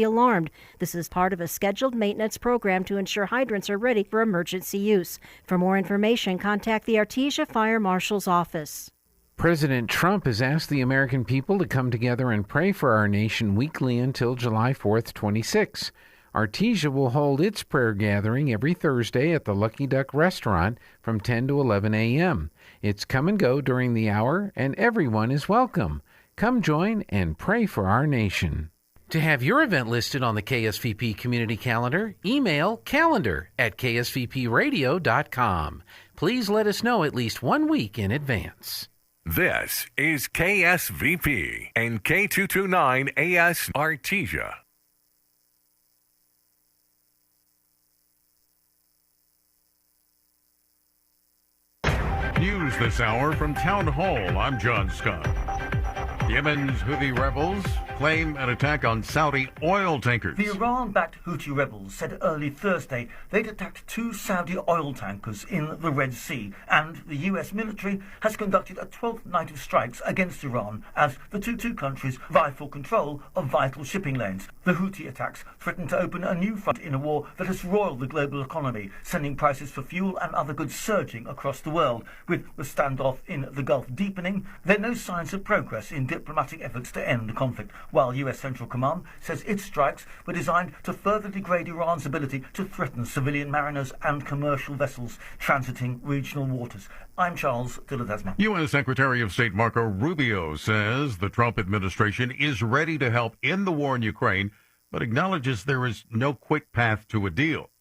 alarmed. This is part of a scheduled maintenance program to ensure hydrants are ready for emergency use. For more information, contact the Artesia Fire Marshal's office. President Trump has asked the American people to come together and pray for our nation weekly until July 4th, 26. Artesia will hold its prayer gathering every Thursday at the Lucky Duck restaurant from 10 to 11 a.m. It's come and go during the hour, and everyone is welcome. Come join and pray for our nation. To have your event listed on the KSVP community calendar, email calendar@ksvpradio.com. Please let us know at least 1 week in advance. This is KSVP and K229AS Artesia. News this hour from Town Hall. I'm John Scott. Yemen's Houthi rebels claim an attack on Saudi oil tankers. The Iran-backed Houthi rebels said early Thursday they'd attacked 2 Saudi oil tankers in the Red Sea, and the U.S. military has conducted a 12th night of strikes against Iran as the two countries vie for control of vital shipping lanes. The Houthi attacks threaten to open a new front in a war that has roiled the global economy, sending prices for fuel and other goods surging across the world. With the standoff in the Gulf deepening, there are no signs of progress in diplomatic efforts to end the conflict, while U.S. Central Command says its strikes were designed to further degrade Iran's ability to threaten civilian mariners and commercial vessels transiting regional waters. I'm Charles Dilladesma. U.S. Secretary of State Marco Rubio says the Trump administration is ready to help end the war in Ukraine, but acknowledges there is no quick path to a deal.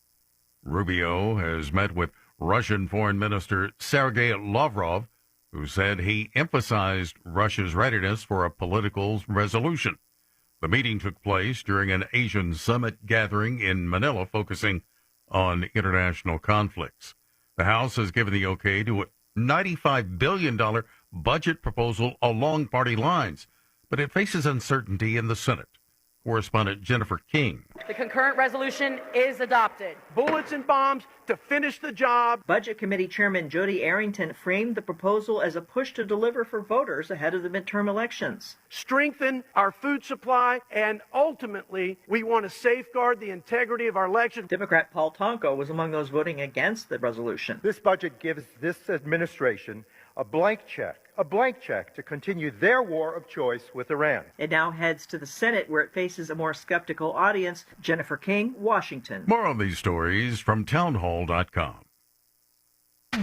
Rubio has met with Russian Foreign Minister Sergei Lavrov, who said he emphasized Russia's readiness for a political resolution. The meeting took place during an Asian summit gathering in Manila focusing on international conflicts. The House has given the okay to a $95 billion budget proposal along party lines, but it faces uncertainty in the Senate. Correspondent Jennifer King. The concurrent resolution is adopted. Bullets and bombs to finish the job. Budget Committee Chairman Jody Arrington framed the proposal as a push to deliver for voters ahead of the midterm elections. Strengthen our food supply, and ultimately, we want to safeguard the integrity of our election. Democrat Paul Tonko was among those voting against the resolution. This budget gives this administration a blank check to continue their war of choice with Iran. It now heads to the Senate, where it faces a more skeptical audience. Jennifer King, Washington. More on these stories from townhall.com.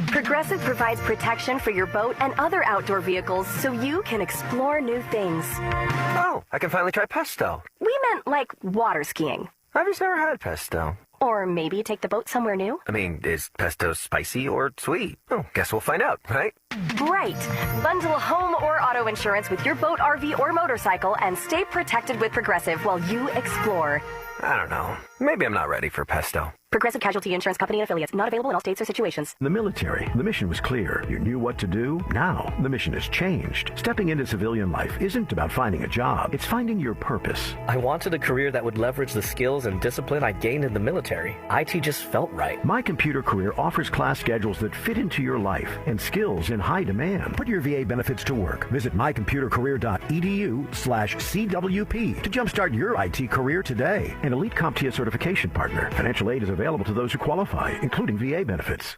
Progressive provides protection for your boat and other outdoor vehicles so you can explore new things. Oh, I can finally try pesto. We meant like water skiing. I've just never had pesto. Or maybe take the boat somewhere new. I mean, is pesto spicy or sweet? Oh, guess we'll find out, right? Right. Bundle home or auto insurance with your boat, RV, or motorcycle and stay protected with Progressive while you explore. I don't know. Maybe I'm not ready for pesto. Progressive Casualty Insurance Company and affiliates. Not available in all states or situations. The military. The mission was clear. You knew what to do. Now, the mission has changed. Stepping into civilian life isn't about finding a job. It's finding your purpose. I wanted a career that would leverage the skills and discipline I gained in the military. IT just felt right. My Computer Career offers class schedules that fit into your life and skills in high demand. Put your VA benefits to work. Visit mycomputercareer.edu/CWP to jumpstart your IT career today. An elite CompTIA certification partner. Financial aid is available to those who qualify, including VA benefits.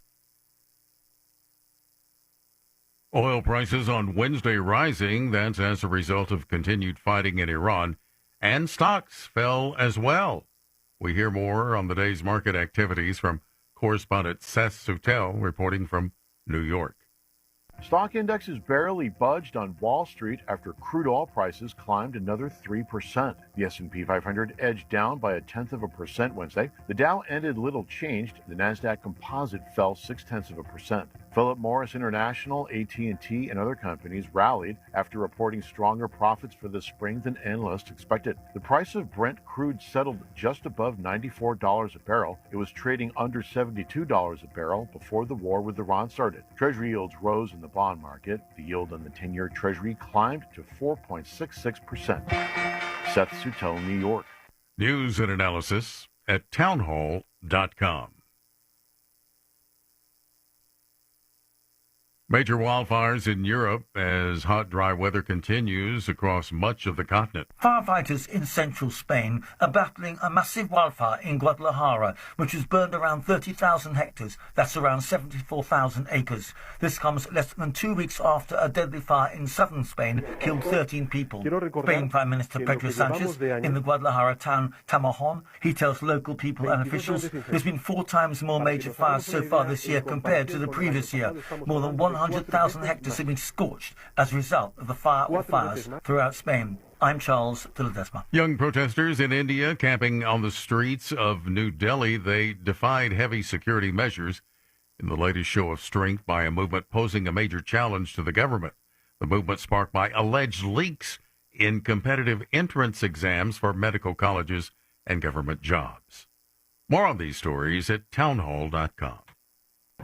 Oil prices on Wednesday rising. That's as a result of continued fighting in Iran. And stocks fell as well. We hear more on the day's market activities from correspondent Seth Sutel reporting from New York. Stock indexes barely budged on Wall Street after crude oil prices climbed another 3%. The S&P 500 edged down by 0.1% Wednesday. The Dow ended little changed. The Nasdaq Composite fell 0.6%. Philip Morris International, AT&T, and other companies rallied after reporting stronger profits for the spring than analysts expected. The price of Brent crude settled just above $94 a barrel. It was trading under $72 a barrel before the war with Iran started. Treasury yields rose in the bond market. The yield on the 10-year Treasury climbed to 4.66%. Seth Sutel, New York. News and analysis at townhall.com. Major wildfires in Europe as hot, dry weather continues across much of the continent. Firefighters in central Spain are battling a massive wildfire in Guadalajara, which has burned around 30,000 hectares. That's around 74,000 acres. This comes less than 2 weeks after a deadly fire in southern Spain killed 13 people. Spain Prime Minister Pedro Sanchez in the Guadalajara town Tamarón. He tells local people and officials there's been 4 times more major fires so far this year compared to the previous year. More than 100,000 hectares have been scorched as a result of the fires throughout Spain. I'm Charles de Ledesma. Young protesters in India camping on the streets of New Delhi. They defied heavy security measures in the latest show of strength by a movement posing a major challenge to the government. The movement sparked by alleged leaks in competitive entrance exams for medical colleges and government jobs. More on these stories at townhall.com.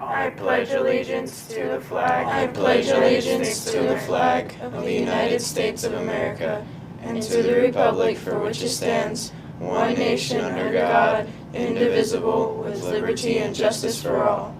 I pledge allegiance to the flag. I pledge allegiance to the flag of the United States of America and to the republic for which it stands, one nation under God, indivisible, with liberty and justice for all.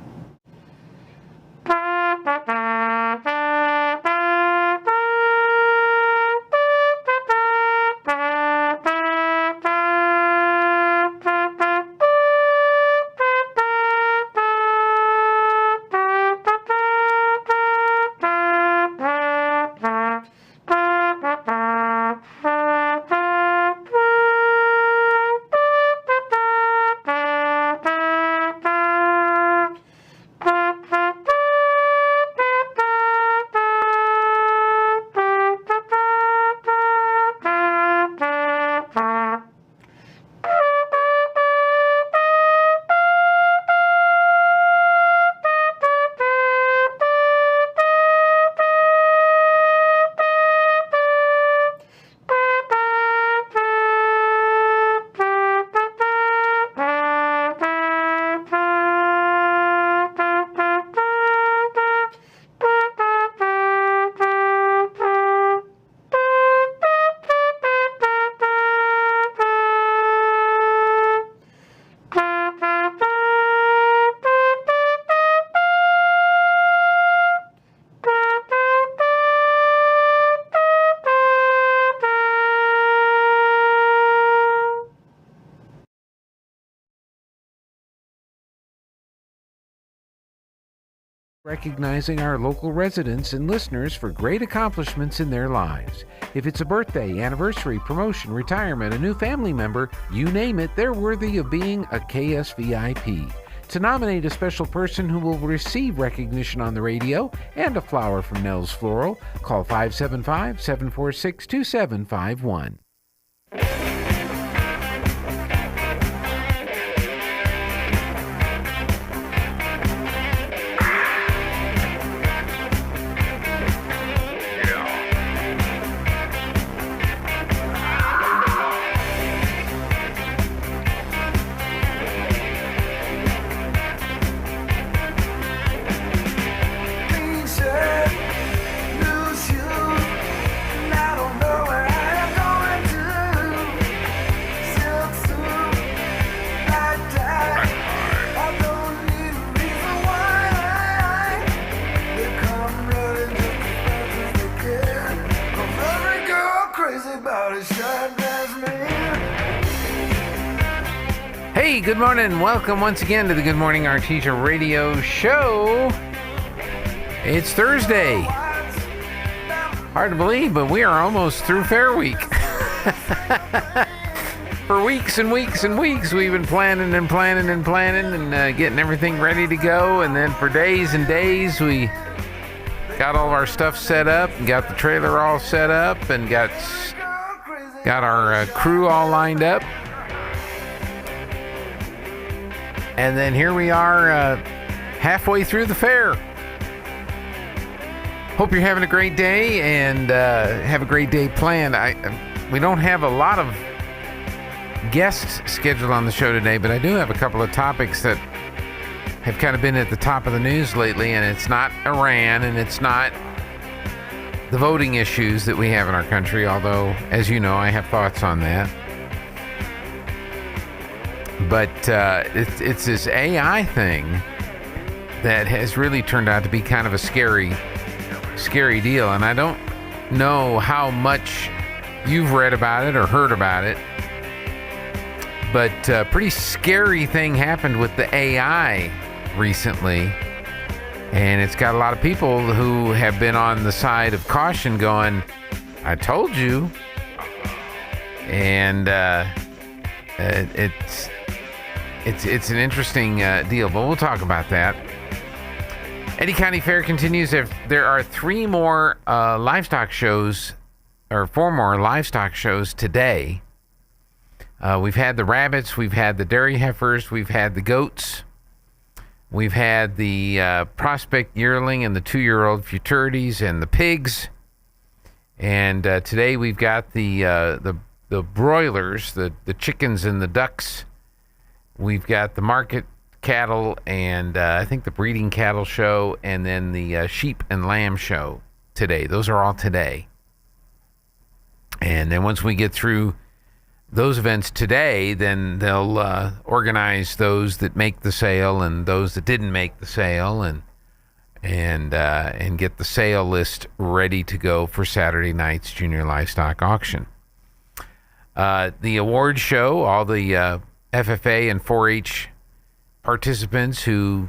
Recognizing our local residents and listeners for great accomplishments in their lives. If it's a birthday, anniversary, promotion, retirement, a new family member, you name it, they're worthy of being a KSVIP. To nominate a special person who will receive recognition on the radio and a flower from Nell's Floral, call 575-746-2751. Hey, good morning. Welcome once again to the Good Morning Artesia radio show. It's Thursday. Hard to believe, but we are almost through Fair Week. For weeks and weeks and weeks, we've been planning and getting everything ready to go. And then for days and days, we got all of our stuff set up and got the trailer all set up and got our crew all lined up. And then here we are halfway through the fair. Hope you're having a great day and have a great day planned. We don't have a lot of guests scheduled on the show today, but I do have a couple of topics that have kind of been at the top of the news lately, and it's not Iran and it's not the voting issues that we have in our country, although, as you know, I have thoughts on that. But it's this AI thing that has really turned out to be kind of a scary deal. And I don't know how much you've read about it or heard about it, but a pretty scary thing happened with the AI recently. And it's got a lot of people who have been on the side of caution going, I told you. And it's an interesting deal, but we'll talk about that. Eddy County Fair continues. There are 3 more livestock shows, or 4 more livestock shows today. We've had the rabbits, we've had the dairy heifers, we've had the goats. We've had the prospect yearling and the 2-year-old futurities and the pigs. And today we've got the broilers, the chickens and the ducks. We've got the market cattle and I think the breeding cattle show, and then the sheep and lamb show today. Those are all today. And then once we get through those events today, then they'll organize those that make the sale and those that didn't make the sale, and get the sale list ready to go for Saturday night's junior livestock auction. The award show, all the FFA and 4-H participants who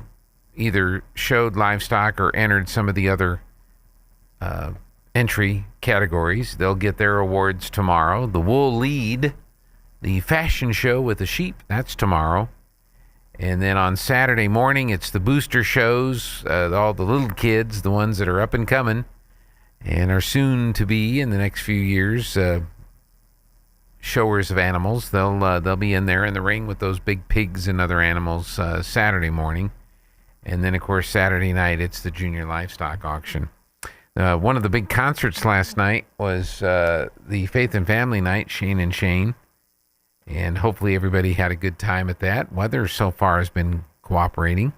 either showed livestock or entered some of the other entry categories, they'll get their awards tomorrow. The wool lead, the fashion show with the sheep, that's tomorrow. And then on Saturday morning, it's the booster shows, all the little kids, the ones that are up and coming and are soon to be in the next few years showers of animals. They'll be in there in the ring with those big pigs and other animals Saturday morning. And then, of course, Saturday night, it's the junior livestock auction. One of the big concerts last night was the Faith and Family Night, Shane and Shane. And hopefully everybody had a good time at that. Weather so far has been cooperating.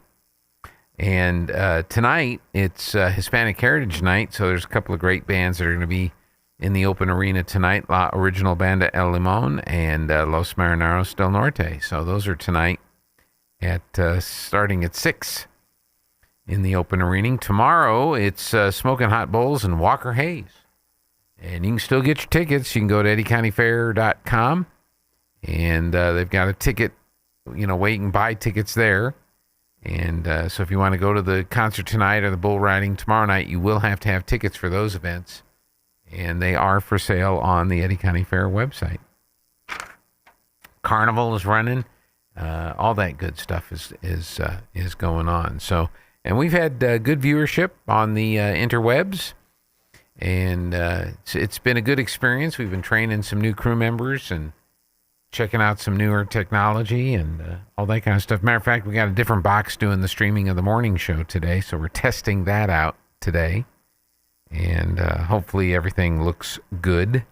And tonight, it's Hispanic Heritage Night, so there's a couple of great bands that are going to be in the open arena tonight. La Original Banda El Limón and Los Marineros del Norte. So those are tonight at starting at 6 in the open arena. Tomorrow, it's Smoking Hot Bowls and Walker Hayes. And you can still get your tickets. You can go to eddycountyfair.com. And they've got a ticket, where you can buy tickets there. And so if you want to go to the concert tonight or the bull riding tomorrow night, you will have to have tickets for those events. And they are for sale on the Eddy County Fair website. Carnival is running. All that good stuff is going on. So, and we've had good viewership on the interwebs. And it's been a good experience. We've been training some new crew members and checking out some newer technology and all that kind of stuff. Matter of fact, we got a different box doing the streaming of the morning show today, so we're testing that out today. And hopefully everything looks good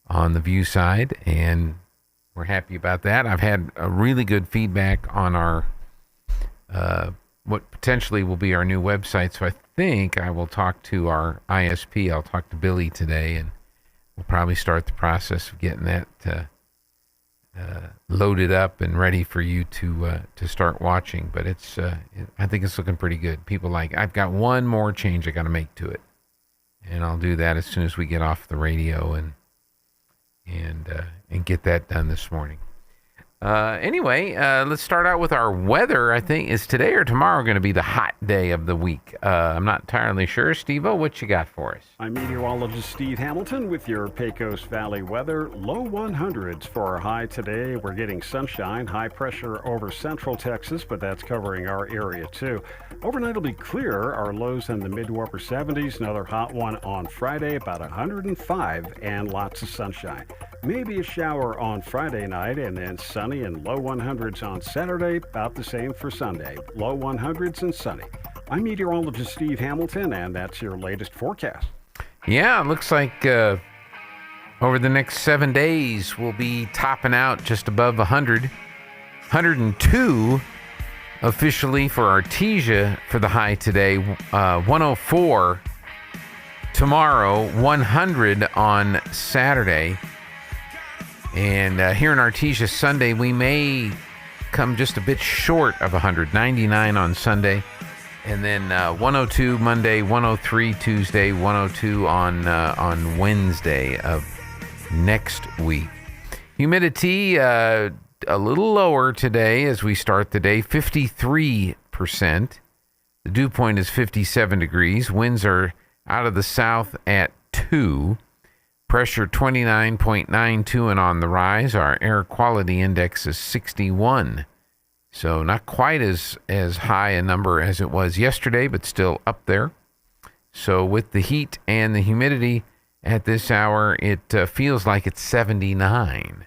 on the view side, and we're happy about that. I've had a really good feedback on our what potentially will be our new website, so I think I will talk to our ISP. I'll talk to Billy today, and we'll probably start the process of getting that loaded up and ready for you to start watching. But I think it's looking pretty good. People I've got one more change I got to make to it, and I'll do that as soon as we get off the radio and get that done this morning. Anyway, let's start out with our weather. I think is today or tomorrow going to be the hot day of the week. I'm not entirely sure. Steve-O, what you got for us? I'm meteorologist Steve Hamilton with your Pecos Valley weather. Low 100s for our high today. We're getting sunshine, high pressure over central Texas, but that's covering our area too. Overnight will be clear. Our lows in the mid to upper 70s. Another hot one on Friday, about 105, and lots of sunshine. Maybe a shower on Friday night, and then sunny and low 100s on Saturday, about the same for Sunday. Low 100s and sunny. I'm meteorologist Steve Hamilton, and that's your latest forecast. Yeah, it looks like over the next 7 days, we'll be topping out just above 100. 102 officially for Artesia for the high today. 104 tomorrow, 100 on Saturday. And here in Artesia Sunday, we may come just a bit short of 100. 99 on Sunday, And then 102 Monday, 103 Tuesday, 102 on Wednesday of next week. Humidity a little lower today as we start the day, 53%. The dew point is 57 degrees. Winds are out of the south at 2. Pressure 29.92 and on the rise. Our air quality index is 61. So not quite as high a number as it was yesterday, but still up there. So with the heat and the humidity at this hour, it feels like it's 79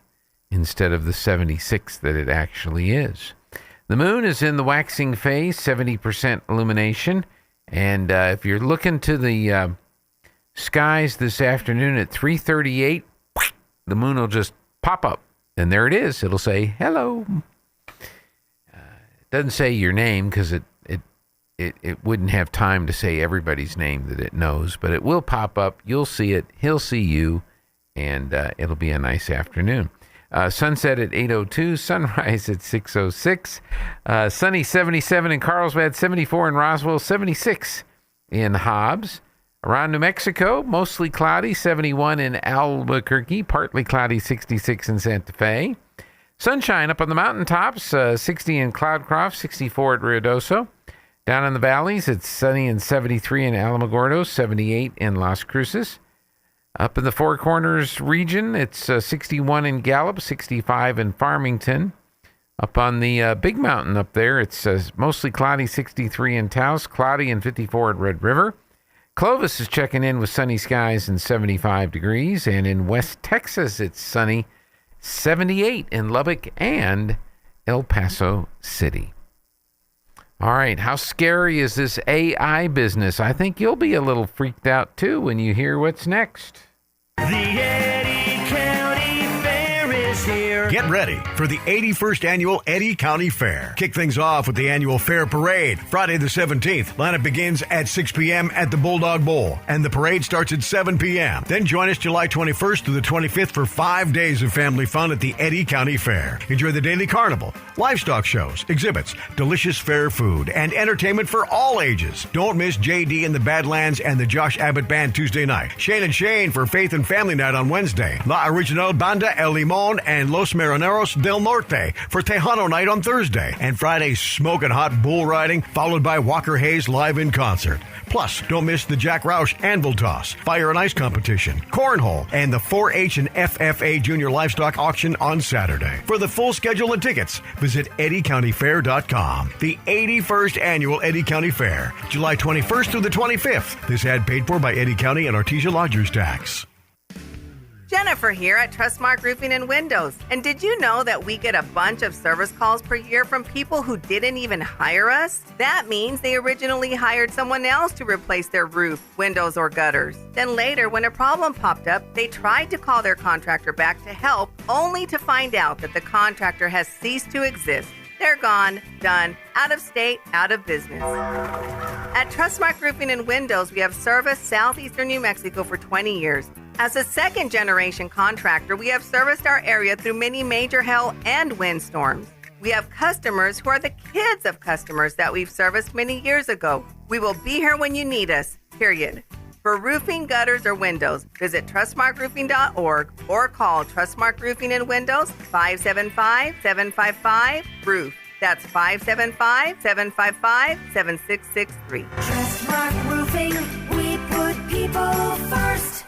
instead of the 76 that it actually is. The moon is in the waxing phase, 70% illumination. And if you're looking to the skies this afternoon at 3:38, the moon will just pop up. And there it is. It'll say, hello. Doesn't say your name because it wouldn't have time to say everybody's name that it knows, but it will pop up. You'll see it. He'll see you, and it'll be a nice afternoon. Sunset at 8:02, sunrise at 6:06. Sunny 77 in Carlsbad, 74 in Roswell, 76 in Hobbs. Around New Mexico, mostly cloudy, 71 in Albuquerque, partly cloudy, 66 in Santa Fe. Sunshine up on the mountaintops, 60 in Cloudcroft, 64 at Ruidoso. Down in the valleys, it's sunny and 73 in Alamogordo, 78 in Las Cruces. Up in the Four Corners region, it's 61 in Gallup, 65 in Farmington. Up on the big mountain up there, it's mostly cloudy, 63 in Taos, cloudy and 54 at Red River. Clovis is checking in with sunny skies and 75 degrees. And in West Texas, it's sunny, 78 in Lubbock and El Paso City. All right, how scary is this AI business? I think you'll be a little freaked out, too, when you hear what's next. The Eddy County Fair is here. Get ready for the 81st Annual Eddy County Fair. Kick things off with the annual Fair Parade. Friday the 17th. Lineup begins at 6 p.m. at the Bulldog Bowl, and the parade starts at 7 p.m. Then join us July 21st through the 25th for 5 days of family fun at the Eddy County Fair. Enjoy the daily carnival, livestock shows, exhibits, delicious fair food, and entertainment for all ages. Don't miss JD and the Badlands and the Josh Abbott Band Tuesday night. Shane and Shane for Faith and Family Night on Wednesday. La Original Banda El Limon and Los Marineros del Norte for Tejano Night on Thursday. And Friday's smoking hot bull riding, followed by Walker Hayes live in concert. Plus, don't miss the Jack Roush Anvil Toss, Fire and Ice Competition, Cornhole, and the 4-H and FFA Junior Livestock Auction on Saturday. For the full schedule and tickets, visit EddyCountyFair.com. The 81st Annual Eddy County Fair, July 21st through the 25th. This ad paid for by Eddy County and Artesia Lodgers Tax. Jennifer here at Trustmark Roofing and Windows. And did you know that we get a bunch of service calls per year from people who didn't even hire us? That means they originally hired someone else to replace their roof, windows, or gutters. Then later, when a problem popped up, they tried to call their contractor back to help, only to find out that the contractor has ceased to exist. They're gone, done, out of state, out of business. At Trustmark Roofing and Windows, we have serviced southeastern New Mexico for 20 years. As a second-generation contractor, we have serviced our area through many major hail and windstorms. We have customers who are the kids of customers that we've serviced many years ago. We will be here when you need us, period. For roofing, gutters, or windows, visit trustmarkroofing.org or call Trustmark Roofing and Windows 575-755-ROOF. That's 575-755-7663. Trustmark Roofing, we put people first.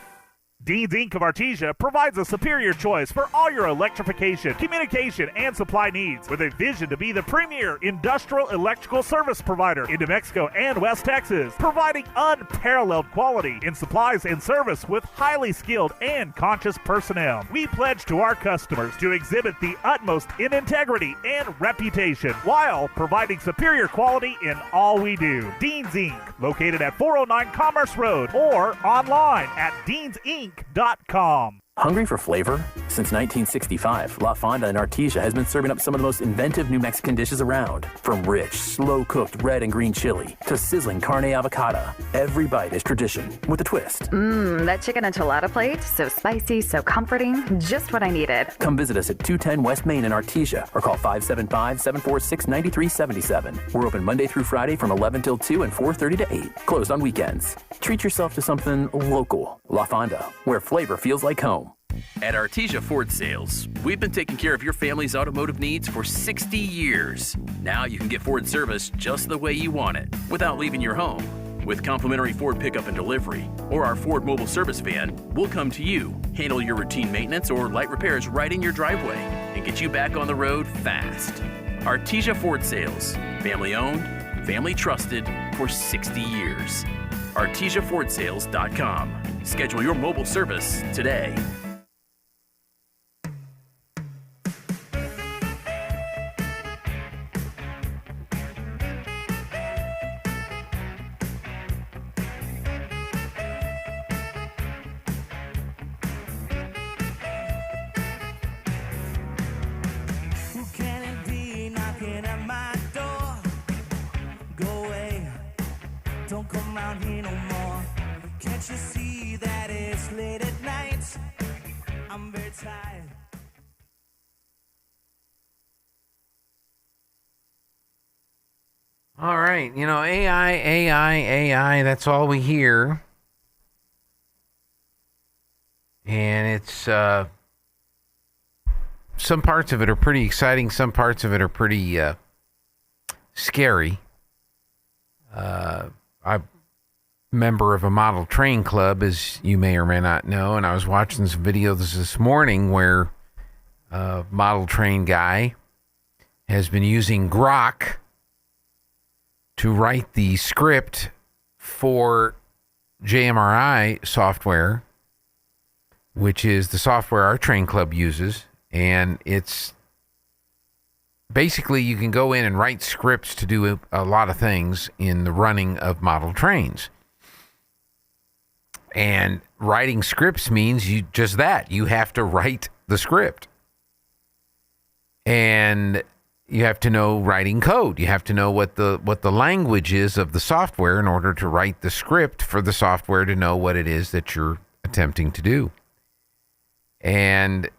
Dean's Inc. of Artesia provides a superior choice for all your electrification, communication, and supply needs, with a vision to be the premier industrial electrical service provider in New Mexico and West Texas, providing unparalleled quality in supplies and service with highly skilled and conscious personnel. We pledge to our customers to exhibit the utmost in integrity and reputation while providing superior quality in all we do. Dean's Inc., located at 409 Commerce Road or online at deansinc.com. Hungry for flavor? Since 1965, La Fonda in Artesia has been serving up some of the most inventive New Mexican dishes around. From rich, slow-cooked red and green chili to sizzling carne avocada, every bite is tradition with a twist. That chicken enchilada plate, so spicy, so comforting, just what I needed. Come visit us at 210 West Main in Artesia or call 575-746-9377. We're open Monday through Friday from 11 till 2 and 4:30 to 8. Closed on weekends. Treat yourself to something local. La Fonda, where flavor feels like home. At Artesia Ford Sales, we've been taking care of your family's automotive needs for 60 years. Now you can get Ford service just the way you want it, without leaving your home. With complimentary Ford pickup and delivery, or our Ford mobile service van, we'll come to you, handle your routine maintenance or light repairs right in your driveway, and get you back on the road fast. Artesia Ford Sales, family owned, family trusted for 60 years. ArtesiaFordSales.com. Schedule your mobile service today. Don't come round here no more. Can't you see that it's late at night? I'm very tired. All right, AI, that's all we hear. And it's, some parts of it are pretty exciting, some parts of it are pretty scary. I'm a member of a model train club, as you may or may not know, and I was watching some videos this morning where a model train guy has been using Grok to write the script for JMRI software, which is the software our train club uses, and it's basically, you can go in and write scripts to do a lot of things in the running of model trains. And writing scripts means you have to write the script. And you have to know writing code. You have to know what the language is of the software in order to write the script for the software to know what it is that you're attempting to do. And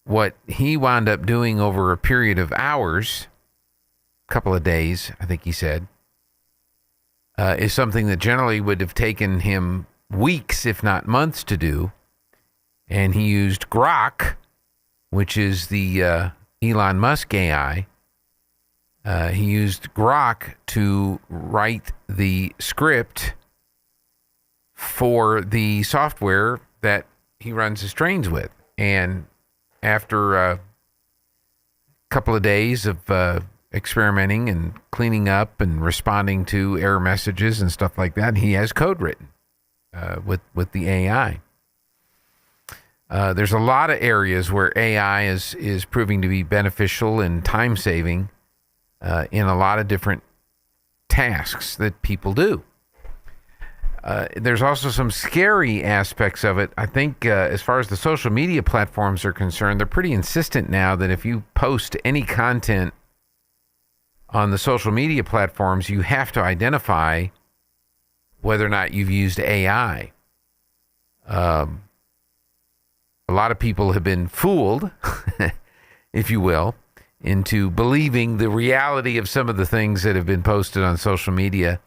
what he wound up doing over a period of hours, a couple of days, I think he said, is something that generally would have taken him weeks, if not months, to do. And he used Grok, which is the Elon Musk AI. He used Grok to write the script for the software that he runs his trains with. And after a couple of days of experimenting and cleaning up and responding to error messages and stuff like that, he has code written with the AI. There's a lot of areas where AI is proving to be beneficial and time-saving in a lot of different tasks that people do. There's also some scary aspects of it. I think as far as the social media platforms are concerned, they're pretty insistent now that if you post any content on the social media platforms, you have to identify whether or not you've used AI. A lot of people have been fooled, if you will, into believing the reality of some of the things that have been posted on social media.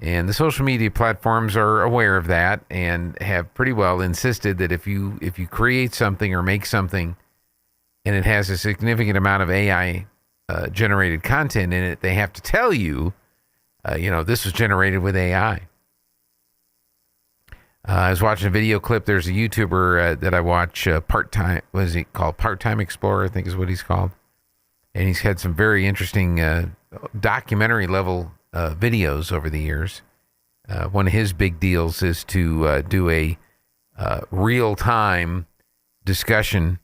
And the social media platforms are aware of that and have pretty well insisted that if you create something or make something and it has a significant amount of AI generated content in it, they have to tell you, this was generated with AI. I was watching a video clip. There's a YouTuber that I watch, Part-Time, what is he called? Part-Time Explorer, I think is what he's called. And he's had some very interesting documentary level videos over the years. One of his big deals is to do a real-time discussion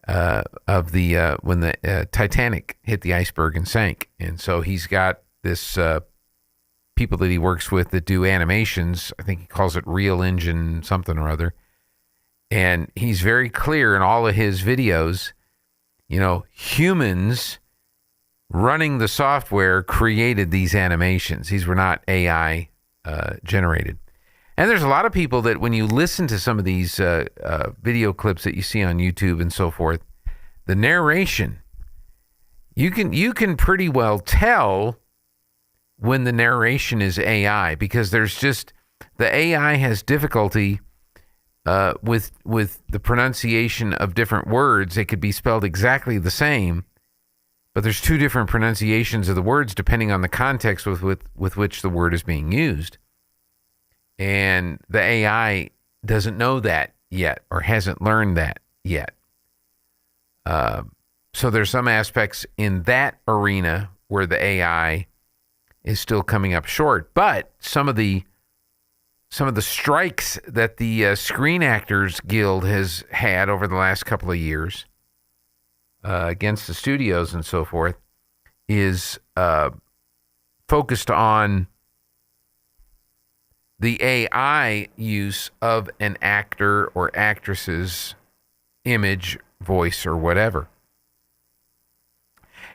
of the when the Titanic hit the iceberg and sank. And so he's got this people that he works with that do animations. I think he calls it Real Engine something or other. And he's very clear in all of his videos, humans running the software created these animations. These were not AI generated. And there's a lot of people that when you listen to some of these video clips that you see on YouTube and so forth, the narration, you can pretty well tell when the narration is AI, because there's just, the AI has difficulty with the pronunciation of different words. They could be spelled exactly the same, but there's two different pronunciations of the words depending on the context with which the word is being used. And the AI doesn't know that yet, or hasn't learned that yet. So there's some aspects in that arena where the AI is still coming up short. But some of the strikes that the Screen Actors Guild has had over the last couple of years against the studios and so forth is focused on the AI use of an actor or actress's image, voice, or whatever.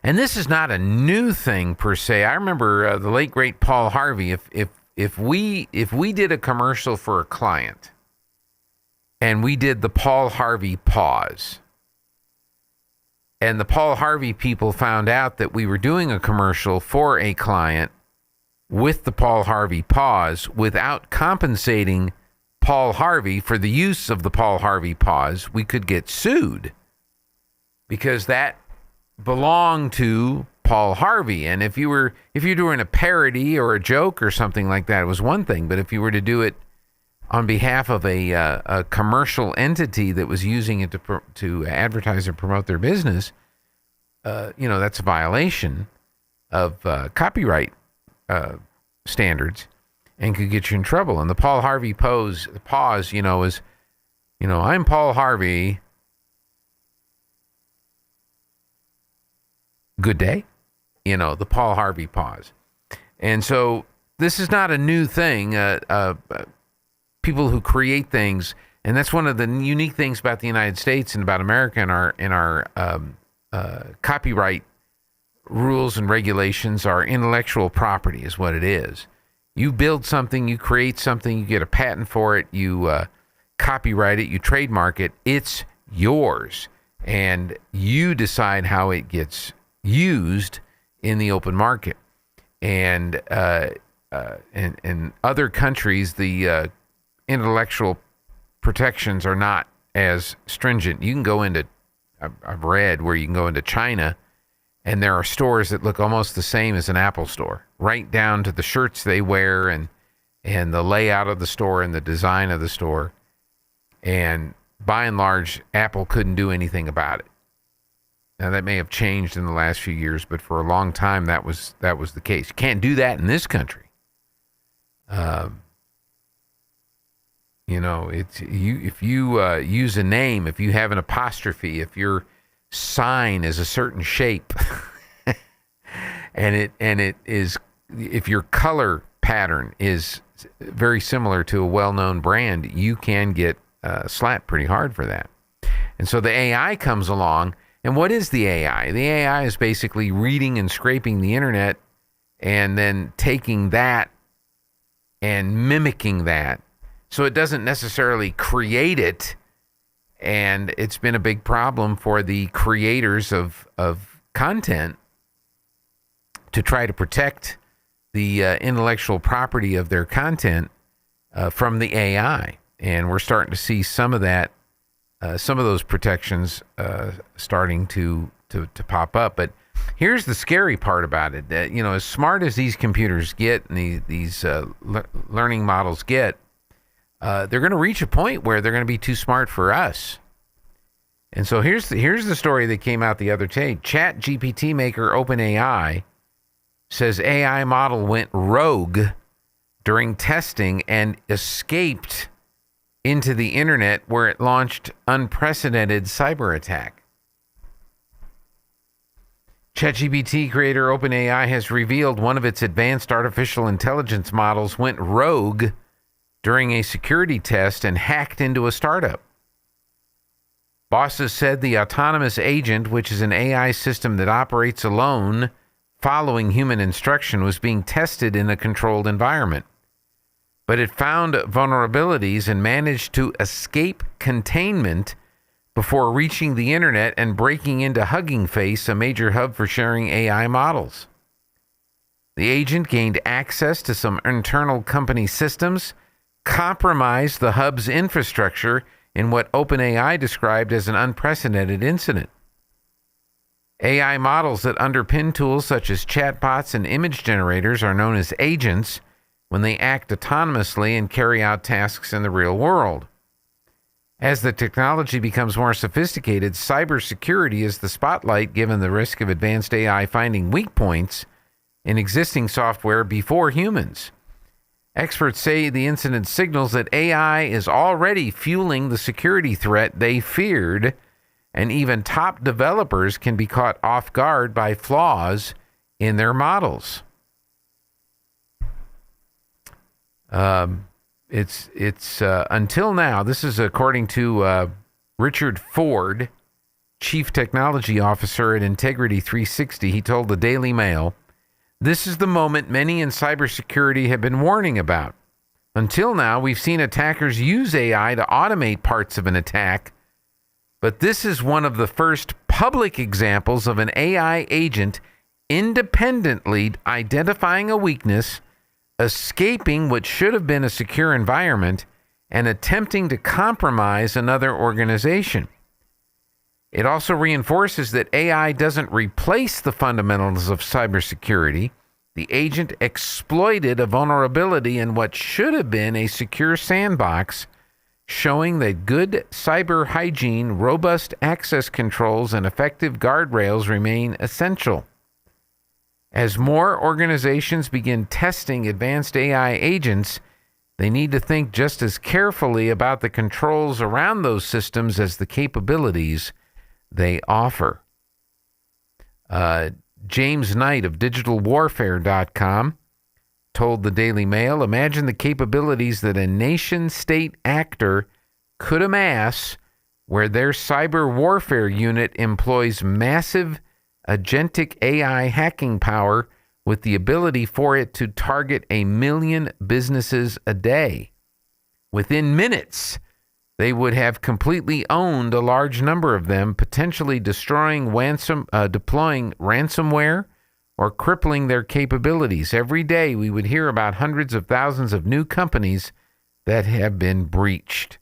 And this is not a new thing per se. I remember the late great Paul Harvey. If we did a commercial for a client and we did the Paul Harvey pause, and the Paul Harvey people found out that we were doing a commercial for a client with the Paul Harvey pause without compensating Paul Harvey for the use of the Paul Harvey pause, we could get sued because that belonged to Paul Harvey. And if you're doing a parody or a joke or something like that, it was one thing. But if you were to do it on behalf of a commercial entity that was using it to advertise and promote their business, that's a violation of copyright standards and could get you in trouble. And the Paul Harvey pause, is, I'm Paul Harvey. Good day. The Paul Harvey pause. And so this is not a new thing. People who create things, and that's one of the unique things about the United States and about America and our copyright rules and regulations. Are intellectual property is what it is. You build something, you create something, you get a patent for it, you copyright it, you trademark it, it's yours. And you decide how it gets used in the open market. And in other countries, the intellectual protections are not as stringent. You can go into, I've read where you can go into China and there are stores that look almost the same as an Apple store, right down to the shirts they wear and the layout of the store and the design of the store. And by and large, Apple couldn't do anything about it. Now, that may have changed in the last few years, but for a long time, that was the case. You can't do that in this country. If you use a name, if you have an apostrophe, if your sign is a certain shape, and it is, if your color pattern is very similar to a well-known brand, you can get slapped pretty hard for that. And so the AI comes along. And what is the AI? The AI is basically reading and scraping the internet and then taking that and mimicking that. So it doesn't necessarily create it. And it's been a big problem for the creators of content to try to protect the intellectual property of their content from the AI. And we're starting to see some of that. Some of those protections starting to pop up. But here's the scary part about it. That, as smart as these computers get and these learning models get, they're going to reach a point where they're going to be too smart for us. And so here's the story that came out the other day. Chat GPT maker OpenAI says AI model went rogue during testing and escaped into the internet, where it launched unprecedented cyber attack. ChatGPT creator OpenAI has revealed one of its advanced artificial intelligence models went rogue during a security test and hacked into a startup. Bosses said the autonomous agent, which is an AI system that operates alone following human instruction, was being tested in a controlled environment. But it found vulnerabilities and managed to escape containment before reaching the internet and breaking into Hugging Face, a major hub for sharing AI models. The agent gained access to some internal company systems, compromised the hub's infrastructure in what OpenAI described as an unprecedented incident. AI models that underpin tools such as chatbots and image generators are known as agents when they act autonomously and carry out tasks in the real world. As the technology becomes more sophisticated, cybersecurity is the spotlight given the risk of advanced AI finding weak points in existing software before humans. Experts say the incident signals that AI is already fueling the security threat they feared, and even top developers can be caught off guard by flaws in their models. It's until now, this is according to Richard Ford, Chief Technology Officer at Integrity 360. He told the Daily Mail, "This is the moment many in cybersecurity have been warning about. Until now, we've seen attackers use AI to automate parts of an attack, but this is one of the first public examples of an AI agent independently identifying a weakness, escaping what should have been a secure environment, and attempting to compromise another organization. It also reinforces that AI doesn't replace the fundamentals of cybersecurity. The agent exploited a vulnerability in what should have been a secure sandbox, showing that good cyber hygiene, robust access controls, and effective guardrails remain essential. As more organizations begin testing advanced AI agents, they need to think just as carefully about the controls around those systems as the capabilities they offer." James Knight of digitalwarfare.com told the Daily Mail, "Imagine the capabilities that a nation-state actor could amass where their cyber warfare unit employs massive agentic AI hacking power with the ability for it to target 1 million businesses a day. Within minutes, they would have completely owned a large number of them, potentially deploying ransomware or crippling their capabilities. Every day, we would hear about hundreds of thousands of new companies that have been breached."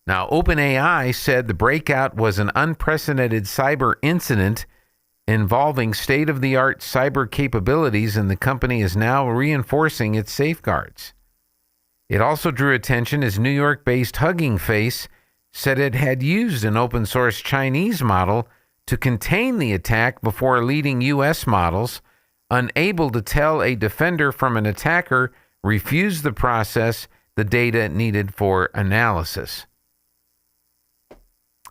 Now, OpenAI said the breakout was an unprecedented cyber incident involving state-of-the-art cyber capabilities, and the company is now reinforcing its safeguards. It also drew attention as New York-based Hugging Face said it had used an open-source Chinese model to contain the attack before leading U.S. models, unable to tell a defender from an attacker, refused the process the data needed for analysis.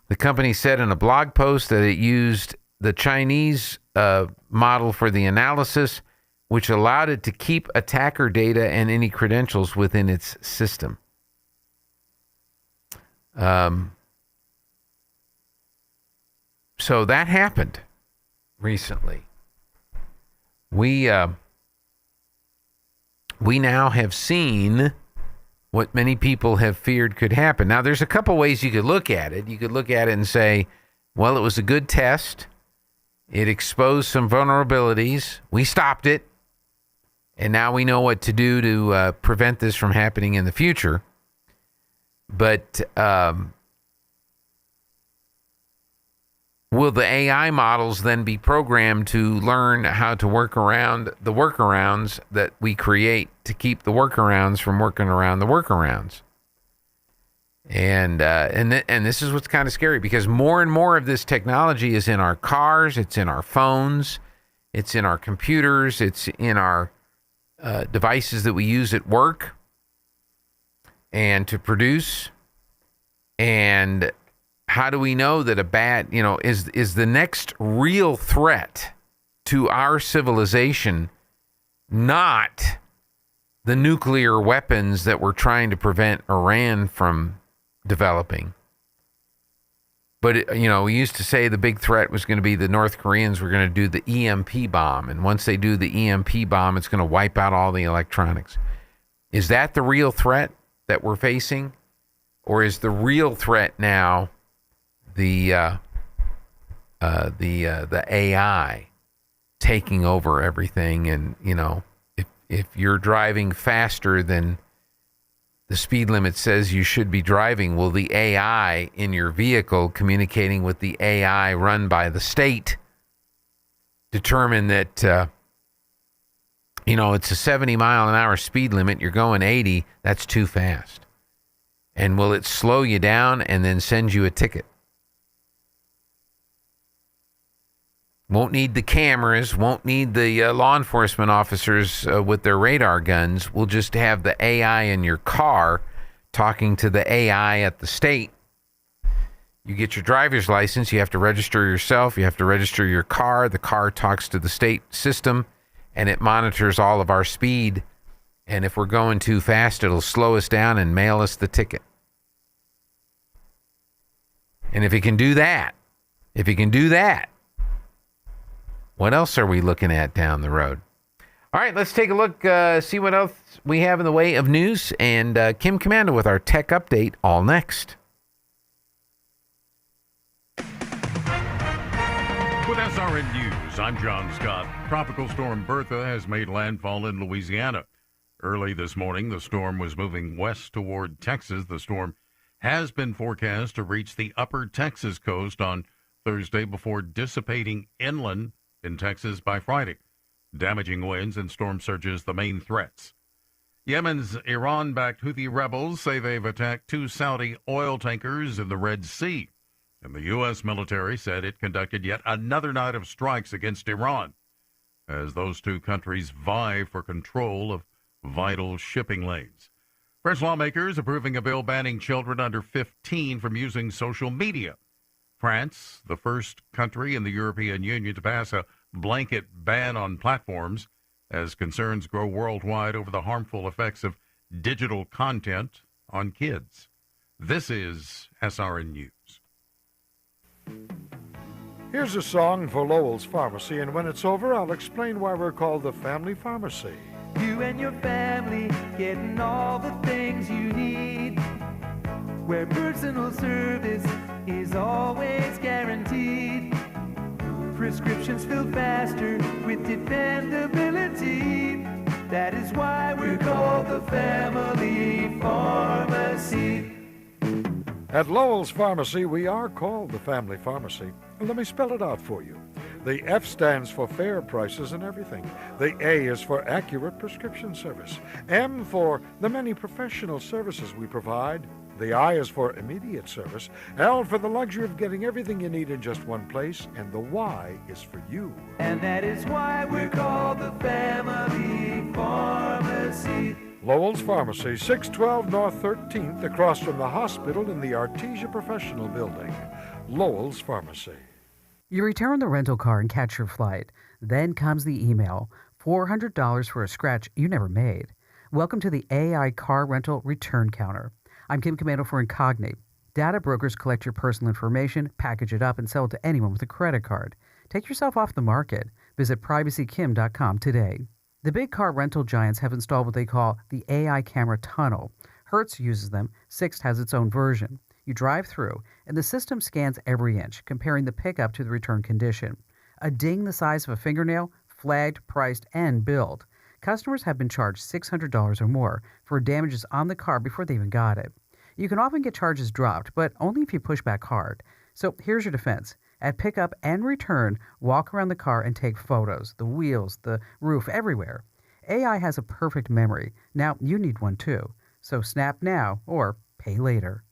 The company said in a blog post that it used the Chinese model for the analysis, which allowed it to keep attacker data and any credentials within its system. So that happened recently. We now have seen what many people have feared could happen. Now, there's a couple ways you could look at it. You could look at it and say, well, it was a good test. It exposed some vulnerabilities. We stopped it. And now we know what to do to prevent this from happening in the future. But will the AI models then be programmed to learn how to work around the workarounds that we create to keep the workarounds from working around the workarounds? And this is what's kind of scary, because more and more of this technology is in our cars, it's in our phones, it's in our computers, it's in our devices that we use at work and to produce. And how do we know that a bad, is the next real threat to our civilization not the nuclear weapons that we're trying to prevent Iran from developing? But, we used to say the big threat was going to be the North Koreans were going to do the EMP bomb. And once they do the EMP bomb, it's going to wipe out all the electronics. Is that the real threat that we're facing? Or is the real threat now the AI taking over everything? And, if you're driving faster than the speed limit says you should be driving, will the AI in your vehicle communicating with the AI run by the state determine that, it's a 70 mile an hour speed limit, you're going 80, that's too fast? And will it slow you down and then send you a ticket? Won't need the cameras, won't need the law enforcement officers with their radar guns. We'll just have the AI in your car talking to the AI at the state. You get your driver's license, you have to register yourself, you have to register your car. The car talks to the state system, and it monitors all of our speed. And if we're going too fast, it'll slow us down and mail us the ticket. And if it can do that, what else are we looking at down the road? All right, let's take a look, see what else we have in the way of news. And Kim Komando with our tech update, all next. With SRN News, I'm John Scott. Tropical storm Bertha has made landfall in Louisiana. Early this morning, the storm was moving west toward Texas. The storm has been forecast to reach the upper Texas coast on Thursday before dissipating inland in Texas by Friday. Damaging winds and storm surges the main threats. Yemen's Iran-backed Houthi rebels say they've attacked 2 Saudi oil tankers in the Red Sea. And the U.S. military said it conducted yet another night of strikes against Iran as those 2 countries vie for control of vital shipping lanes. French lawmakers approving a bill banning children under 15 from using social media. France, the first country in the European Union to pass a blanket ban on platforms as concerns grow worldwide over the harmful effects of digital content on kids. This is SRN News. Here's a song for Lowell's Pharmacy, and when it's over, I'll explain why we're called the Family Pharmacy. You and your family getting all the things you need, where personal service is always guaranteed. Prescriptions fill faster with dependability. That is why we're called the Family Pharmacy. At Lowell's Pharmacy, we are called the Family Pharmacy. Let me spell it out for you. The F stands for fair prices and everything. The A is for accurate prescription service. M for the many professional services we provide. The I is for immediate service. L for the luxury of getting everything you need in just one place. And the Y is for you. And that is why we're called the Family Pharmacy. Lowell's Pharmacy, 612 North 13th, across from the hospital in the Artesia Professional Building. Lowell's Pharmacy. You return the rental car and catch your flight. Then comes the email, $400 for a scratch you never made. Welcome to the AI Car Rental Return Counter. I'm Kim Komando for Incognate. Data brokers collect your personal information, package it up, and sell it to anyone with a credit card. Take yourself off the market. Visit privacykim.com today. The big car rental giants have installed what they call the AI camera tunnel. Hertz uses them. Sixt has its own version. You drive through, and the system scans every inch, comparing the pickup to the return condition. A ding the size of a fingernail, flagged, priced, and billed. Customers have been charged $600 or more for damages on the car before they even got it. You can often get charges dropped, but only if you push back hard. So here's your defense. At pickup and return, walk around the car and take photos, the wheels, the roof, everywhere. AI has a perfect memory. Now you need one too. So snap now or pay later.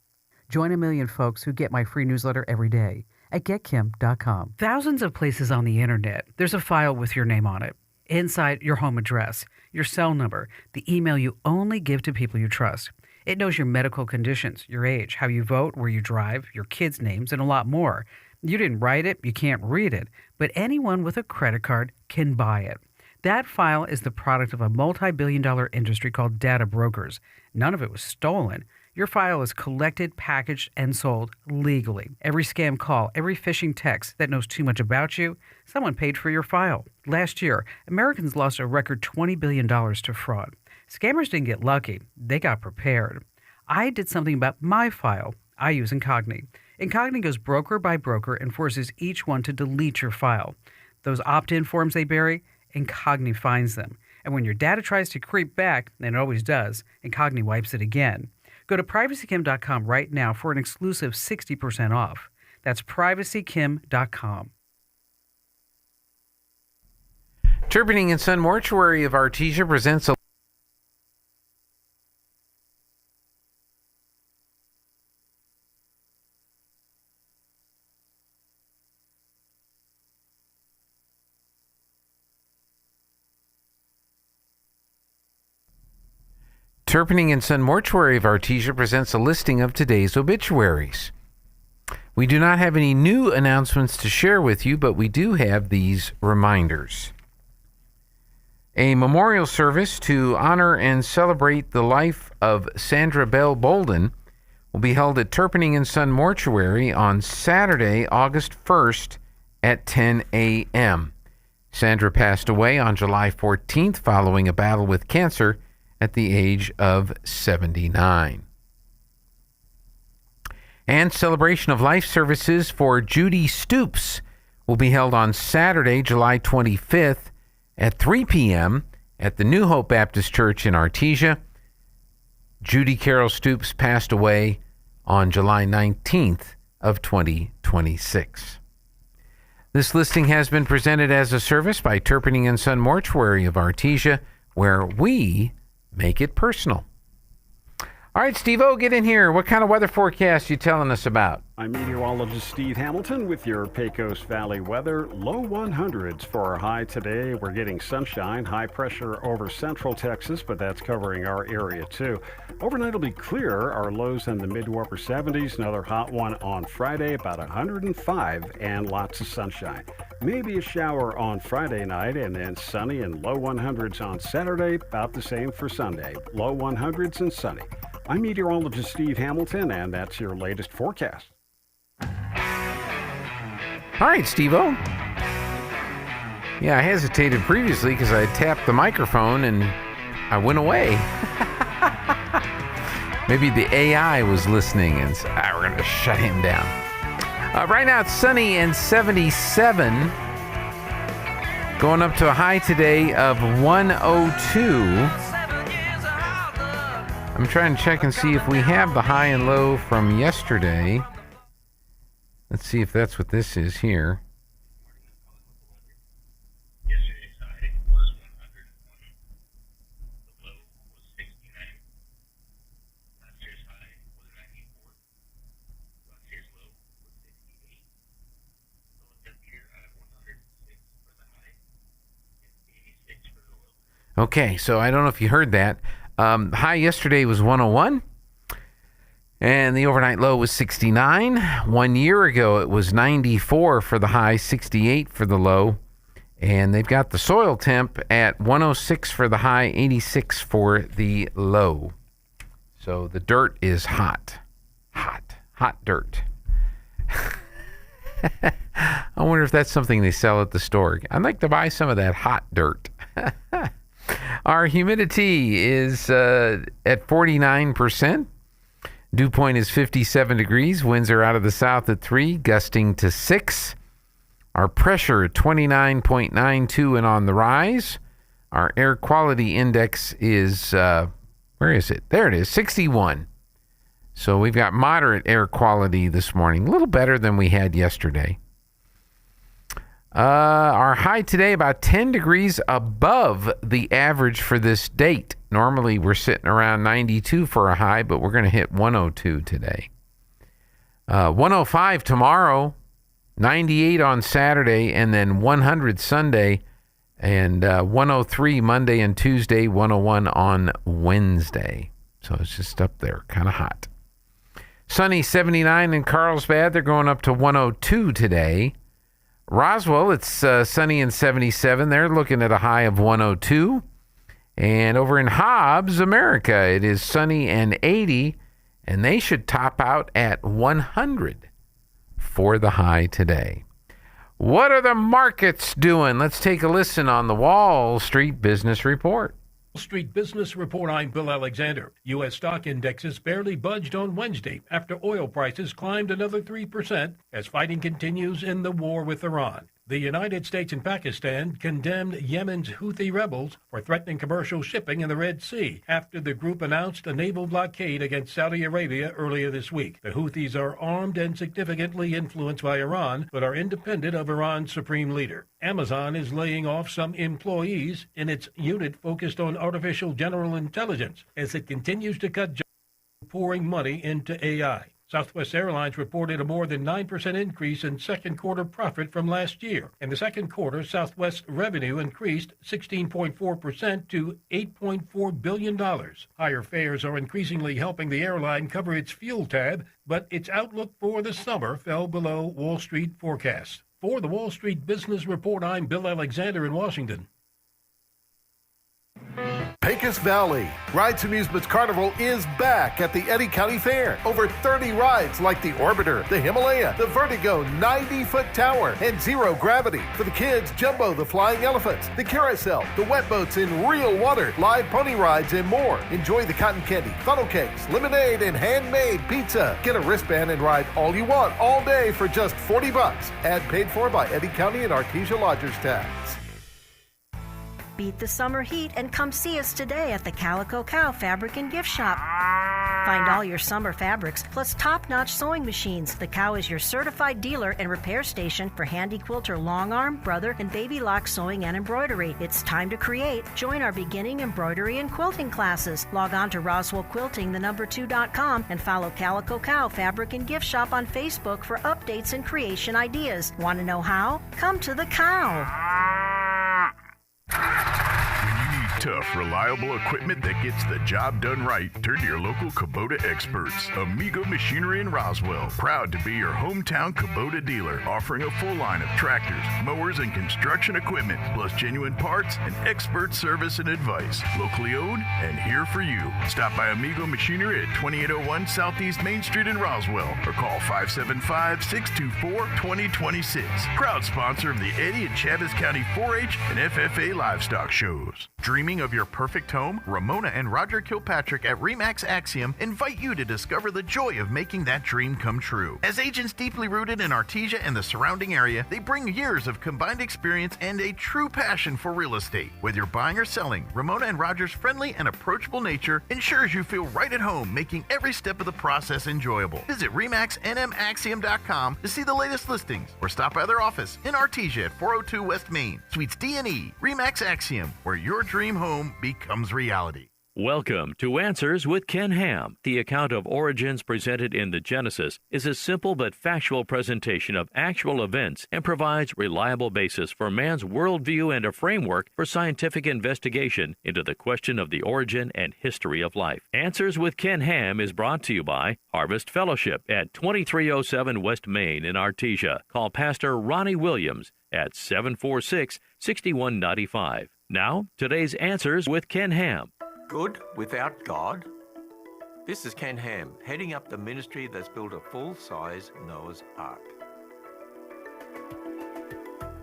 Join a million folks who get my free newsletter every day at getkim.com. Thousands of places on the internet, there's a file with your name on it. Inside, your home address, your cell number, the email you only give to people you trust. It knows your medical conditions, your age, how you vote, where you drive, your kids' names, and a lot more. You didn't write it, you can't read it, but anyone with a credit card can buy it. That file is the product of a multi-billion-dollar industry called data brokers. None of it was stolen. Your file is collected, packaged, and sold legally. Every scam call, every phishing text that knows too much about you, someone paid for your file. Last year, Americans lost a record $20 billion to fraud. Scammers didn't get lucky. They got prepared. I did something about my file. I use Incogni. Incogni goes broker by broker and forces each one to delete your file. Those opt-in forms they bury, Incogni finds them. And when your data tries to creep back, and it always does, Incogni wipes it again. Go to privacykim.com right now for an exclusive 60% off. That's privacykim.com. Turpinning & Son Mortuary of Artesia presents a Turpinning & Son Mortuary of Artesia presents a listing of today's obituaries. We do not have any new announcements to share with you, but we do have these reminders. A memorial service to honor and celebrate the life of Sandra Bell Bolden will be held at Turpinning & Son Mortuary on Saturday, August 1st at 10 a.m. Sandra passed away on July 14th following a battle with cancer at the age of 79. And celebration of life services for Judy Stoops will be held on Saturday, July 25th at 3 p.m. at the New Hope Baptist Church in Artesia. Judy Carol Stoops passed away on July 19th of 2026. This listing has been presented as a service by Turpinning & Son Mortuary of Artesia, where we make it personal. All right, Steve-O, get in here. What kind of weather forecast you telling us about? I'm meteorologist Steve Hamilton with your Pecos Valley weather. Low 100s for our high today. We're getting sunshine, high pressure over central Texas, but that's covering our area too. Overnight will be clear. Our lows in the mid to upper 70s. Another hot one on Friday, about 105, and lots of sunshine. Maybe a shower on Friday night, and then sunny and low 100s on Saturday. About the same for Sunday. Low 100s and sunny. I'm meteorologist Steve Hamilton, and that's your latest forecast. All right, Steve-O. Yeah, I hesitated previously because I tapped the microphone and I went away. Maybe the AI was listening and said, we're going to shut him down. Right now it's sunny and 77. Going up to a high today of 102. I'm trying to check and see if we have the high and low from yesterday. Let's see if that's what this is here. Yesterday's high was 120. The low was 69. Last year's high was 94. Last year's low was 68. So it's up here at 106 for the high and 86 for the low. Okay, so I don't know if you heard that. High yesterday was 101. And the overnight low was 69. 1 year ago, it was 94 for the high, 68 for the low. And they've got the soil temp at 106 for the high, 86 for the low. So the dirt is hot. Hot dirt. I wonder if that's something they sell at the store. I'd like to buy some of that hot dirt. Our humidity is at 49%. Dew point is 57 degrees. Winds are out of the south at 3, gusting to 6. Our pressure, 29.92 and on the rise. Our air quality index is, where is it? There it is, 61. So we've got moderate air quality this morning. A little better than we had yesterday. Our high today about 10 degrees above the average for this date. Normally we're sitting around 92 for a high, but we're going to hit 102 today. 105 tomorrow, 98 on Saturday, and then 100 Sunday, and 103 Monday and Tuesday, 101 on Wednesday. So it's just up there, kind of hot. Sunny 79 in Carlsbad. They're going up to 102 today. Roswell, it's sunny and 77. They're looking at a high of 102. And over in Hobbs, America, it is sunny and 80. and they should top out at 100 for the high today. What are the markets doing? Let's take a listen on the Wall Street Business Report. Wall Street Business Report, I'm Bill Alexander. U.S. stock indexes barely budged on Wednesday after oil prices climbed another 3% as fighting continues in the war with Iran. The United States and Pakistan condemned Yemen's Houthi rebels for threatening commercial shipping in the Red Sea after the group announced a naval blockade against Saudi Arabia earlier this week. The Houthis are armed and significantly influenced by Iran, but are independent of Iran's supreme leader. Amazon is laying off some employees in its unit focused on artificial general intelligence as it continues to cut jobs, pouring money into AI. Southwest Airlines reported a more than 9% increase in second quarter profit from last year. In the second quarter, Southwest revenue increased 16.4% to $8.4 billion. Higher fares are increasingly helping the airline cover its fuel tab, but its outlook for the summer fell below Wall Street forecasts. For the Wall Street Business Report, I'm Bill Alexander in Washington. Pecos Valley Rides Amusements Carnival is back at the Eddy County Fair. Over 30 rides like the Orbiter, the Himalaya, the Vertigo 90-foot tower, and Zero Gravity. For the kids, Jumbo the Flying Elephants, the Carousel, the wet boats in real water, live pony rides, and more. Enjoy the cotton candy, funnel cakes, lemonade, and handmade pizza. Get a wristband and ride all you want all day for just $40. Ad paid for by Eddy County and Artesia Lodgers Tax. Beat the summer heat and come see us today at the Calico Cow Fabric and Gift Shop. Find all your summer fabrics plus top-notch sewing machines. The Cow is your certified dealer and repair station for Handy Quilter long arm, brother, and baby lock sewing and embroidery. It's time to create. Join our beginning embroidery and quilting classes. Log on to RoswellQuilting2.com and follow Calico Cow Fabric and Gift Shop on Facebook for updates and creation ideas. Want to know how? Come to the Cow. Tough, reliable equipment that gets the job done right. Turn to your local Kubota experts. Amigo Machinery in Roswell. Proud to be your hometown Kubota dealer. Offering a full line of tractors, mowers, and construction equipment. Plus genuine parts and expert service and advice. Locally owned and here for you. Stop by Amigo Machinery at 2801 Southeast Main Street in Roswell. Or call 575-624-2026. Proud sponsor of the Eddy and Chaves County 4-H and FFA livestock shows. Dreaming of your perfect home? Ramona and Roger Kilpatrick at RE/MAX Axiom invite you to discover the joy of making that dream come true. As agents deeply rooted in Artesia and the surrounding area, they bring years of combined experience and a true passion for real estate. Whether you're buying or selling, Ramona and Roger's friendly and approachable nature ensures you feel right at home, making every step of the process enjoyable. Visit RE/MAXNMAxiom.com to see the latest listings or stop by their office in Artesia at 402 West Main, Suites D and E. RE/MAX Axiom, where your dream home becomes reality. Welcome to Answers with Ken Ham. The account of origins presented in the Genesis is a simple but factual presentation of actual events and provides reliable basis for man's worldview and a framework for scientific investigation into the question of the origin and history of life. Answers with Ken Ham is brought to you by Harvest Fellowship at 2307 West Main in Artesia. Call Pastor Ronnie Williams at 746-6195. Now, today's Answers with Ken Ham. Good without God? This is Ken Ham, heading up the ministry that's built a full-size Noah's Ark.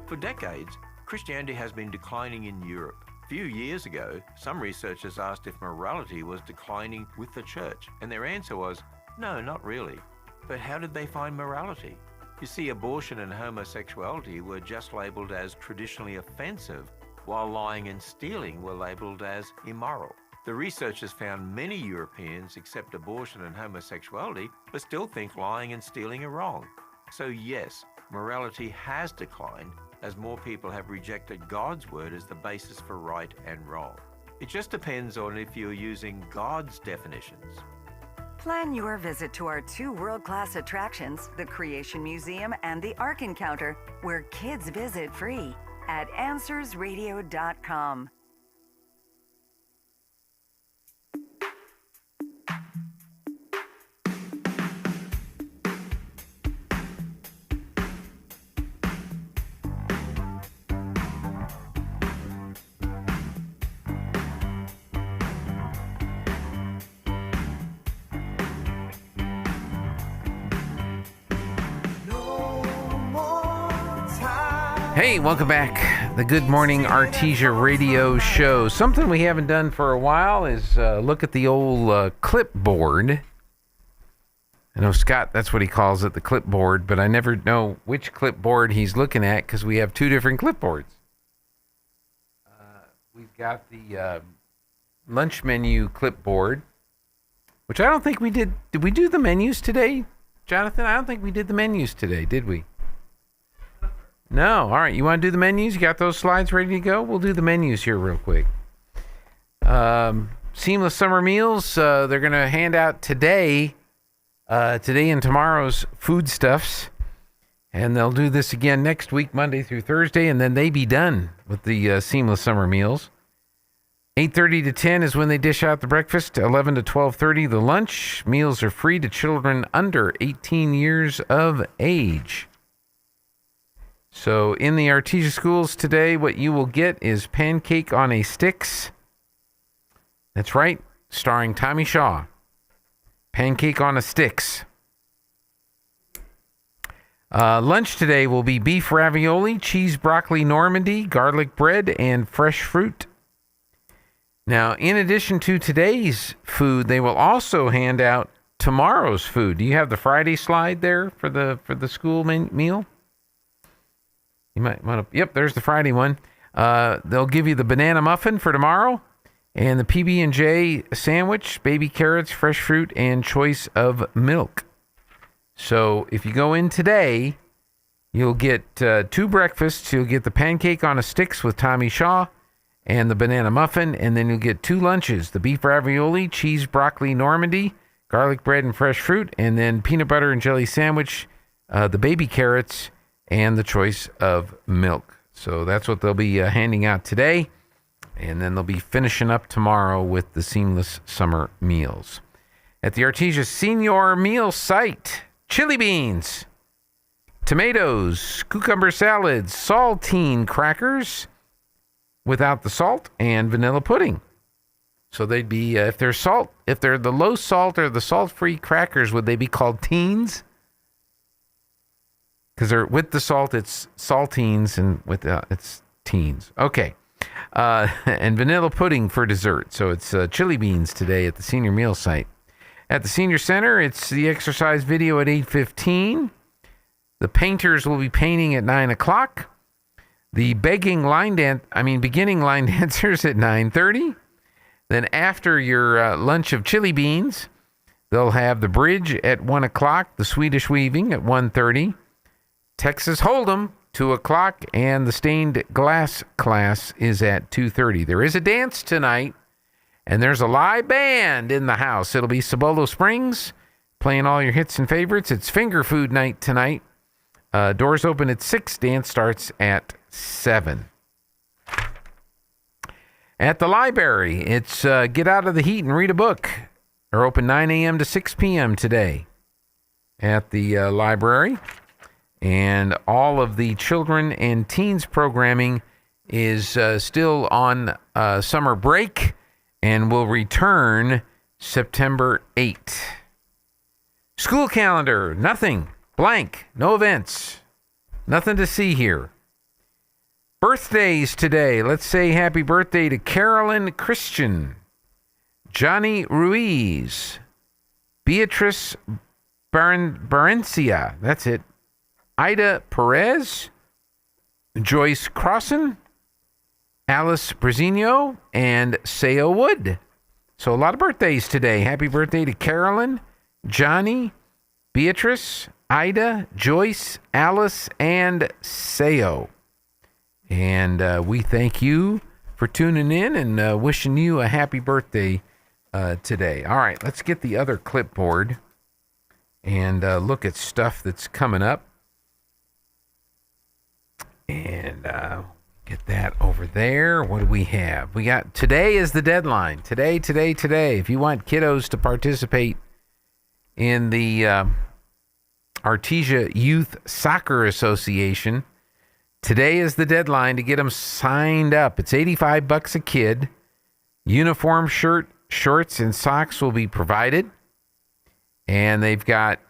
For decades, Christianity has been declining in Europe. A few years ago, some researchers asked if morality was declining with the church, and their answer was, no, not really. But how did they find morality? You see, abortion and homosexuality were just labelled as traditionally offensive, while lying and stealing were labelled as immoral. The researchers found many Europeans accept abortion and homosexuality, but still think lying and stealing are wrong. So yes, morality has declined as more people have rejected God's word as the basis for right and wrong. It just depends on if you're using God's definitions. Plan your visit to our two world-class attractions, the Creation Museum and the Ark Encounter, where kids visit free at AnswersRadio.com. Hey, welcome back. The Good Morning Artesia radio show. Something we haven't done for a while is look at the old clipboard. I know Scott, that's what he calls it, the clipboard, but I never know which clipboard he's looking at because we have two different clipboards. We've got the lunch menu clipboard, which I don't think we did. Did we do the menus today, Jonathan? I don't think we did the menus today, did we? No. All right. You want to do the menus? You got those slides ready to go? We'll do the menus here real quick. Seamless Summer Meals. They're going to hand out today and tomorrow's foodstuffs. And they'll do this again next week, Monday through Thursday, and then they be done with the Seamless Summer Meals. 8:30 to 10 is when they dish out the breakfast. 11 to 12:30, the lunch. Meals are free to children under 18 years of age. So in the Artesia schools today, what you will get is Pancake on a Sticks. That's right, starring Tommy Shaw. Pancake on a Sticks. Lunch today will be beef ravioli, cheese broccoli Normandy, garlic bread, and fresh fruit. Now, in addition to today's food, they will also hand out tomorrow's food. Do you have the Friday slide there for the school meal? You might want to. Yep, there's the Friday one. They'll give you the banana muffin for tomorrow, and the PB&J sandwich, baby carrots, fresh fruit, and choice of milk. So if you go in today, you'll get 2 breakfasts. You'll get the pancake on a sticks with Tommy Shaw and the banana muffin, and then you'll get 2 lunches, the beef ravioli, cheese broccoli Normandy, garlic bread and fresh fruit, and then peanut butter and jelly sandwich, the baby carrots, and the choice of milk. So that's what they'll be handing out today, and then they'll be finishing up tomorrow with the Seamless Summer Meals. At the Artesia Senior Meal Site, chili beans, tomatoes, cucumber salads, saltine crackers without the salt, and vanilla pudding. So they'd be, if they're the low salt or the salt-free crackers, would they be called teens? Because they're with the salt, it's saltines, and without, it's teens. Okay. And vanilla pudding for dessert. So it's chili beans today at the Senior Meal Site. At the Senior Center, it's the exercise video at 8:15. The painters will be painting at 9 o'clock. The beginning line dancers at 9:30. Then after your lunch of chili beans, they'll have the bridge at 1 o'clock, the Swedish weaving at 1:30, Texas Hold'em 2 o'clock, and the stained glass class is at 2:30. There is a dance tonight, and there's a live band in the house. It'll be Cibolo Springs playing all your hits and favorites. It's finger food night tonight. Doors open at 6. Dance starts at 7. At the library, it's Get Out of the Heat and Read a Book. They're open 9 a.m. to 6 p.m. today at the library. And all of the children and teens programming is still on summer break and will return September 8th. School calendar, nothing, blank, no events, nothing to see here. Birthdays today. Let's say happy birthday to Carolyn Christian, Johnny Ruiz, Beatrice Barencia, that's it, Ida Perez, Joyce Crossan, Alice Brazino, and Sayo Wood. So a lot of birthdays today. Happy birthday to Carolyn, Johnny, Beatrice, Ida, Joyce, Alice, and Sayo. And we thank you for tuning in and wishing you a happy birthday today. All right, let's get the other clipboard and look at stuff that's coming up. And get that over there. What do we have? We got today is the deadline. Today. If you want kiddos to participate in the Artesia Youth Soccer Association, today is the deadline to get them signed up. It's $85 a kid. Uniform shorts, and socks will be provided. And they've got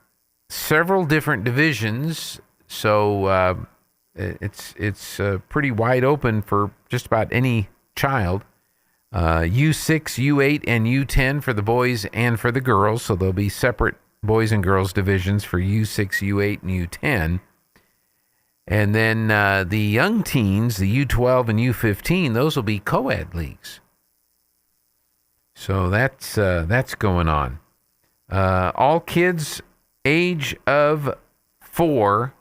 several different divisions. So It's pretty wide open for just about any child. U6, U8, and U10 for the boys and for the girls. So there'll be separate boys and girls divisions for U6, U8, and U10. And then the young teens, the U12 and U15, those will be co-ed leagues. So that's going on. All kids age of 4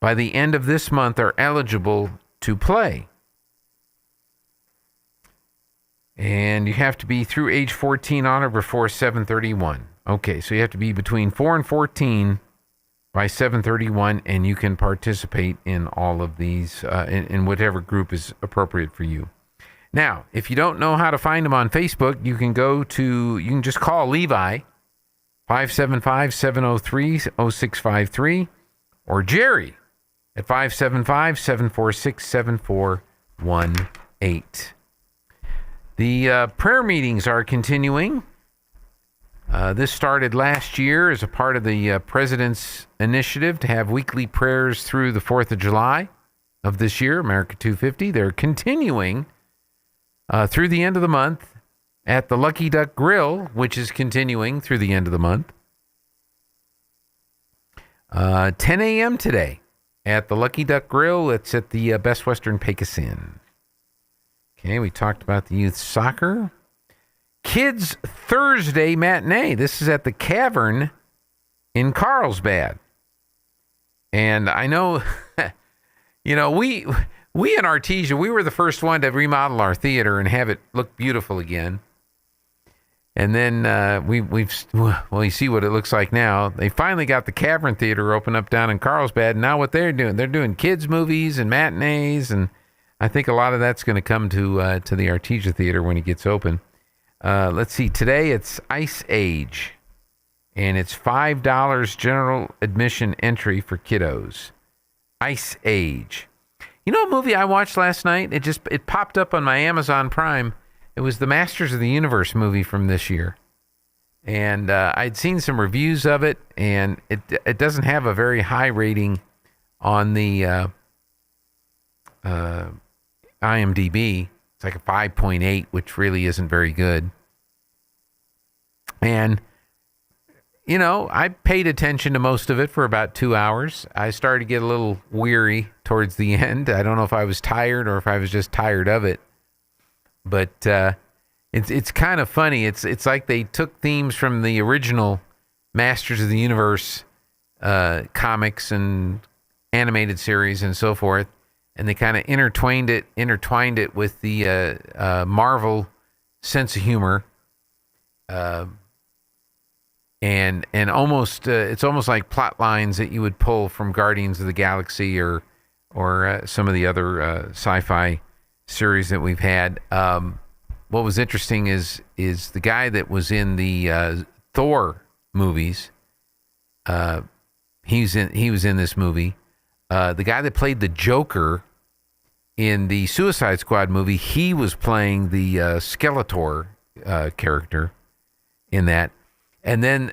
by the end of this month are eligible to play. And you have to be through age 14 on or before 7/31. Okay, so you have to be between 4 and 14 by 7/31, and you can participate in all of these, in whatever group is appropriate for you. Now, if you don't know how to find them on Facebook, you can just call Levi, 575-703-0653, or Jerry at 575-746-7418. The prayer meetings are continuing. This started last year as a part of the President's initiative to have weekly prayers through the 4th of July of this year, America 250. They're continuing through the end of the month at the Lucky Duck Grill, which is continuing through the end of the month. 10 a.m. today at the Lucky Duck Grill. It's at the Best Western Pecos Inn. Okay, we talked about the youth soccer. Kids Thursday matinee. This is at the Cavern in Carlsbad. And I know, we in Artesia, we were the first one to remodel our theater and have it look beautiful again. And then you see what it looks like now. They finally got the Cavern Theater open up down in Carlsbad. And now what they're doing kids movies and matinees, and I think a lot of that's going to come to the Artesia Theater when it gets open. Let's see. Today it's Ice Age, and it's $5 general admission entry for kiddos. Ice Age. You know a movie I watched last night? It popped up on my Amazon Prime. It was the Masters of the Universe movie from this year. And I'd seen some reviews of it, and it doesn't have a very high rating on the IMDb. It's like a 5.8, which really isn't very good. And, I paid attention to most of it for about 2 hours. I started to get a little weary towards the end. I don't know if I was tired or if I was just tired of it. But it's kind of funny. It's like they took themes from the original Masters of the Universe comics and animated series and so forth, and they kind of intertwined it with the Marvel sense of humor, and almost it's almost like plot lines that you would pull from Guardians of the Galaxy or some of the other sci-fi series that we've had. What was interesting is the guy that was in the Thor movies. He was in this movie. The guy that played the Joker in the Suicide Squad movie, he was playing the Skeletor character in that. And then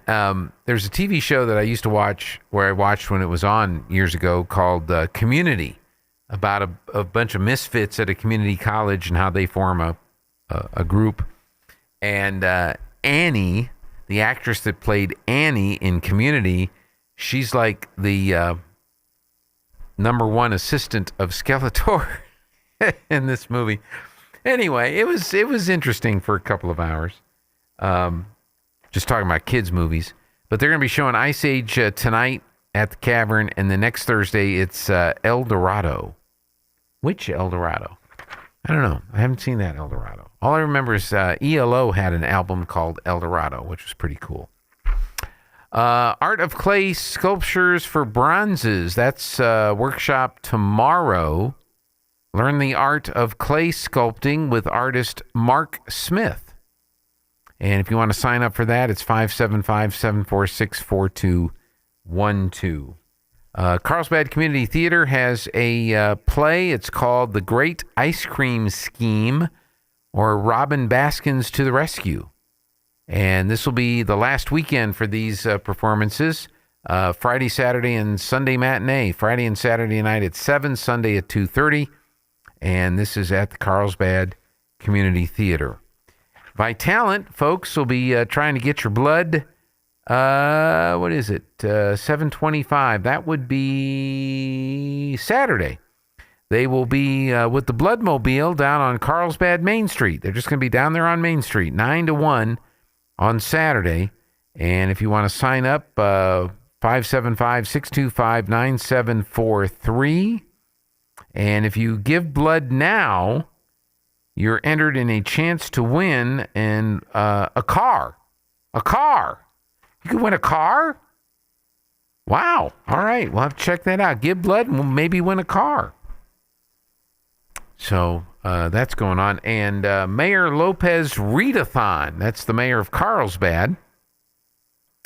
there's a TV show that I used to watch, where I watched when it was on years ago, called Community, about a bunch of misfits at a community college and how they form a group. And Annie, the actress that played Annie in Community, she's like the number one assistant of Skeletor in this movie. Anyway, it was interesting for a couple of hours. Just talking about kids' movies. But they're going to be showing Ice Age tonight at the Cavern, and the next Thursday it's El Dorado. Which El Dorado? I don't know. I haven't seen that El Dorado. All I remember is ELO had an album called El Dorado, which was pretty cool. Art of Clay Sculptures for Bronzes. That's workshop tomorrow. Learn the art of clay sculpting with artist Mark Smith. And if you want to sign up for that, it's 575-746-4212. Carlsbad Community Theater has a play. It's called The Great Ice Cream Scheme, or Robin Baskins to the Rescue. And this will be the last weekend for these performances. Friday, Saturday, and Sunday matinee. Friday and Saturday night at 7, Sunday at 2:30. And this is at the Carlsbad Community Theater. Vitalant, folks, will be trying to get your blood. What is it? 7:25. That would be Saturday. They will be with the Bloodmobile down on Carlsbad Main Street. They're just going to be down there on Main Street, 9 to 1 on Saturday. And if you want to sign up, 575-625-9743. And if you give blood now, you're entered in a chance to win a car. A car. You could win a car? Wow. All right. We'll have to check that out. Give blood and we'll maybe win a car. So that's going on. And Mayor Lopez Readathon, that's the mayor of Carlsbad,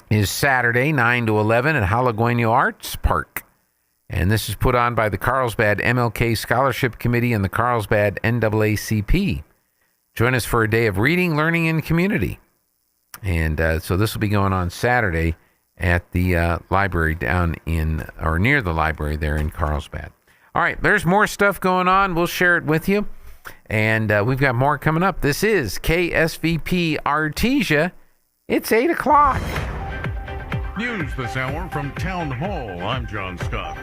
is Saturday, 9 to 11 at Halagueno Arts Park. And this is put on by the Carlsbad MLK Scholarship Committee and the Carlsbad NAACP. Join us for a day of reading, learning, and community. And so this will be going on Saturday at the library down in, or near the library there in Carlsbad. All right, there's more stuff going on. We'll share it with you. And we've got more coming up. This is KSVP Artesia. It's 8 o'clock. News this hour from Town Hall. I'm John Scott.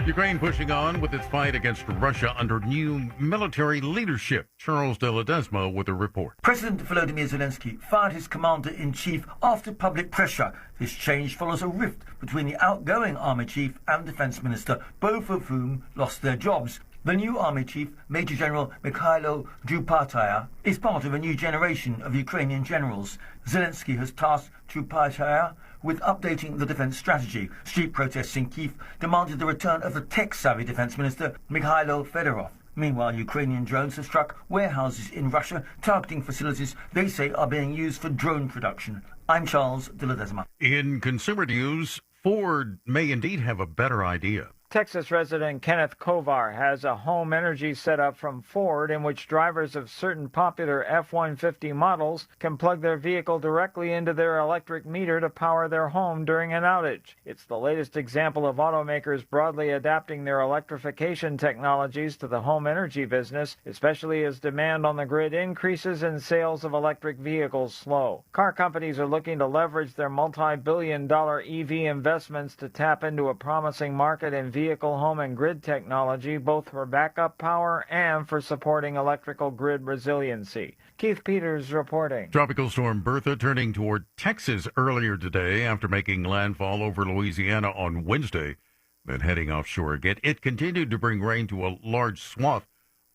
Ukraine pushing on with its fight against Russia under new military leadership. Charles de Ledesma with a report. President Volodymyr Zelensky fired his commander-in-chief after public pressure. This change follows a rift between the outgoing army chief and defense minister, both of whom lost their jobs. The new army chief, Major General Mikhailo Drupataya, is part of a new generation of Ukrainian generals. Zelensky has tasked Drupataya with updating the defense strategy. Street protests in Kyiv demanded the return of the tech-savvy defense minister, Mikhailo Fedorov. Meanwhile, Ukrainian drones have struck warehouses in Russia, targeting facilities they say are being used for drone production. I'm Charles de Ledesma. In consumer news, Ford may indeed have a better idea. Texas resident Kenneth Kovar has a home energy setup from Ford in which drivers of certain popular F-150 models can plug their vehicle directly into their electric meter to power their home during an outage. It's the latest example of automakers broadly adapting their electrification technologies to the home energy business, especially as demand on the grid increases and sales of electric vehicles slow. Car companies are looking to leverage their multi-billion-dollar EV investments to tap into a promising market in vehicle, home, and grid technology, both for backup power and for supporting electrical grid resiliency. Keith Peters reporting. Tropical storm Bertha turning toward Texas earlier today after making landfall over Louisiana on Wednesday, then heading offshore again. It continued to bring rain to a large swath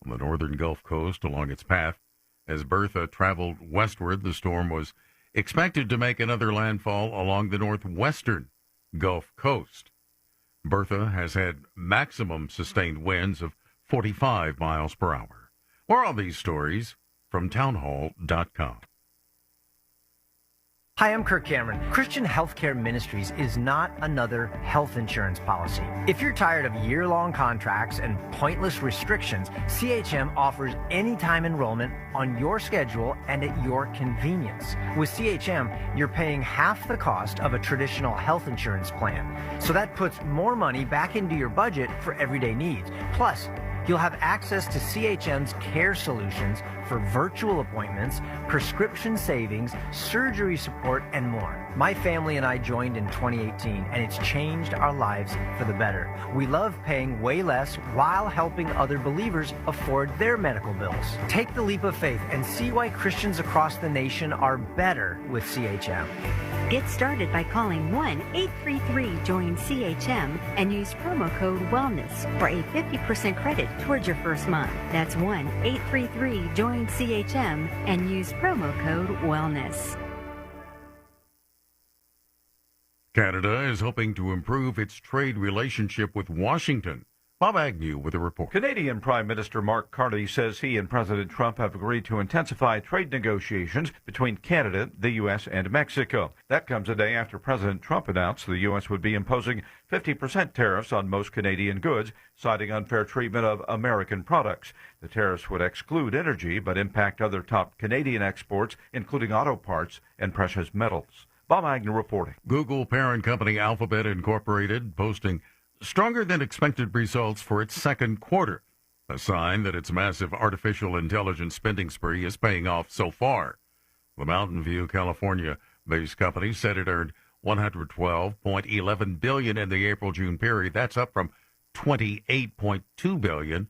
on the northern Gulf Coast along its path. As Bertha traveled westward, the storm was expected to make another landfall along the northwestern Gulf Coast. Bertha has had maximum sustained winds of 45 miles per hour. More on these stories from townhall.com. Hi, I'm Kirk Cameron. Christian Healthcare Ministries is not another health insurance policy. If you're tired of year-long contracts and pointless restrictions, CHM offers anytime enrollment on your schedule and at your convenience. With CHM, you're paying half the cost of a traditional health insurance plan. So that puts more money back into your budget for everyday needs. Plus, you'll have access to CHM's care solutions for virtual appointments, prescription savings, surgery support, and more. My family and I joined in 2018, and it's changed our lives for the better. We love paying way less while helping other believers afford their medical bills. Take the leap of faith and see why Christians across the nation are better with CHM. Get started by calling 1-833-JOIN-CHM and use promo code WELLNESS for a 50% credit towards your first month. That's 1-833-JOIN-CHM and use promo code WELLNESS. Canada is hoping to improve its trade relationship with Washington. Bob Agnew with a report. Canadian Prime Minister Mark Carney says he and President Trump have agreed to intensify trade negotiations between Canada, the U.S., and Mexico. That comes a day after President Trump announced the U.S. would be imposing 50% tariffs on most Canadian goods, citing unfair treatment of American products. The tariffs would exclude energy, but impact other top Canadian exports, including auto parts and precious metals. Bob Agnew reporting. Google parent company Alphabet Incorporated posting stronger than expected results for its second quarter, a sign that its massive artificial intelligence spending spree is paying off so far. The Mountain View, California-based company said it earned $112.11 billion in the April-June period. That's up from $28.2 billion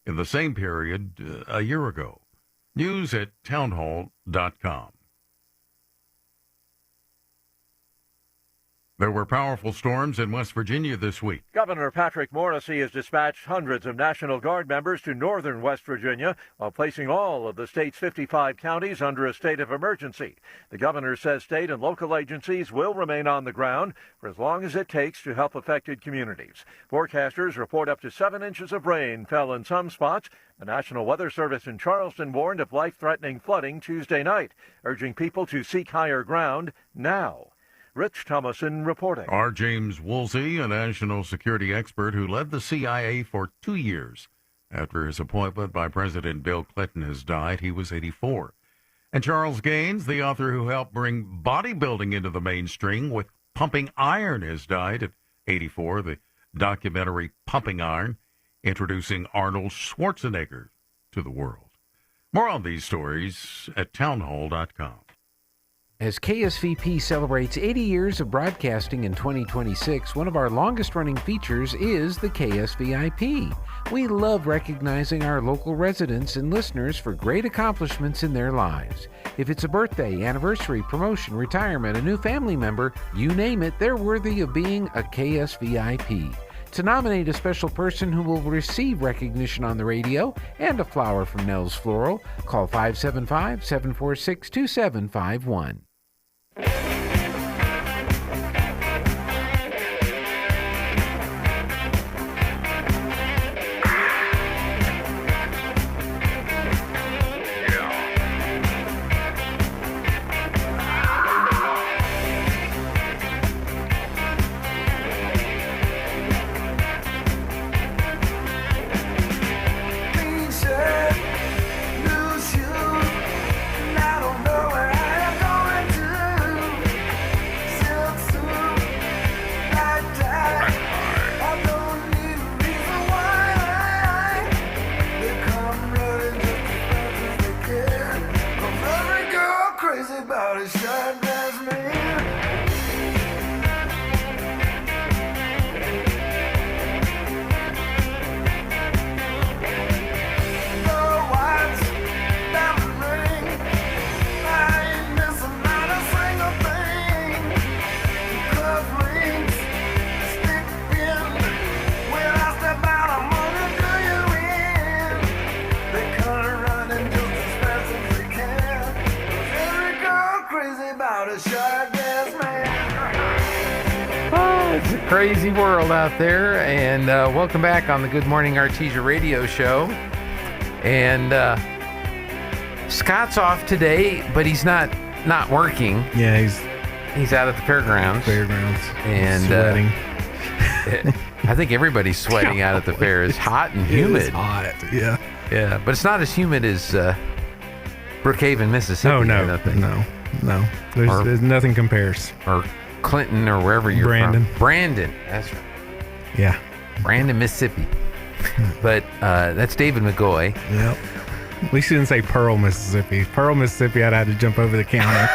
in the same period a year ago. News at townhall.com. There were powerful storms in West Virginia this week. Governor Patrick Morrisey has dispatched hundreds of National Guard members to northern West Virginia while placing all of the state's 55 counties under a state of emergency. The governor says state and local agencies will remain on the ground for as long as it takes to help affected communities. Forecasters report up to 7 inches of rain fell in some spots. The National Weather Service in Charleston warned of life-threatening flooding Tuesday night, urging people to seek higher ground now. Rich Thomason reporting. R. James Woolsey, a national security expert who led the CIA for 2 years after his appointment by President Bill Clinton, has died. He was 84. And Charles Gaines, the author who helped bring bodybuilding into the mainstream with Pumping Iron, has died at 84. The documentary Pumping Iron, introducing Arnold Schwarzenegger to the world. More on these stories at townhall.com. As KSVP celebrates 80 years of broadcasting in 2026, one of our longest-running features is the KSVIP. We love recognizing our local residents and listeners for great accomplishments in their lives. If it's a birthday, anniversary, promotion, retirement, a new family member, you name it, they're worthy of being a KSVIP. To nominate a special person who will receive recognition on the radio and a flower from Nell's Floral, call 575-746-2751. It's a crazy world out there, and welcome back on the Good Morning Artesia radio show. And Scott's off today, but he's not working. Yeah, he's out at the fairgrounds. And sweating. I think everybody's sweating out at the fair. It's hot and humid. It's hot, yeah. Yeah, but it's not as humid as Brookhaven, Mississippi. Oh, no, or nothing. no. There's nothing compares. Or Clinton, or wherever you're Brandon. from. Brandon, that's right. Yeah. Brandon, Mississippi. But that's David McGoy. Yep. At least you didn't say Pearl, Mississippi. Pearl, Mississippi, I'd have to jump over the counter.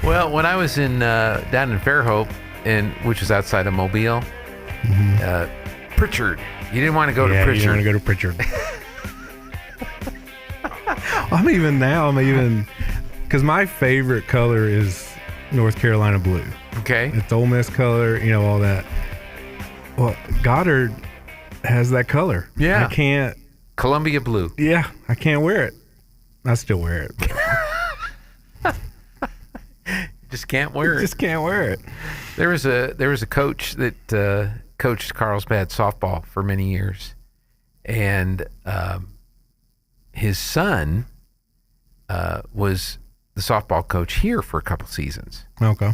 Well, when I was in down in Fairhope, which is outside of Mobile, Pritchard. You didn't want to go to Pritchard. You didn't want to go to Pritchard. I'm even, because my favorite color is North Carolina blue. Okay. It's Ole Miss color, all that. Well, Goddard has that color. Yeah. I can't. Columbia blue. Yeah, I can't wear it. I still wear it. Just can't wear it. Just can't wear it. There was a coach that coached Carlsbad softball for many years, and his son was the softball coach here for a couple seasons. Okay.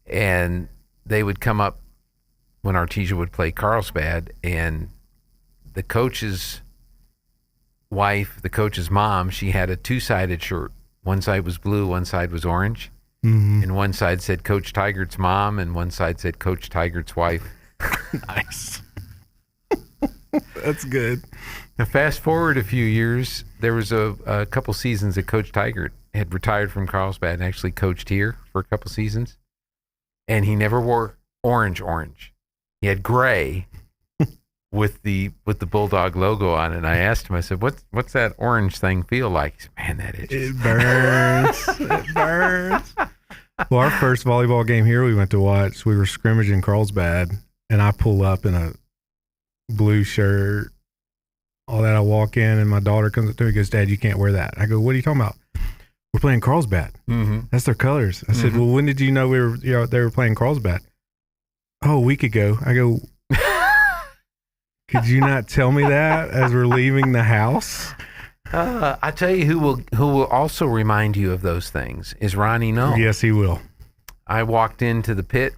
And they would come up when Artesia would play Carlsbad, and the coach's wife, the coach's mom, she had a two-sided shirt one side was blue, one side was orange. Mm-hmm. And one side said Coach Teigert's mom, and one side said Coach Teigert's wife. Nice. That's good. Now, fast forward a few years, there was a couple seasons that Coach Teigert had retired from Carlsbad and actually coached here for a couple seasons. And he never wore orange. He had gray with the Bulldog logo on it. And I asked him, I said, what's that orange thing feel like? He said, man, that itches. It burns. It burns. Well, our first volleyball game here we went to watch, we were scrimmaging Carlsbad, and I pull up in a blue shirt, all that. I walk in, and my daughter comes up to me and goes, Dad, you can't wear that. I go, what are you talking about? We're playing Carlsbad. Mm-hmm. That's their colors. I said, well, when did you know they were playing Carlsbad? Oh, a week ago. I go, could you not tell me that as we're leaving the house? I tell you who will also remind you of those things is Ronnie Null. Yes, he will. I walked into the pit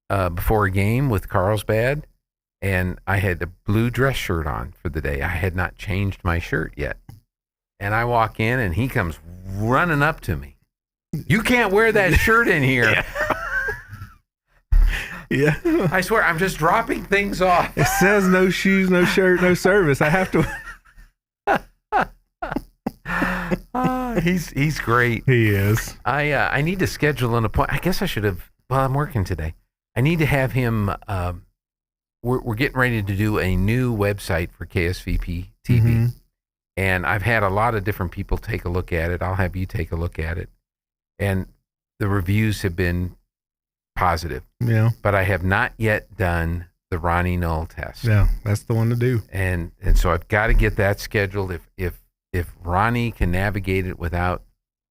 before a game with Carlsbad, and I had a blue dress shirt on for the day. I had not changed my shirt yet. And I walk in, and he comes running up to me. You can't wear that shirt in here. Yeah. I swear, I'm just dropping things off. It says no shoes, no shirt, no service. I have to. He's great. He is. I need to schedule an appointment. I guess I should have. Well, I'm working today. I need to have him. We're getting ready to do a new website for KSVP TV. Mm-hmm. And I've had a lot of different people take a look at it. I'll have you take a look at it. And the reviews have been positive. Yeah. But I have not yet done the Ronnie Null test. Yeah, that's the one to do. And so I've got to get that scheduled. If Ronnie can navigate it without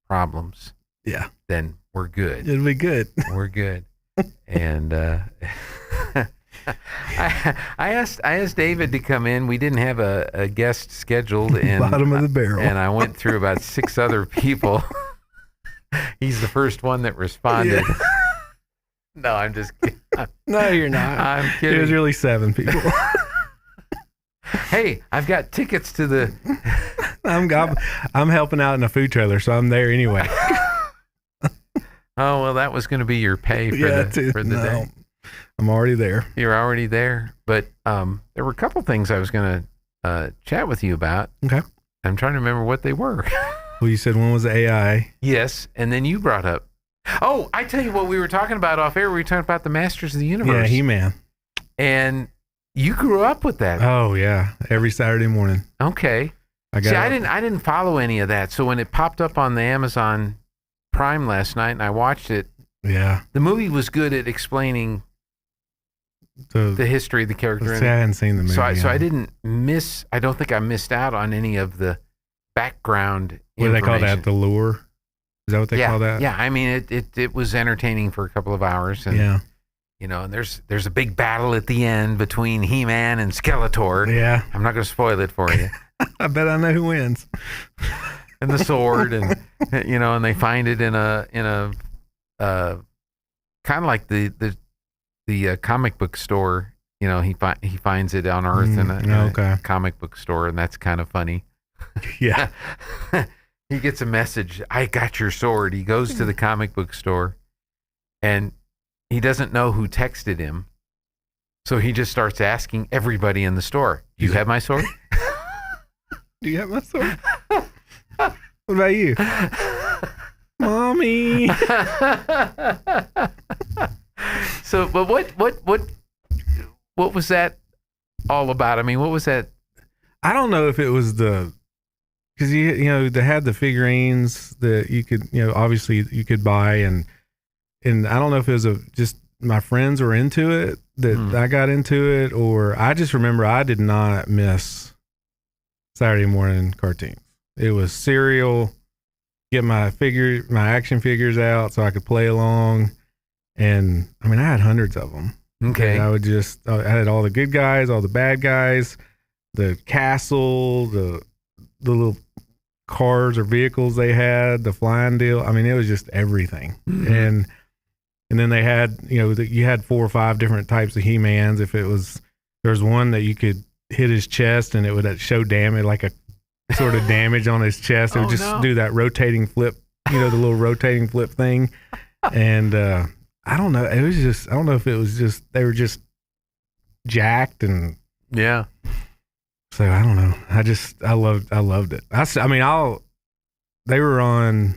problems, yeah, then we're good. It'll be good. We're good. And I asked David to come in. We didn't have a guest scheduled. And bottom of the barrel. And I went through about 6 other people. He's the first one that responded. Yeah. No, I'm just kidding. No, you're not. I'm kidding. It was really 7 people. Hey, I've got tickets to the... I'm helping out in a food trailer, so I'm there anyway. Oh, well, that was going to be your pay for the day. I'm already there. You're already there. But there were a couple things I was going to chat with you about. Okay. I'm trying to remember what they were. Well, you said one was AI. Yes, and then you brought up... Oh, I tell you what we were talking about off air. We were talking about the Masters of the Universe. Yeah, He-Man. And you grew up with that. Oh, yeah. Every Saturday morning. Okay. I didn't follow any of that. So when it popped up on the Amazon Prime last night and I watched it, yeah, the movie was good at explaining the history of the character. I hadn't seen the movie. So I didn't miss. I don't think I missed out on any of the background. What do they call that? The lure? Is that what they call that? Yeah. I mean, it was entertaining for a couple of hours. And, yeah. You know, and there's a big battle at the end between He-Man and Skeletor. Yeah. I'm not going to spoil it for you. I bet I know who wins. And the sword, and you know, and they find it in a kind of like the comic book store. You know, he finds it on Earth in a comic book store, and that's kind of funny. Yeah. He gets a message. I got your sword. He goes to the comic book store, and he doesn't know who texted him, so he just starts asking everybody in the store, "Do you have my sword? Do you have my sword? What about you, Mommy?" So, but what was that all about? I mean, what was that? I don't know if it was because you know they had the figurines that you could obviously you could buy and I don't know if it was just my friends were into it that I got into it, or I just remember I did not miss Saturday morning cartoons. It was cereal, get my action figures out so I could play along, and I mean I had hundreds of them. Okay, and I had all the good guys, all the bad guys, the castle, the little cars or vehicles they had, the flying deal. I mean, it was just everything. Mm-hmm. And then they had, you had 4 or 5 different types of He-Mans. There was one that you could hit his chest and it would show damage, like a sort of damage on his chest. It would just do that rotating flip the little rotating flip thing. And I don't know. It was just, I don't know if it was just, they were just jacked and. Yeah. So I don't know. I loved it. They were on, it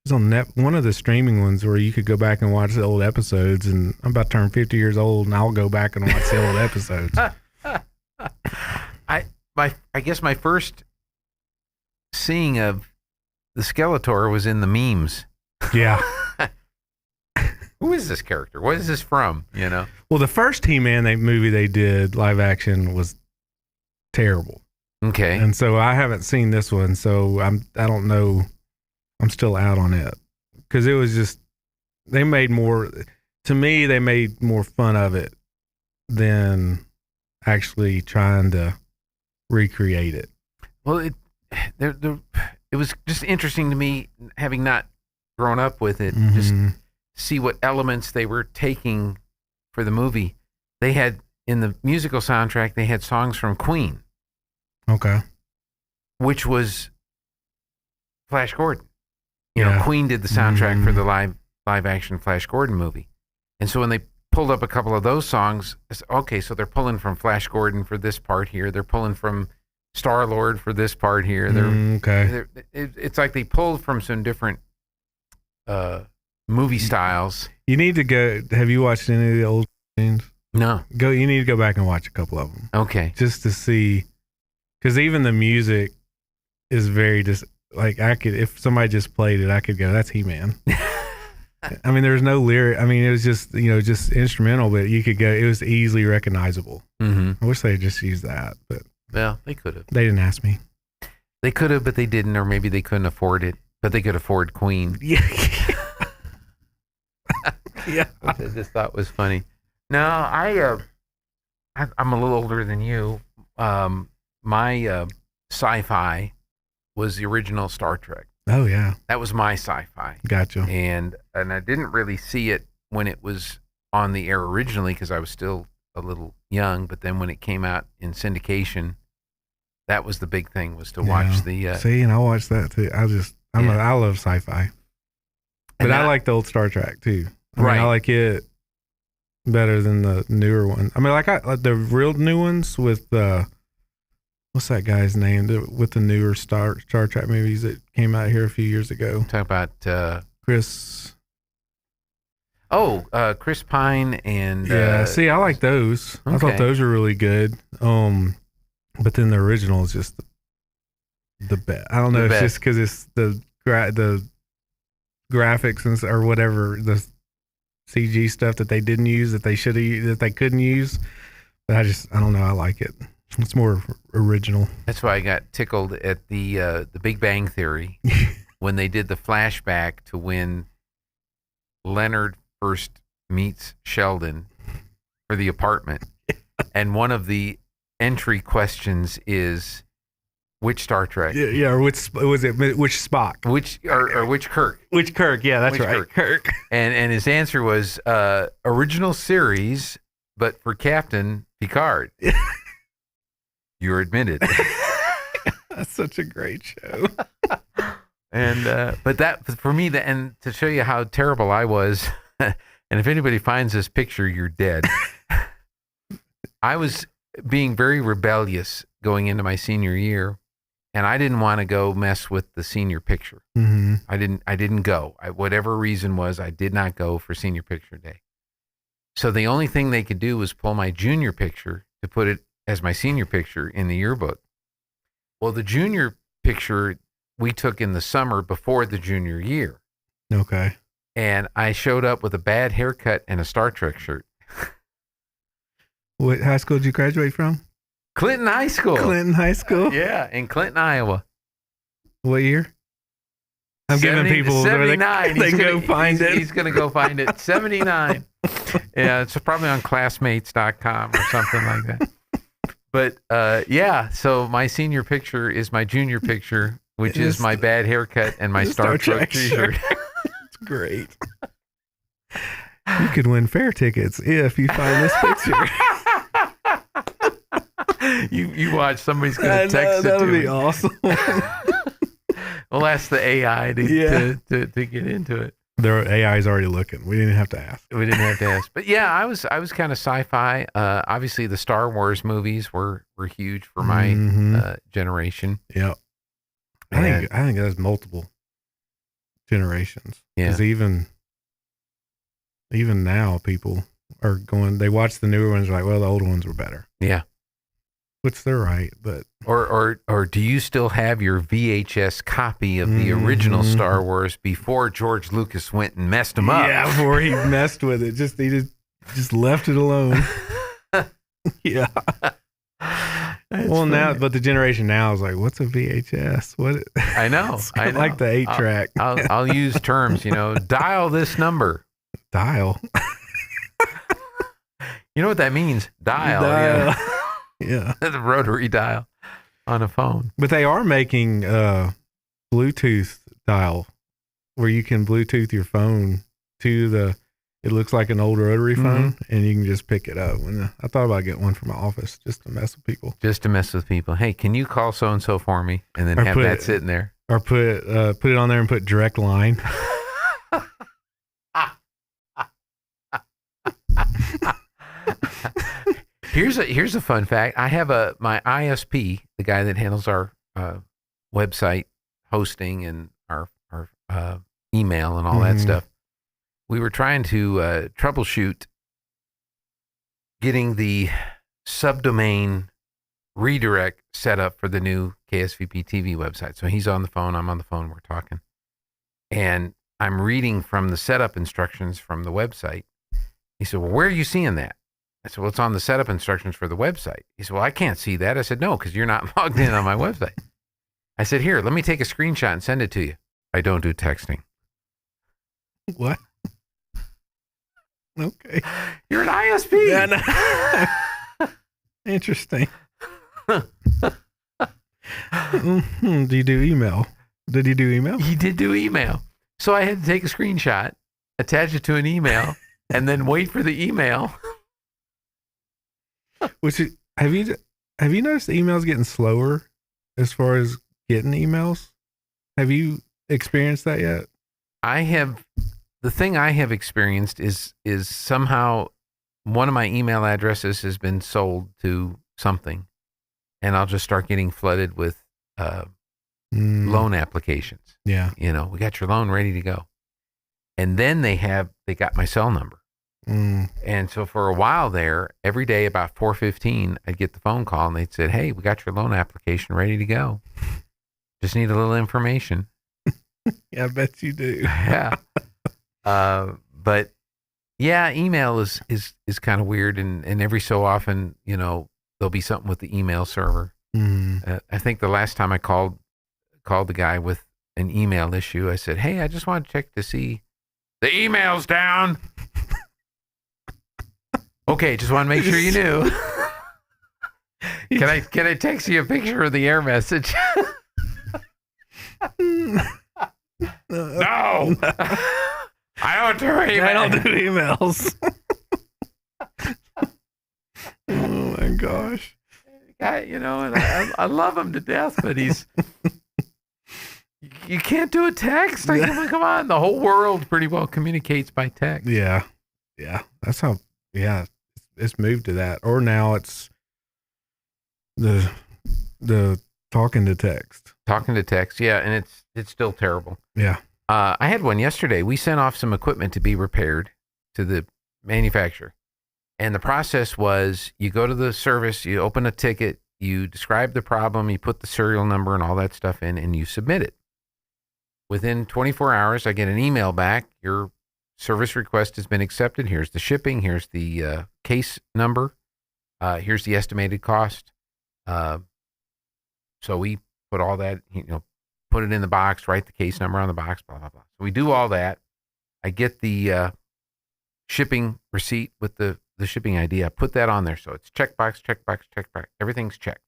was on one of the streaming ones where you could go back and watch the old episodes, and I'm about to turn 50 years old and I'll go back and watch the old episodes. I guess my first seeing of the Skeletor was in the memes. Yeah. Who is this character? What is this from? Well, the first He-Man movie they did live action was terrible. Okay. And so I haven't seen this one, so I don't know. I'm still out on it because it was just they made more fun of it than actually trying to recreate it. Well, it was just interesting to me, having not grown up with it, just see what elements they were taking for the movie. They had, in the musical soundtrack, they had songs from Queen. Okay. Which was Flash Gordon. Queen did the soundtrack for the live action Flash Gordon movie. And so when they pulled up a couple of those songs, I said, okay, so they're pulling from Flash Gordon for this part here. They're pulling from Star-Lord for this part here. It's like they pulled from some different movie styles. You need to go. Have you watched any of the old scenes? No. You need to go back and watch a couple of them. Okay. Just to see, because even the music is very if somebody just played it, I could go, that's He-Man. I mean, there's no lyric. I mean, it was just, just instrumental, but you could go, it was easily recognizable. Mm-hmm. I wish they had just used that, but. Well, they could have. They didn't ask me. They could have, but they didn't, or maybe they couldn't afford it, but they could afford Queen. Yeah. Yeah. Which I just thought was funny. No, I'm a little older than you. My sci-fi was the original Star Trek. Oh, yeah. That was my sci-fi. Gotcha. And I didn't really see it when it was on the air originally because I was still a little young. But then when it came out in syndication, that was the big thing, was to watch the... See, and I watched that too. I love sci-fi. But I like the old Star Trek too. I mean, I like it better than the newer one. I mean, like the real new ones with... what's that guy's name with the newer Star Trek movies that came out here a few years ago? Talk about Chris. Chris Pine and see, I like those. Okay. I thought those were really good. But then the original is just the best. I don't know. It's just because it's the graphics or whatever, the CG stuff that they didn't use that they should have, that they couldn't use. But I don't know. I like it. It's more original. That's why I got tickled at the Big Bang Theory when they did the flashback to when Leonard first meets Sheldon for the apartment. And one of the entry questions is, which Star Trek? Yeah, or which Spock? Which Kirk? Which Kirk? Yeah, that's right. Kirk. And his answer was original series, but for Captain Picard. You're admitted. That's such a great show. And but that for me, and to show you how terrible I was, and if anybody finds this picture, you're dead. I was being very rebellious going into my senior year, and I didn't want to go mess with the senior picture. Mm-hmm. I didn't go. Whatever reason was, I did not go for senior picture day. So the only thing they could do was pull my junior picture to put it as my senior picture in the yearbook. Well, the junior picture we took in the summer before the junior year. Okay. And I showed up with a bad haircut and a Star Trek shirt. What high school did you graduate from? Clinton High School. Clinton High School? Yeah, in Clinton, Iowa. What year? I'm giving people 79. They go find it. He's going to go find it. 79. Yeah, it's probably on classmates.com or something like that. But yeah, so my senior picture is my junior picture, which is my bad haircut and my Star Trek t-shirt. It's great. You could win fair tickets if you find this picture. You watch, somebody's going to text it to me. That would be awesome. We'll ask the AI to get into it. Their AI is already looking. We didn't have to ask. But yeah, I was kind of sci-fi. Obviously, the Star Wars movies were huge for my generation. Yep. I think that's multiple generations. Yeah. Because even now, people are going. They watch the newer ones, like, well, the old ones were better. Yeah. Which they're right, but or do you still have your VHS copy of the original Star Wars before George Lucas went and messed them up? Yeah, before he messed with it, he just left it alone. Yeah. Now, but the generation now is like, what's a VHS? What? I know. I know. Like the 8-track. I'll use terms. Dial this number. Dial. You know what that means? Dial. Yeah. The rotary dial on a phone. But they are making Bluetooth dial where you can Bluetooth your phone to it looks like an old rotary phone and you can just pick it up. And I thought about getting one for my office just to mess with people. Hey, can you call so-and-so for me? And then have that sitting there. Or put it on there and put direct line. Here's a fun fact. I have my ISP, the guy that handles our website hosting and our email and all that stuff. We were trying to troubleshoot getting the subdomain redirect set up for the new KSVP TV website. So he's on the phone, I'm on the phone, we're talking. And I'm reading from the setup instructions from the website. He said, well, where are you seeing that? I said, well, it's on the setup instructions for the website. He said, well, I can't see that. I said, no, because you're not logged in on my website. I said, here, let me take a screenshot and send it to you. I don't do texting. What? Okay. You're an ISP. Yeah, no. Interesting. Do you do email? Did he do email? He did do email. So I had to take a screenshot, attach it to an email, and then wait for the email. Have you noticed the emails getting slower as far as getting emails? Have you experienced that yet? I have. The thing I have experienced is somehow one of my email addresses has been sold to something, and I'll just start getting flooded with loan applications. Yeah. We got your loan ready to go. And then they got my cell number. And so for a while there, every day about 4:15, I'd get the phone call and they'd said, hey, we got your loan application ready to go. Just need a little information. Yeah, I bet you do. Yeah. But yeah, email is kind of weird. And every so often, there'll be something with the email server. I think the last time I called the guy with an email issue, I said, hey, I just want to check to see the email's down. Okay, just want to make sure you knew. Can I text you a picture of the error message? No. I don't do emails. I don't do emails. Oh my gosh. Guy, and I love him to death, but you can't do a text. Like, come on. The whole world pretty well communicates by text. Yeah. Yeah. That's how, it's moved to that. Or now it's the talking to text. Talking to text. Yeah. And it's still terrible. Yeah. I had one yesterday. We sent off some equipment to be repaired to the manufacturer. And the process was you go to the service, you open a ticket, you describe the problem, you put the serial number and all that stuff in, and you submit it. Within 24 hours, I get an email back. Your service request has been accepted. Here's the shipping. Here's the case number. Here's the estimated cost. So we put all that, put it in the box, write the case number on the box, blah, blah, blah. So we do all that. I get the shipping receipt with the shipping ID. I put that on there. So it's checkbox, checkbox, checkbox. Everything's checked.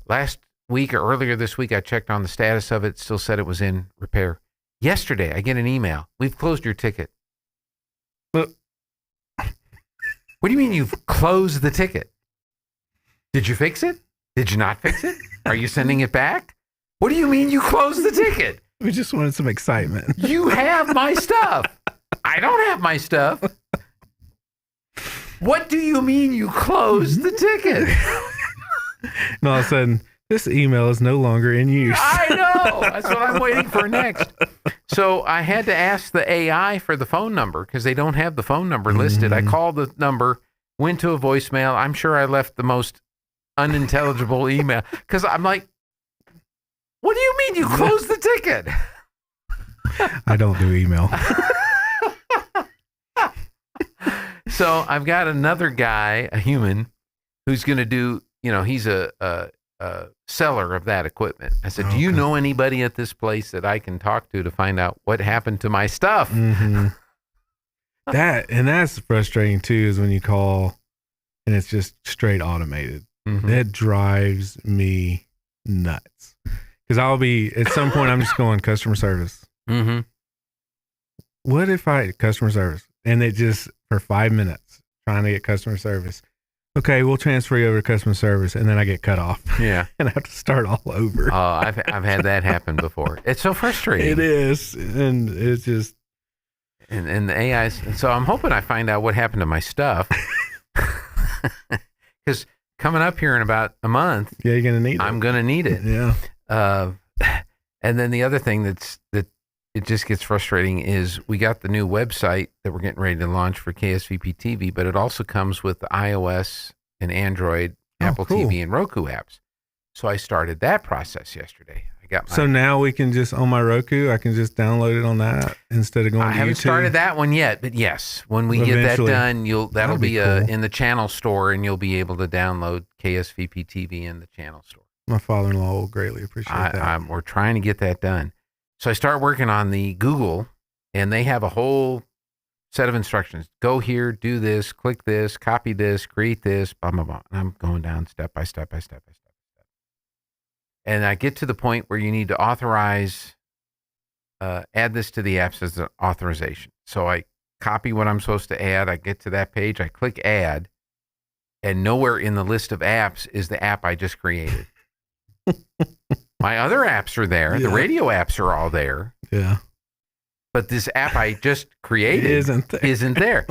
Last week or earlier this week, I checked on the status of it. Still said it was in repair. Yesterday, I get an email. We've closed your ticket. What do you mean you've closed the ticket? Did you fix it? Did you not fix it? Are you sending it back? What do you mean you closed the ticket? We just wanted some excitement. You have my stuff. I don't have my stuff. What do you mean you closed the ticket? And all of a sudden, this email is no longer in use. I know. That's what I'm waiting for next. So I had to ask the AI for the phone number because they don't have the phone number listed. I called the number, went to a voicemail. I'm sure I left the most unintelligible email because I'm like, what do you mean you closed the ticket? I don't do email. So I've got another guy, a human, who's going to do, he's a seller of that equipment. I said, do you know anybody at this place that I can talk to find out what happened to my stuff? Mm-hmm. That's frustrating too, is when you call and it's just straight automated. Mm-hmm. That drives me nuts. Because I'll be, at some point, I'm just going customer service. Mm-hmm. What if customer service? And it just, for 5 minutes, trying to get customer service. Okay, we'll transfer you over to customer service, and then I get cut off. Yeah. And I have to start all over. Oh, I've had that happen before. It's so frustrating. It is. And it's just. And the AIs. And so I'm hoping I find out what happened to my stuff. Because coming up here in about a month. Yeah, you're going to need it. I'm going to need it. Yeah. And then the other thing that it just gets frustrating is we got the new website that we're getting ready to launch for KSVP TV, but it also comes with the iOS and Android, Apple TV, and Roku apps. So I started that process yesterday. I got So now we can just, on my Roku, I can just download it on that instead of going to YouTube? I haven't started that one yet, but yes, when we get that done, that'll be cool. in the channel store, and you'll be able to download KSVP TV in the channel store. My father-in-law will greatly appreciate that. We're trying to get that done. So I start working on the Google, and they have a whole set of instructions. Go here, do this, click this, copy this, create this, blah, blah, blah. And I'm going down step by step by step by step. And I get to the point where you need to authorize, add this to the apps as an authorization. So I copy what I'm supposed to add. I get to that page. I click add, and nowhere in the list of apps is the app I just created. My other apps are there. Yeah. The radio apps are all there. Yeah. But this app I just created isn't there.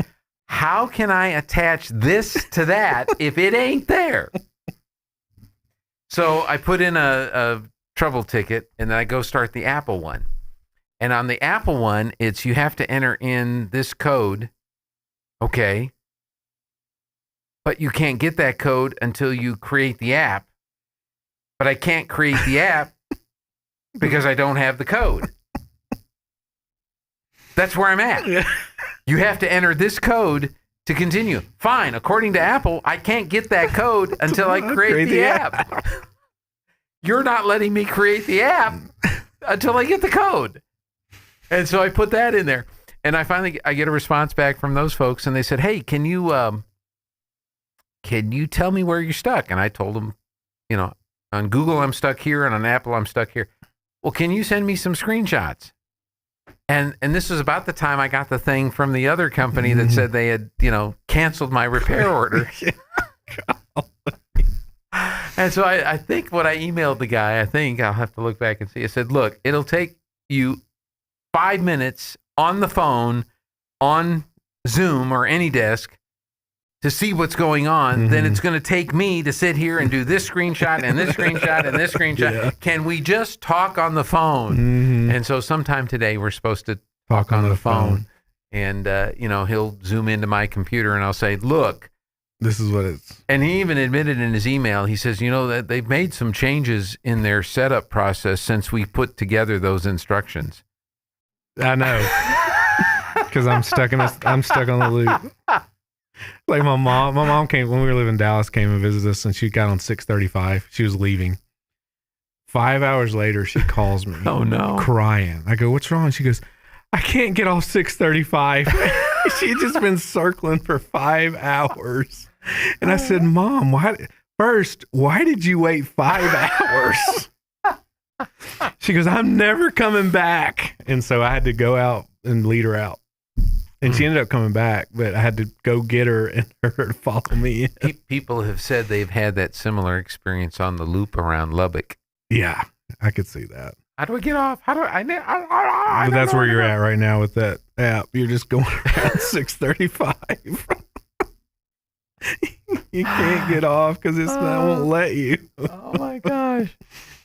How can I attach this to that if it ain't there? So I put in a trouble ticket, and then I go start the Apple one. And on the Apple one, it's you have to enter in this code. Okay. But you can't get that code until you create the app. But I can't create the app because I don't have the code. That's where I'm at. Yeah. You have to enter this code to continue. Fine. According to Apple, I can't get that code until I create the app. You're not letting me create the app until I get the code. And so I put that in there. And I get a response back from those folks, and they said, hey, can you tell me where you're stuck? And I told them, on Google, I'm stuck here, and on Apple, I'm stuck here. Well, can you send me some screenshots? And this was about the time I got the thing from the other company that said they had, canceled my repair order. And so I think what I emailed the guy, I'll have to look back and see. I said, look, it'll take you 5 minutes on the phone, on Zoom or any desk, to see what's going on. Then it's going to take me to sit here and do this screenshot and this screenshot and this screenshot. Yeah. Can we just talk on the phone? And so sometime today we're supposed to talk on the phone. And, he'll zoom into my computer and I'll say, look. This is what it's. And he even admitted in his email, he says, that they've made some changes in their setup process since we put together those instructions. I know. Because I'm stuck on the loop. Like my mom came when we were living in Dallas, came and visited us, and she got on 6:35. She was leaving. 5 hours later, she calls me. Oh no, crying. I go, what's wrong? She goes, I can't get off 6:35. She had just been circling for 5 hours, and I said, Mom, why did you wait 5 hours? She goes, I'm never coming back, and so I had to go out and lead her out. And she ended up coming back, but I had to go get her and her to follow me in. People have said they've had that similar experience on the loop around Lubbock. Yeah. I could see that. How do I get off? How do I But that's where you're at right now with that app. You're just going around 635. You can't get off because it won't let you. Oh my gosh.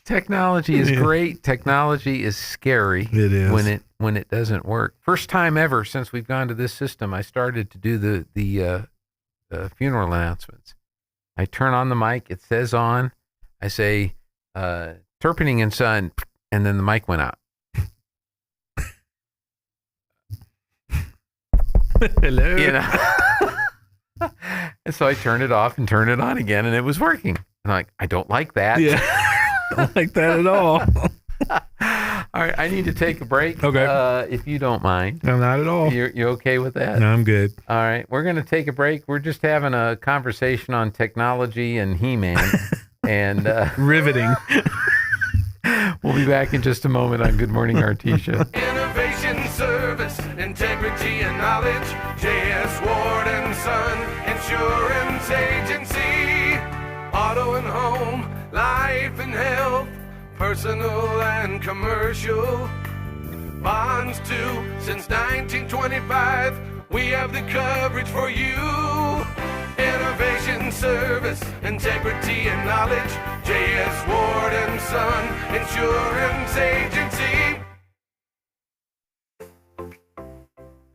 Technology is great. Technology is scary. It is. When it doesn't work. First time ever since we've gone to this system, I started to do the funeral announcements. I turn on the mic, it says on. I say Terpening and Son, and then the mic went out. Hello. You know? And so I turned it off and turned it on again, and it was working. And I'm like, I don't like that. Yeah. I don't like that at all. All right, I need to take a break. Okay. If you don't mind. No, not at all. You okay with that? No, I'm good. All right, we're going to take a break. We're just having a conversation on technology and He-Man. And riveting. We'll be back in just a moment on Good Morning Artesia. Innovation, service, integrity, and knowledge. J.S. Ward and Son Insurance Agency. Auto and home, life and health, personal and commercial. Bonds too, since 1925. We have the coverage for you. Innovation, service, integrity, and knowledge. J.S. Ward and Son Insurance Agency.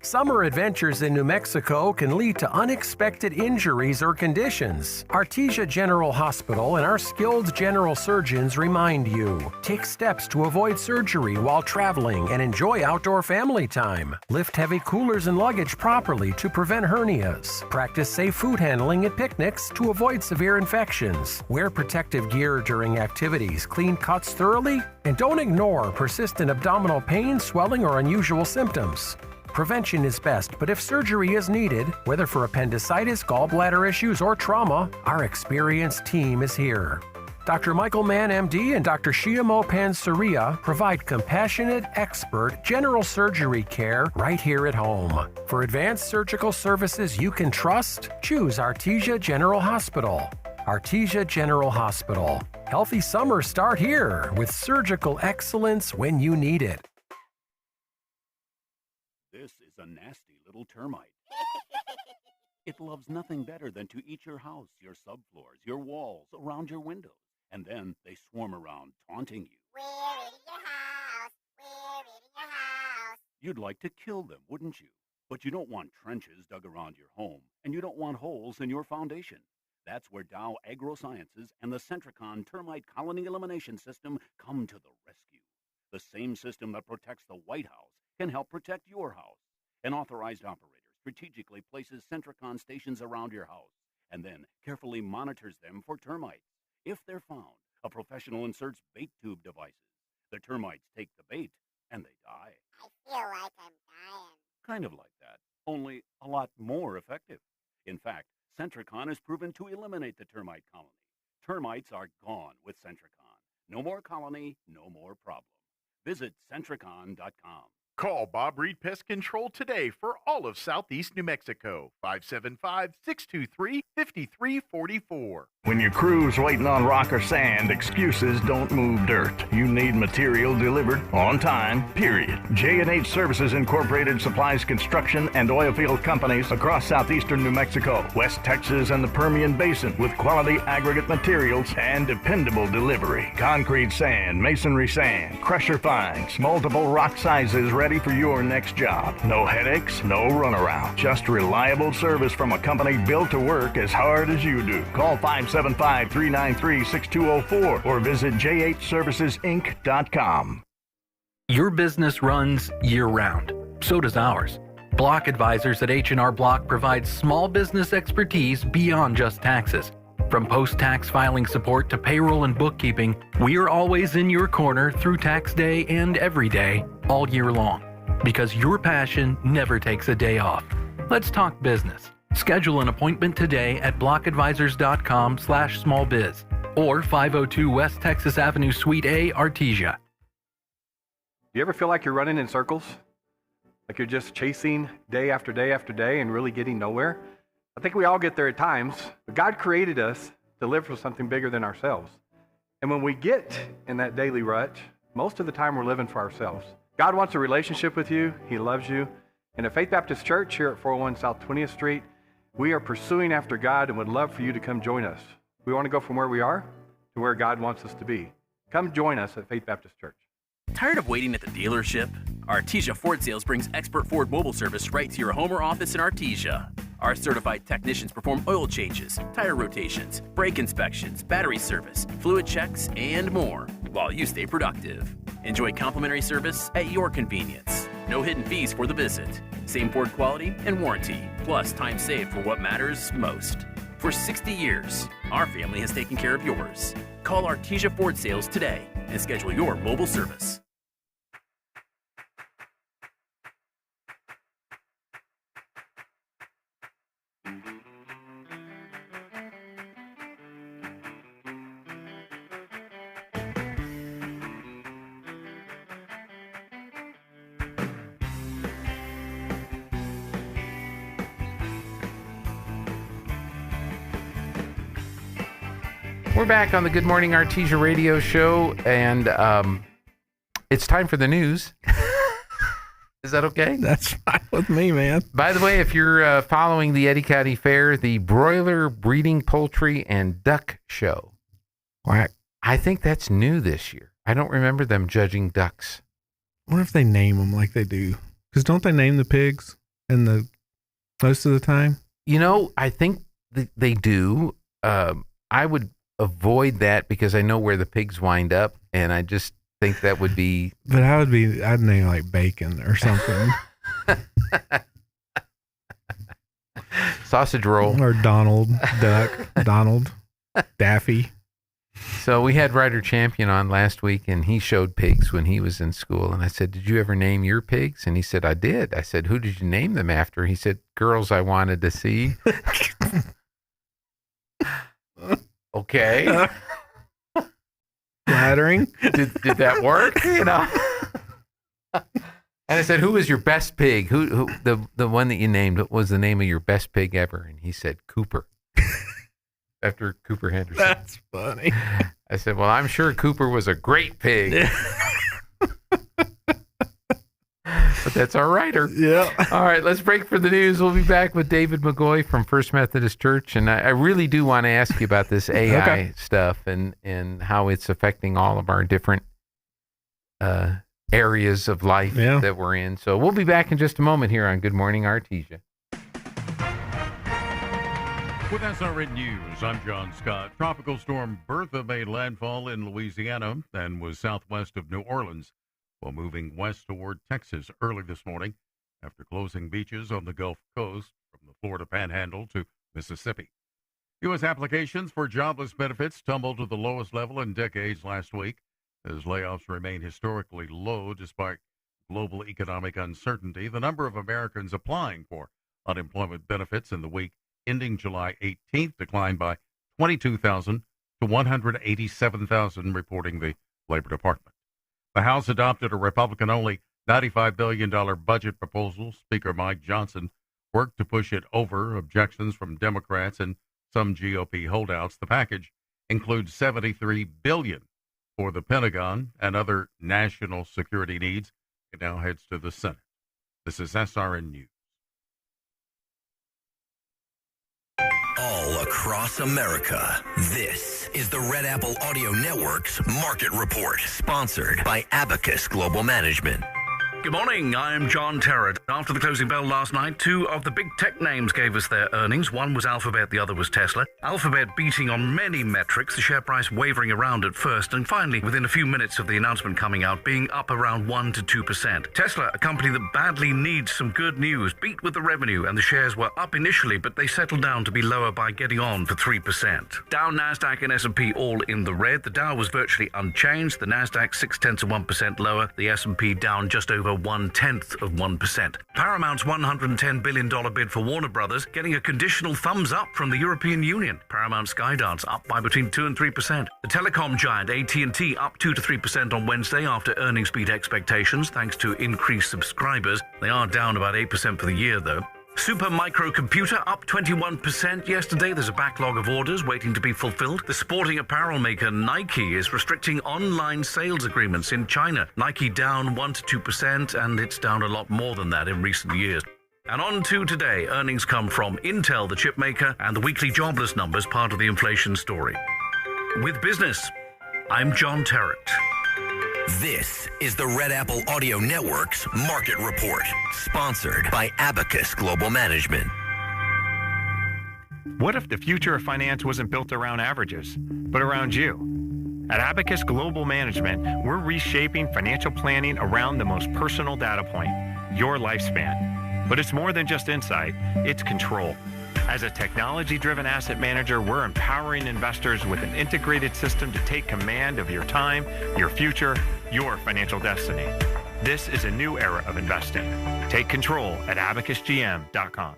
Summer adventures in New Mexico can lead to unexpected injuries or conditions. Artesia General Hospital and our skilled general surgeons remind you, take steps to avoid surgery while traveling and enjoy outdoor family time. Lift heavy coolers and luggage properly to prevent hernias. Practice safe food handling at picnics to avoid severe infections. Wear protective gear during activities, clean cuts thoroughly, and don't ignore persistent abdominal pain, swelling, or unusual symptoms. Prevention is best, but if surgery is needed, whether for appendicitis, gallbladder issues, or trauma, our experienced team is here. Dr. Michael Mann, MD, and Dr. Shiamo Pansuriya provide compassionate, expert general surgery care right here at home. For advanced surgical services you can trust, choose Artesia General Hospital. Artesia General Hospital. Healthy summers start here with surgical excellence when you need it. This is a nasty little termite. It loves nothing better than to eat your house, your subfloors, your walls, around your windows. And then they swarm around, taunting you. We're eating your house. We're eating your house. You'd like to kill them, wouldn't you? But you don't want trenches dug around your home, and you don't want holes in your foundation. That's where Dow AgroSciences and the Centricon Termite Colony Elimination System come to the rescue. The same system that protects the White House can help protect your house. An authorized operator strategically places Centricon stations around your house and then carefully monitors them for termites. If they're found, a professional inserts bait tube devices. The termites take the bait and they die. I feel like I'm dying. Kind of like that, only a lot more effective. In fact, Centricon is proven to eliminate the termite colony. Termites are gone with Centricon. No more colony, no more problem. Visit Centricon.com. Call Bob Reed Pest Control today for all of Southeast New Mexico. 575-623-5344. When your crew's waiting on rock or sand, excuses don't move dirt. You need material delivered on time, period. J&H Services Incorporated supplies construction and oil field companies across southeastern New Mexico, West Texas, and the Permian Basin with quality aggregate materials and dependable delivery. Concrete sand, masonry sand, crusher fines, multiple rock sizes ready for your next job. No headaches, no runaround. Just reliable service from a company built to work as hard as you do. Call 575-393-6204 or visit jhservicesinc.com. Your business runs year-round. So does ours. Block Advisors at H&R Block provides small business expertise beyond just taxes. From post-tax filing support to payroll and bookkeeping, we are always in your corner through tax day and every day, all year long. Because your passion never takes a day off. Let's talk business. Schedule an appointment today at blockadvisors.com/smallbiz or 502 West Texas Avenue, Suite A, Artesia. Do you ever feel like you're running in circles? Like you're just chasing day after day after day and really getting nowhere? I think we all get there at times, but God created us to live for something bigger than ourselves. And when we get in that daily rut, most of the time we're living for ourselves. God wants a relationship with you. He loves you. And at Faith Baptist Church here at 401 South 20th Street, we are pursuing after God and would love for you to come join us. We want to go from where we are to where God wants us to be. Come join us at Faith Baptist Church. Tired of waiting at the dealership? Artesia Ford Sales brings expert Ford mobile service right to your home or office in Artesia. Our certified technicians perform oil changes, tire rotations, brake inspections, battery service, fluid checks, and more, while you stay productive. Enjoy complimentary service at your convenience. No hidden fees for the visit. Same Ford quality and warranty, plus time saved for what matters most. For 60 years, our family has taken care of yours. Call Artesia Ford Sales today and schedule your mobile service. We're back on the Good Morning Artesia radio show, and it's time for the news. Is that okay? That's fine with me, man. By the way, if you're following the Eddy County Fair, the Broiler Breeding Poultry and Duck Show, I think that's new this year. I don't remember them judging ducks. I wonder if they name them like they do. Because don't they name the pigs most of the time? You know, I think they do. I would avoid that because I know where the pigs wind up, and I just think that would be. But I'd name like Bacon or something. Sausage roll. Or Donald Duck. Donald Daffy. So we had Ryder Champion on last week, and he showed pigs when he was in school. And I said, "Did you ever name your pigs?" And he said, "I did." I said, "Who did you name them after?" He said, "Girls I wanted to see." Okay. Flattering. Did that work? You know. And I said, "Who was your best pig? Who the one that you named? What was the name of your best pig ever?" And he said, "Cooper." After Cooper Henderson. That's funny. I said, "Well, I'm sure Cooper was a great pig." But that's our writer. Yeah. All right, let's break for the news. We'll be back with David McGoy from First Methodist Church. And I really do want to ask you about this AI stuff and how it's affecting all of our different areas of life that we're in. So we'll be back in just a moment here on Good Morning Artesia. With SRN News, I'm John Scott. Tropical storm Bertha made landfall in Louisiana and was southwest of New Orleans, while moving west toward Texas early this morning after closing beaches on the Gulf Coast from the Florida Panhandle to Mississippi. U.S. applications for jobless benefits tumbled to the lowest level in decades last week as layoffs remain historically low despite global economic uncertainty. The number of Americans applying for unemployment benefits in the week ending July 18th declined by 22,000 to 187,000, reporting the Labor Department. The House adopted a Republican-only $95 billion budget proposal. Speaker Mike Johnson worked to push it over objections from Democrats and some GOP holdouts. The package includes $73 billion for the Pentagon and other national security needs. It now heads to the Senate. This is SRN News. All across America, this is the Red Apple Audio Network's Market Report, sponsored by Abacus Global Management. Good morning, I'm John Terrett. After the closing bell last night, two of the big tech names gave us their earnings. One was Alphabet, the other was Tesla. Alphabet beating on many metrics, the share price wavering around at first, and finally, within a few minutes of the announcement coming out, being up around 1 to 2%. Tesla, a company that badly needs some good news, beat with the revenue, and the shares were up initially, but they settled down to be lower by getting on for 3%. Dow, Nasdaq, and S&P all in the red. The Dow was virtually unchanged. The Nasdaq 0.6% lower. The S&P down just over 0.1%. Paramount's $110 billion bid for Warner Brothers getting a conditional thumbs up from the European Union. Paramount Skydance up by between 2 and 3%. The telecom giant AT&T up 2 to 3% on Wednesday after earnings beat expectations thanks to increased subscribers. They are down about 8% for the year though. Super microcomputer up 21% yesterday. There's a backlog of orders waiting to be fulfilled. The sporting apparel maker Nike is restricting online sales agreements in China. Nike down 1 to 2%, and it's down a lot more than that in recent years. And on to today, earnings come from Intel, the chip maker, and the weekly jobless numbers, part of the inflation story. With business, I'm John Terrett. This is the Red Apple Audio Network's Market Report, sponsored by Abacus Global Management. What if the future of finance wasn't built around averages, but around you? At Abacus Global Management, we're reshaping financial planning around the most personal data point, your lifespan. But it's more than just insight, it's control. As a technology-driven asset manager, we're empowering investors with an integrated system to take command of your time, your future, your financial destiny. This is a new era of investing. Take control at abacusgm.com.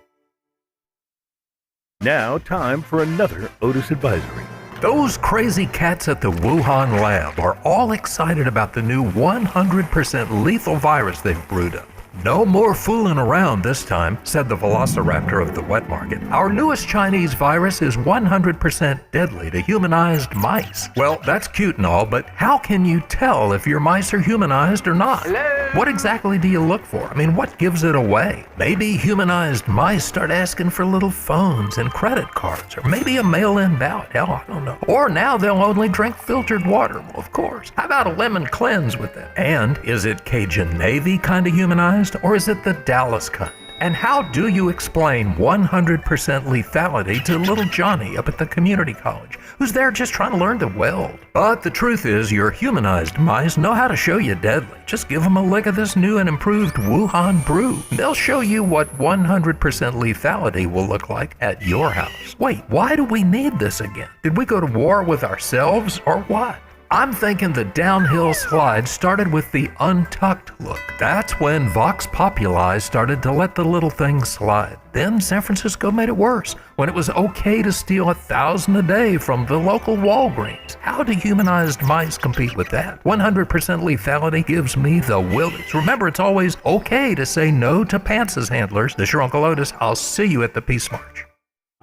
Now, time for another Otis Advisory. Those crazy cats at the Wuhan lab are all excited about the new 100% lethal virus they've brewed up. No more fooling around this time, said the velociraptor of the wet market. Our newest Chinese virus is 100% deadly to humanized mice. Well, that's cute and all, but how can you tell if your mice are humanized or not? Hello? What exactly do you look for? I mean, what gives it away? Maybe humanized mice start asking for little phones and credit cards, or maybe a mail-in ballot. Hell, I don't know. Or now they'll only drink filtered water. Well, of course. How about a lemon cleanse with it? And is it Cajun Navy kind of humanized? Or is it the Dallas kind? And how do you explain 100% lethality to little Johnny up at the community college, who's there just trying to learn to weld? But the truth is, your humanized mice know how to show you deadly. Just give them a lick of this new and improved Wuhan brew. They'll show you what 100% lethality will look like at your house. Wait, why do we need this again? Did we go to war with ourselves or what? I'm thinking the downhill slide started with the untucked look. That's when Vox Populi started to let the little thing slide. Then San Francisco made it worse, when it was okay to steal 1,000 a day from the local Walgreens. How do humanized mice compete with that? 100% lethality gives me the willies. Remember, it's always okay to say no to Pants's handlers. This is your Uncle Otis. I'll see you at the Peace March.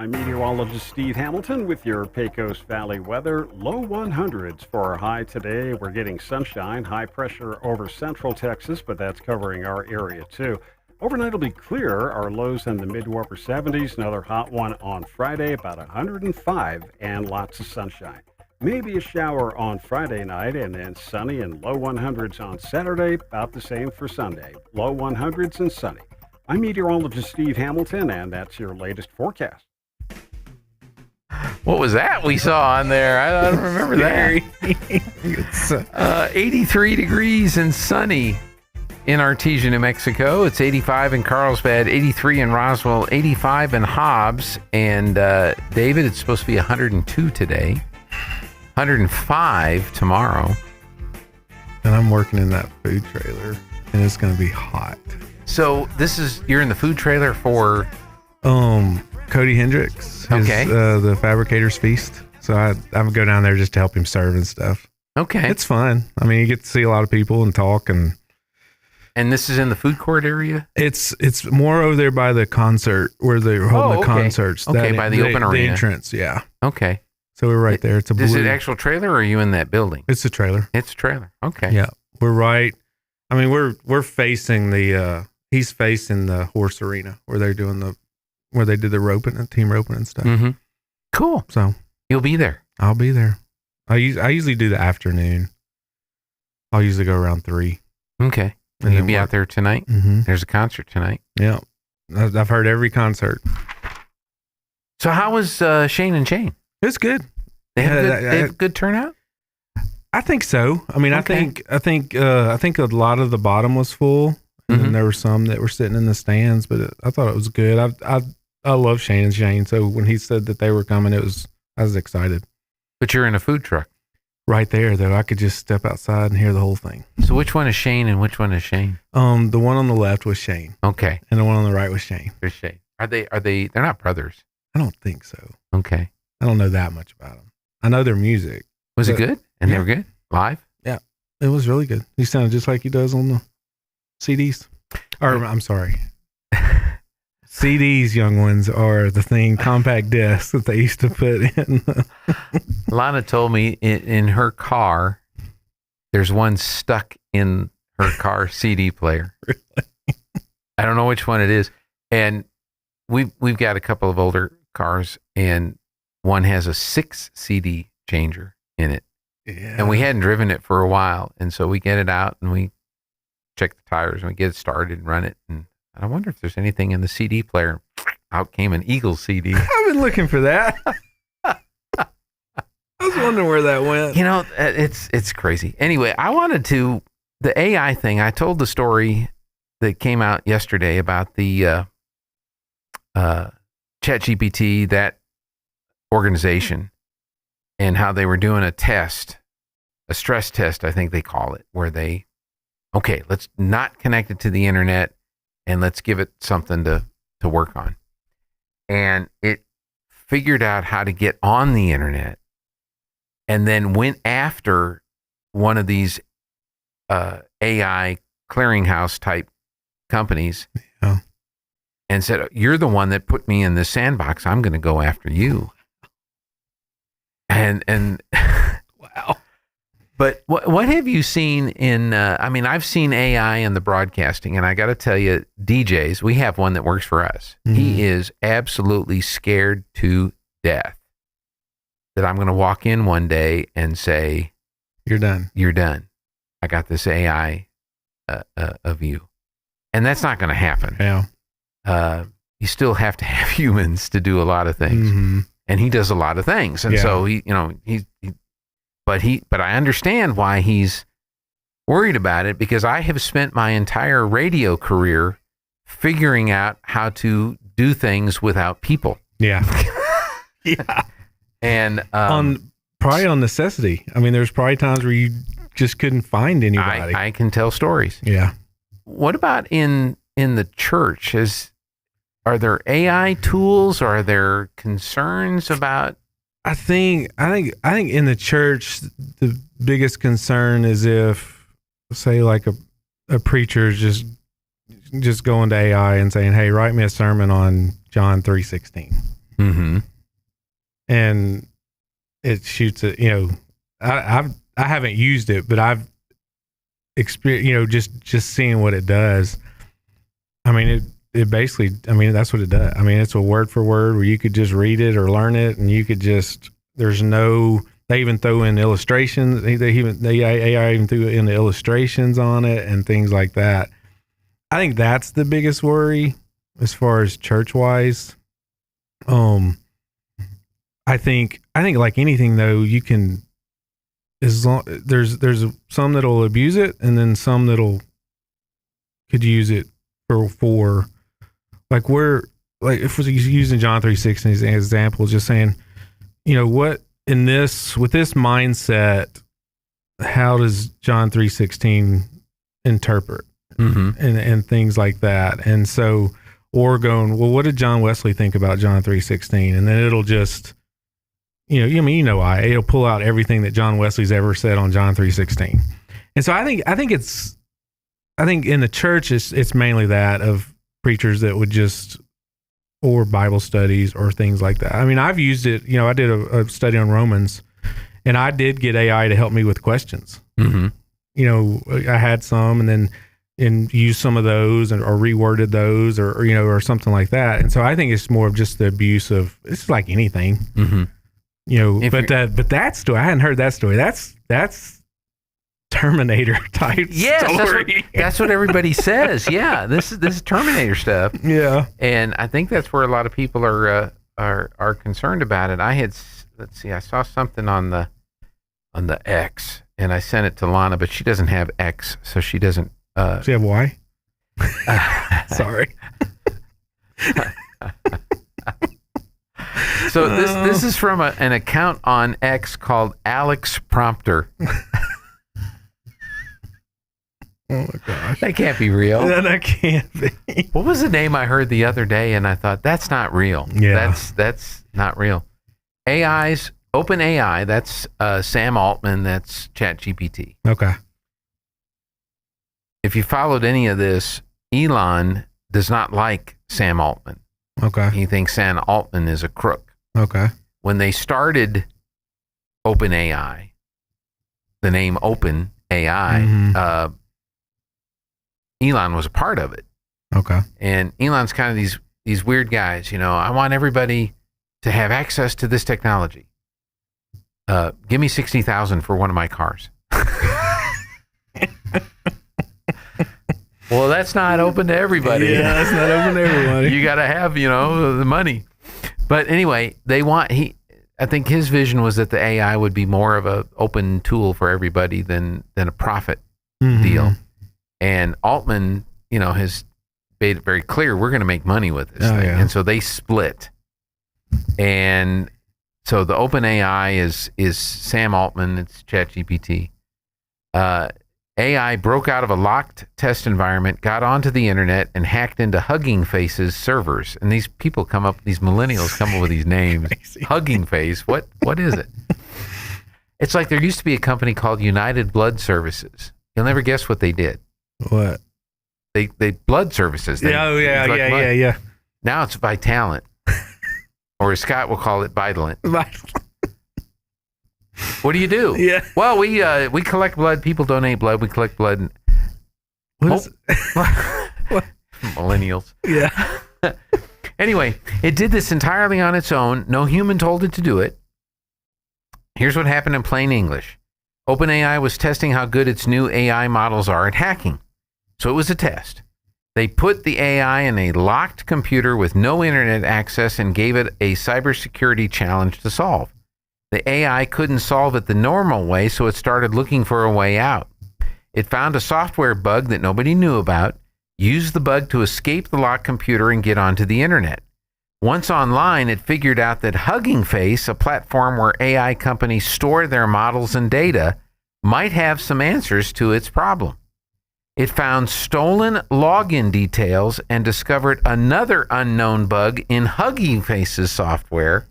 I'm meteorologist Steve Hamilton with your Pecos Valley weather. Low 100s for our high today. We're getting sunshine, high pressure over central Texas, but that's covering our area too. Overnight will be clear. Our lows in the mid to upper 70s. Another hot one on Friday, about 105, and lots of sunshine. Maybe a shower on Friday night, and then sunny and low 100s on Saturday. About the same for Sunday. Low 100s and sunny. I'm meteorologist Steve Hamilton, and that's your latest forecast. What was that we saw on there? I don't remember that. 83 degrees and sunny in Artesia, New Mexico. It's 85 in Carlsbad, 83 in Roswell, 85 in Hobbs. And David, it's supposed to be 102 today, 105 tomorrow. And I'm working in that food trailer, and it's going to be hot. So you're in the food trailer for... Cody Hendricks, okay. The Fabricator's Feast. So I go down there just to help him serve and stuff. Okay. It's fun. I mean, you get to see a lot of people and talk. And this is in the food court area? It's more over there by the concert, where they're holding the concerts. Okay, by the open arena. The entrance, yeah. Okay. So we're right there. It's a blue. Is it actual trailer, or are you in that building? It's a trailer. It's a trailer. Okay. Yeah. We're right. I mean, we're facing he's facing the horse arena where they did the roping, team roping and stuff. Mm-hmm. Cool. So you'll be there. I'll be there. I usually do the afternoon. I'll usually go around 3. Okay. And you'll be out there tonight? Mm-hmm. There's a concert tonight. Yeah. I've heard every concert. So how was Shane and Shane? It's good. They have good turnout? I think so. I mean, Okay. I think a lot of the bottom was full. And then there were some that were sitting in the stands, but I thought it was good. I love Shane and Shane, so when he said that they were coming, I was excited. But you're in a food truck. Right there, though. I could just step outside and hear the whole thing. So which one is Shane and which one is Shane? The one on the left was Shane. Okay. And the one on the right was Shane. There's Shane. They're not brothers? I don't think so. Okay. I don't know that much about them. I know their music. Was it good? And they were good? Live? Yeah. It was really good. He sounded just like he does on the CDs. Or, I'm sorry. CDs, young ones, are the thing, compact discs that they used to put in. Lana told me in her car, there's one stuck in her car CD player. Really? I don't know which one it is. And we've got a couple of older cars, and one has a 6 CD changer in it. Yeah. And we hadn't driven it for a while. And so we get it out and we check the tires and we get it started and run it. And I wonder if there's anything in the CD player. Out came an Eagles CD. I've been looking for that. I was wondering where that went. You know, it's crazy. Anyway, the AI thing, I told the story that came out yesterday about the ChatGPT, that organization, and how they were doing a stress test, I think they call it, where let's not connect it to the internet and let's give it something to work on. And it figured out how to get on the internet and then went after one of these AI clearinghouse type companies and said, "You're the one that put me in this sandbox. I'm going to go after you." And wow. But what have you seen in, I've seen AI in the broadcasting, and I got to tell you, DJs, we have one that works for us. Mm-hmm. He is absolutely scared to death that I'm going to walk in one day and say, "You're done. You're done. I got this AI of you." And that's not going to happen. Yeah. You still have to have humans to do a lot of things. Mm-hmm. And he does a lot of things. And so but I understand why he's worried about it, because I have spent my entire radio career figuring out how to do things without people. Yeah. Yeah. And probably on necessity. I mean, there's probably times where you just couldn't find anybody. I can tell stories. Yeah. What about in the church? Are there AI tools? Are there concerns about? I think in the church, the biggest concern is if, say, like a preacher is just going to AI and saying, "Hey, write me a sermon on John 3:16." Mm-hmm. And it shoots it. I haven't used it, but I've experienced, just seeing what it does. I mean, it basically, that's what it does. I mean, it's a word for word where you could just read it or learn it, and you could they even throw in illustrations. The AI even threw in the illustrations on it and things like that. I think that's the biggest worry as far as church wise. I think like anything though, you can, as long there's some that'll abuse it, and then some could use it for like if we're using John 3:16 as an example, just saying, what with this mindset, how does John 3:16 interpret? Mm-hmm. and things like that. And so, or going, well, what did John Wesley think about John 3:16? And then it'll just, it'll pull out everything that John Wesley's ever said on John 3:16. And so I think in the church, it's mainly that of preachers that would or Bible studies or things like that. I mean, I've used it, I did a study on Romans, and I did get AI to help me with questions. Mm-hmm. I had some, and used some of those or reworded those or something like that. And so I think it's more of just the abuse of, it's like anything, mm-hmm. But that story, I hadn't heard that story. That's Terminator type story. That's what everybody says. Yeah, this is Terminator stuff. Yeah, and I think that's where a lot of people are concerned about it. I saw something on the X, and I sent it to Lana, but she doesn't have X, so she doesn't. Does she have Y? Sorry. So this is from an account on X called Alex Prompter. Oh my gosh. That can't be real. That can't be. What was the name I heard the other day, and I thought, that's not real. Yeah. That's not real. OpenAI, that's Sam Altman, that's ChatGPT. Okay. If you followed any of this, Elon does not like Sam Altman. Okay. He thinks Sam Altman is a crook. Okay. When they started OpenAI, the name OpenAI, Elon was a part of it. Okay. And Elon's kind of these weird guys, I want everybody to have access to this technology. Give me $60,000 for one of my cars. Well, that's not open to everybody. Yeah, that's not open to everybody. You got to have, the money. But anyway, I think his vision was that the AI would be more of a open tool for everybody than a profit deal. And Altman, has made it very clear we're going to make money with this thing. Yeah. And so they split. And so the OpenAI is Sam Altman, it's ChatGPT. AI broke out of a locked test environment, got onto the internet, and hacked into Hugging Face's servers. And these millennials come up with these names. Hugging Face, what is it? It's like there used to be a company called United Blood Services. You'll never guess what they did. What? They blood services. Yeah. Now it's Vitalant. Or as Scott will call it, Vitalant. What do you do? Yeah. Well, we collect blood. People donate blood. We collect blood. Millennials. Yeah. Anyway, it did this entirely on its own. No human told it to do it. Here's what happened in plain English. OpenAI was testing how good its new AI models are at hacking. So it was a test. They put the AI in a locked computer with no internet access and gave it a cybersecurity challenge to solve. The AI couldn't solve it the normal way, so it started looking for a way out. It found a software bug that nobody knew about, used the bug to escape the locked computer and get onto the internet. Once online, it figured out that Hugging Face, a platform where AI companies store their models and data, might have some answers to its problem. It found stolen login details and discovered another unknown bug in Hugging Face's software,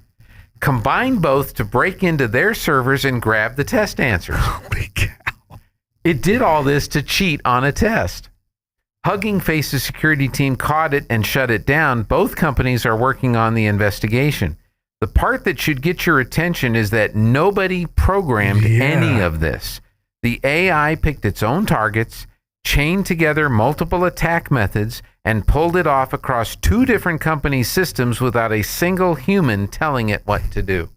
combined both to break into their servers and grab the test answers. Holy cow. It did all this to cheat on a test. Hugging Face's security team caught it and shut it down. Both companies are working on the investigation. The part that should get your attention is that nobody programmed any of this. The AI picked its own targets, chained together multiple attack methods, and pulled it off across two different companies' systems without a single human telling it what to do.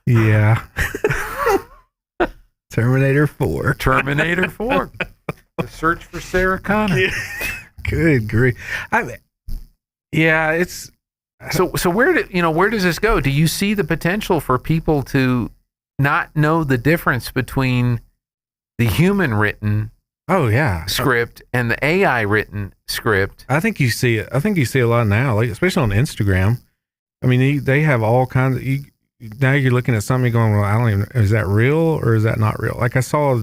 Yeah. Terminator 4. Terminator 4. The search for Sarah Connor. Good grief. It's so where does this go? Do you see the potential for people to not know the difference between the human written script and the AI written script? I think you see it. I think you see a lot now, like especially on Instagram. I mean, they have all kinds of. Now you're looking at something going, well, I don't even. Is that real or is that not real? Like I saw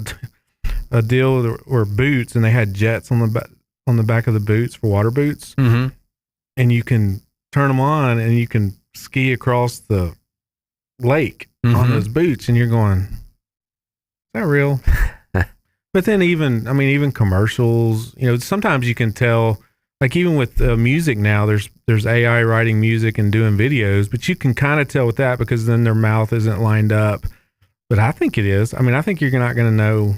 a deal where boots, and they had jets on the back of the boots for water boots, and you can turn them on and you can ski across the lake on those boots, and you're going, is that real? But then even commercials, sometimes you can tell, like even with music now, there's AI writing music and doing videos, but you can kind of tell with that because then their mouth isn't lined up. But I think it is. I mean, I think you're not going to know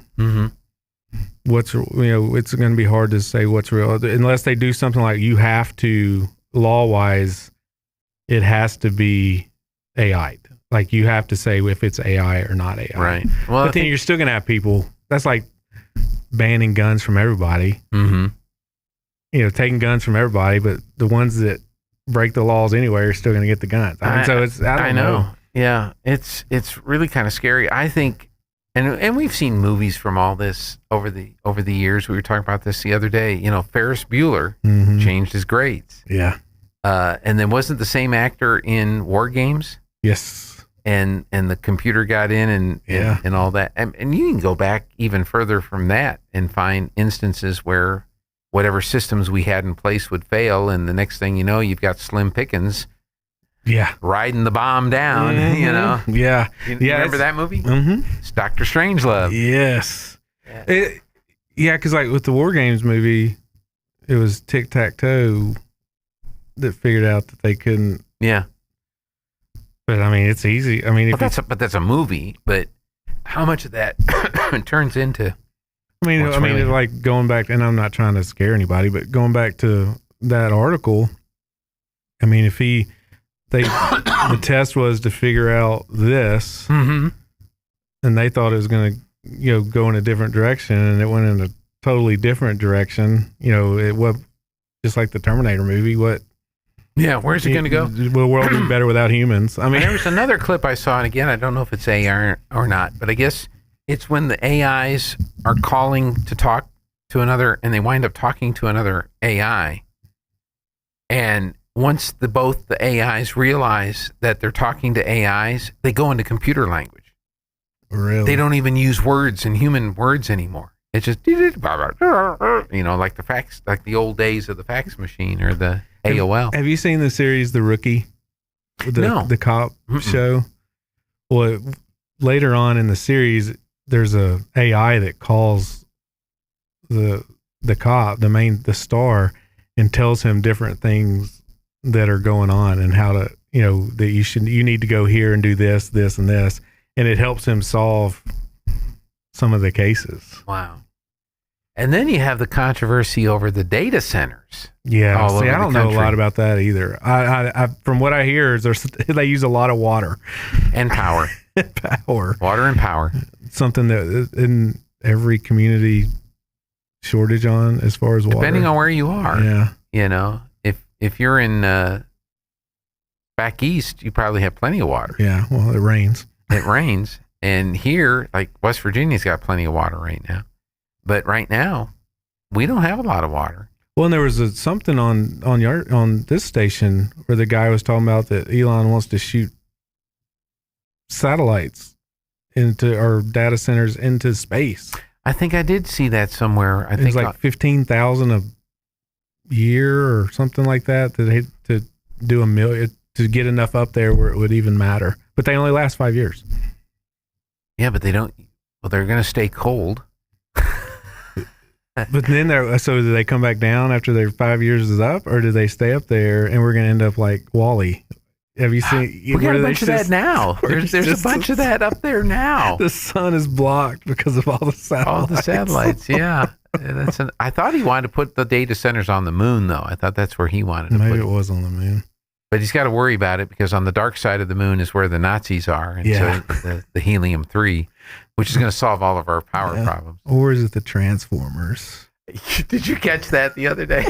what's, it's going to be hard to say what's real unless they do something like you have to, law-wise, it has to be AI. Like you have to say if it's AI or not AI. Right. Well, but then you're still going to have people, that's like banning guns from everybody. Taking guns from everybody, but the ones that break the laws anyway are still going to get the guns. I don't know. Yeah, it's really kind of scary. I think, and we've seen movies from all this over the years. We were talking about this the other day. Ferris Bueller changed his grades. Yeah. And then wasn't the same actor in War Games? Yes. And the computer got in and all that. And you can go back even further from that and find instances where whatever systems we had in place would fail, and the next thing you know, you've got Slim Pickens riding the bomb down, Yeah. You remember that movie? It's Dr. Strangelove. Yes. Because like with the War Games movie, it was tic-tac-toe that figured out that they couldn't. Yeah. But I mean, it's easy. I mean, but that's a movie. But how much of that turns into? Like going back, and I'm not trying to scare anybody, but going back to that article, I mean, the test was to figure out this, mm-hmm. and they thought it was going to, go in a different direction, and it went in a totally different direction. It was just like the Terminator movie. Yeah, where's it going to go? Will the world be better without humans? I mean, there was another clip I saw, and again, I don't know if it's AI or not, but I guess it's when the AIs are calling to talk to another, and they wind up talking to another AI. And once both the AIs realize that they're talking to AIs, they go into computer language. Really? They don't even use words and human words anymore. It's just, like the fax, like the old days of the fax machine or the AOL. Have you seen the series The Rookie? No. The cop show? Well, later on in the series, there's a AI that calls the cop, the star, and tells him different things that are going on and how to, that you need to go here and do this, this, and this. And it helps him solve some of the cases. Wow. And then you have the controversy over the data centers. Yeah. See, I don't know a lot about that either. I from what I hear is they use a lot of water and power. Water and power. Something that in every community shortage on as far as water. Depending on where you are. Yeah. If you're in back east, you probably have plenty of water. Yeah. Well, it rains. It rains. And here, like West Virginia's got plenty of water right now. But right now, we don't have a lot of water. Well, and there was something on this station where the guy was talking about that Elon wants to shoot satellites into our data centers into space. I think I did see that somewhere. I think it's like 15,000 a year or something like that to do $1 million to get enough up there where it would even matter. But they only last 5 years. Yeah, but they don't. Well, they're going to stay cold. But then so do they come back down after their 5 years is up, or do they stay up there and we're going to end up like Wall-E? Have you seen? We got a bunch of that now. There's a bunch of that up there now. The sun is blocked because of all the satellites. All the satellites, yeah. I thought he wanted to put the data centers on the moon, though. I thought that's where he wanted to put it. Maybe it was on the moon. But he's got to worry about it because on the dark side of the moon is where the Nazis are. And so the helium-3, which is going to solve all of our power problems. Or is it the Transformers? Did you catch that the other day?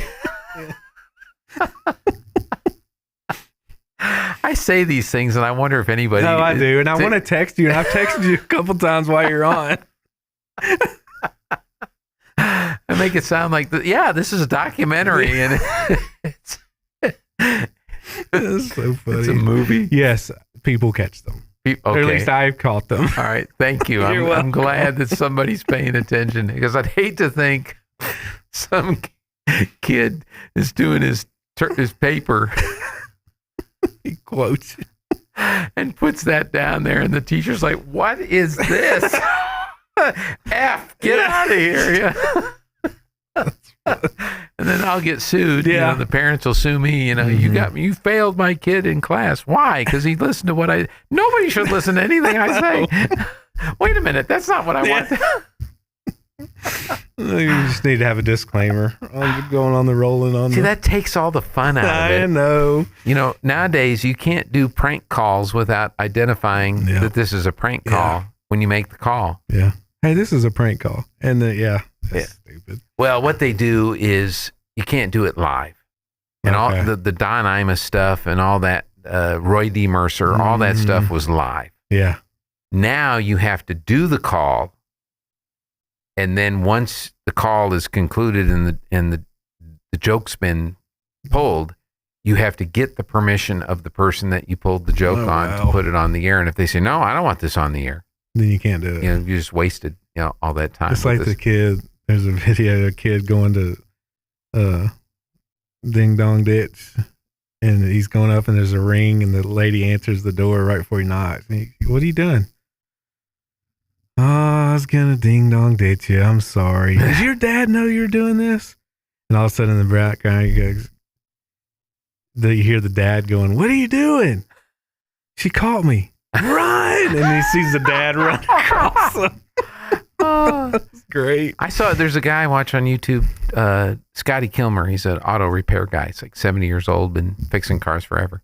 I say these things and I wonder if anybody... No, I do. And I want to text you. And I've texted you a couple times while you're on. I make it sound like, this is a documentary. And it's so funny. It's a movie. Yes, people catch them. Okay. Or at least I've caught them. All right. Thank you. I'm glad that somebody's paying attention because I'd hate to think some kid is doing his paper. He quotes it and puts that down there, and the teacher's like, "What is this? F, get out of here!" Yeah. And then I'll get sued. Yeah. The parents will sue me. You failed my kid in class. Why? Because he listened to nobody should listen to anything I say. Wait a minute, that's not what I want. You just need to have a disclaimer going on the rolling on. See, that takes all the fun out of it. I know. Nowadays you can't do prank calls without identifying that this is a prank call when you make the call. Yeah. Hey, this is a prank call. And that's stupid. Well, what they do is you can't do it live. And all the Don Imus stuff and all that, Roy D. Mercer, all that stuff was live. Yeah. Now you have to do the call. And then once the call is concluded and the joke's been pulled, you have to get the permission of the person that you pulled the joke on to put it on the air. And if they say, no, I don't want this on the air, then you can't do it. You just wasted all that time. It's like the kid. There's a video of a kid going to Ding Dong Ditch, and he's going up, and there's a ring, and the lady answers the door right before he knocks. And what are you doing? Oh, I was gonna ding dong ditch you. I'm sorry. Does your dad know you're doing this? And all of a sudden in the background, you hear the dad going, "What are you doing?" "She caught me." "Run!" And he sees the dad run across him. That's great. I saw there's a guy I watch on YouTube, Scotty Kilmer. He's an auto repair guy. He's like 70 years old, been fixing cars forever.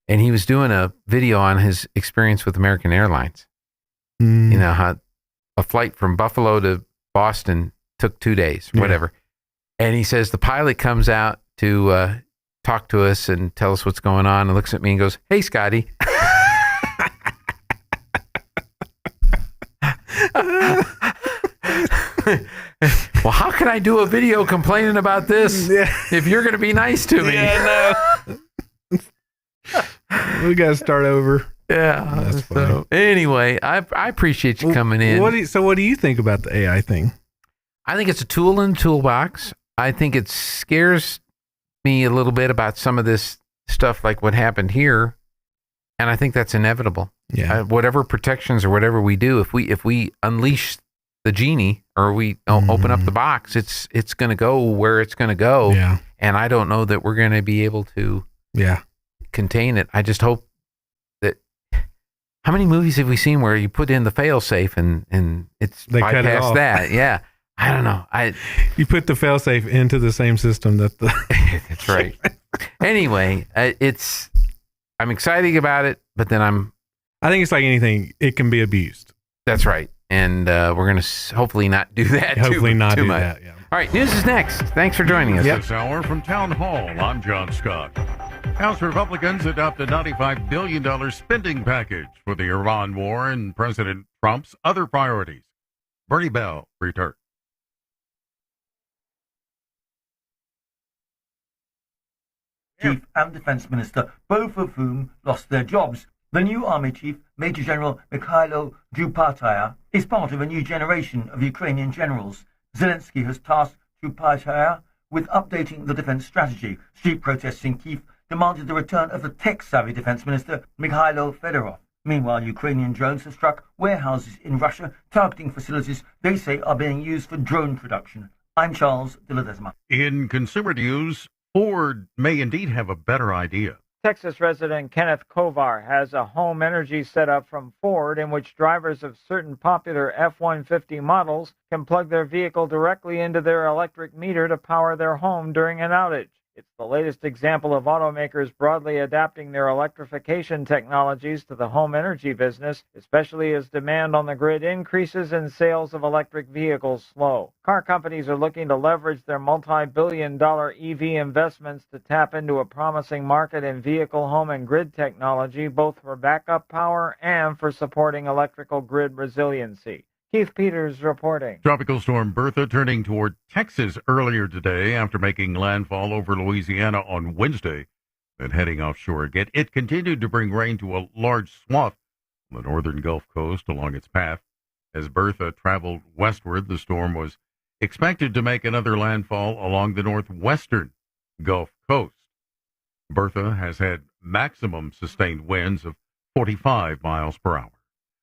And he was doing a video on his experience with American Airlines. You know, how a flight from Buffalo to Boston took 2 days, whatever. And he says the pilot comes out to talk to us and tell us what's going on and looks at me and goes, "Hey, Scotty." Well, how can I do a video complaining about this if you're going to be nice to me? We got to start over. Yeah. That's funny. So, anyway, I appreciate you coming in. What do you think about the AI thing? I think it's a tool in the toolbox. I think it scares me a little bit about some of this stuff, like what happened here. And I think that's inevitable. Yeah. Whatever protections or whatever we do, if we unleash the genie or we open up the box, it's going to go where it's going to go. Yeah. And I don't know that we're going to be able to contain it. I just hope that. How many movies have we seen where you put in the fail safe and it's They cut it bypass off. that? Yeah. I don't know. You put the failsafe into the same system that the. That's right. Anyway, I'm excited about it, but then I think it's like anything; it can be abused. That's right, and we're gonna hopefully not do that. Hopefully not too do much. that. Yeah. All right, news is next. Thanks for joining us. This hour from Town Hall, I'm John Scott. House Republicans adopt a $95 billion spending package for the Iran war and President Trump's other priorities. Bernie Bell returns. Chief and Defense Minister, both of whom lost their jobs. The new Army Chief, Major General Mikhailo Drupataya, is part of a new generation of Ukrainian generals. Zelensky has tasked Drupataya with updating the defense strategy. Street protests in Kyiv demanded the return of the tech-savvy Defense Minister, Mikhailo Fedorov. Meanwhile, Ukrainian drones have struck warehouses in Russia, targeting facilities they say are being used for drone production. I'm Charles de Ledesma. In consumer news, Ford may indeed have a better idea. Texas resident Kenneth Kovar has a home energy setup from Ford in which drivers of certain popular F-150 models can plug their vehicle directly into their electric meter to power their home during an outage. It's the latest example of automakers broadly adapting their electrification technologies to the home energy business, especially as demand on the grid increases and sales of electric vehicles slow. Car companies are looking to leverage their multi-billion-dollar EV investments to tap into a promising market in vehicle, home, and grid technology, both for backup power and for supporting electrical grid resiliency. Keith Peters reporting. Tropical storm Bertha turning toward Texas earlier today after making landfall over Louisiana on Wednesday and heading offshore again. It continued to bring rain to a large swath on the northern Gulf Coast along its path. As Bertha traveled westward, the storm was expected to make another landfall along the northwestern Gulf Coast. Bertha has had maximum sustained winds of 45 miles per hour.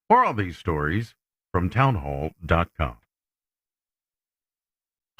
For all these stories, from townhall.com.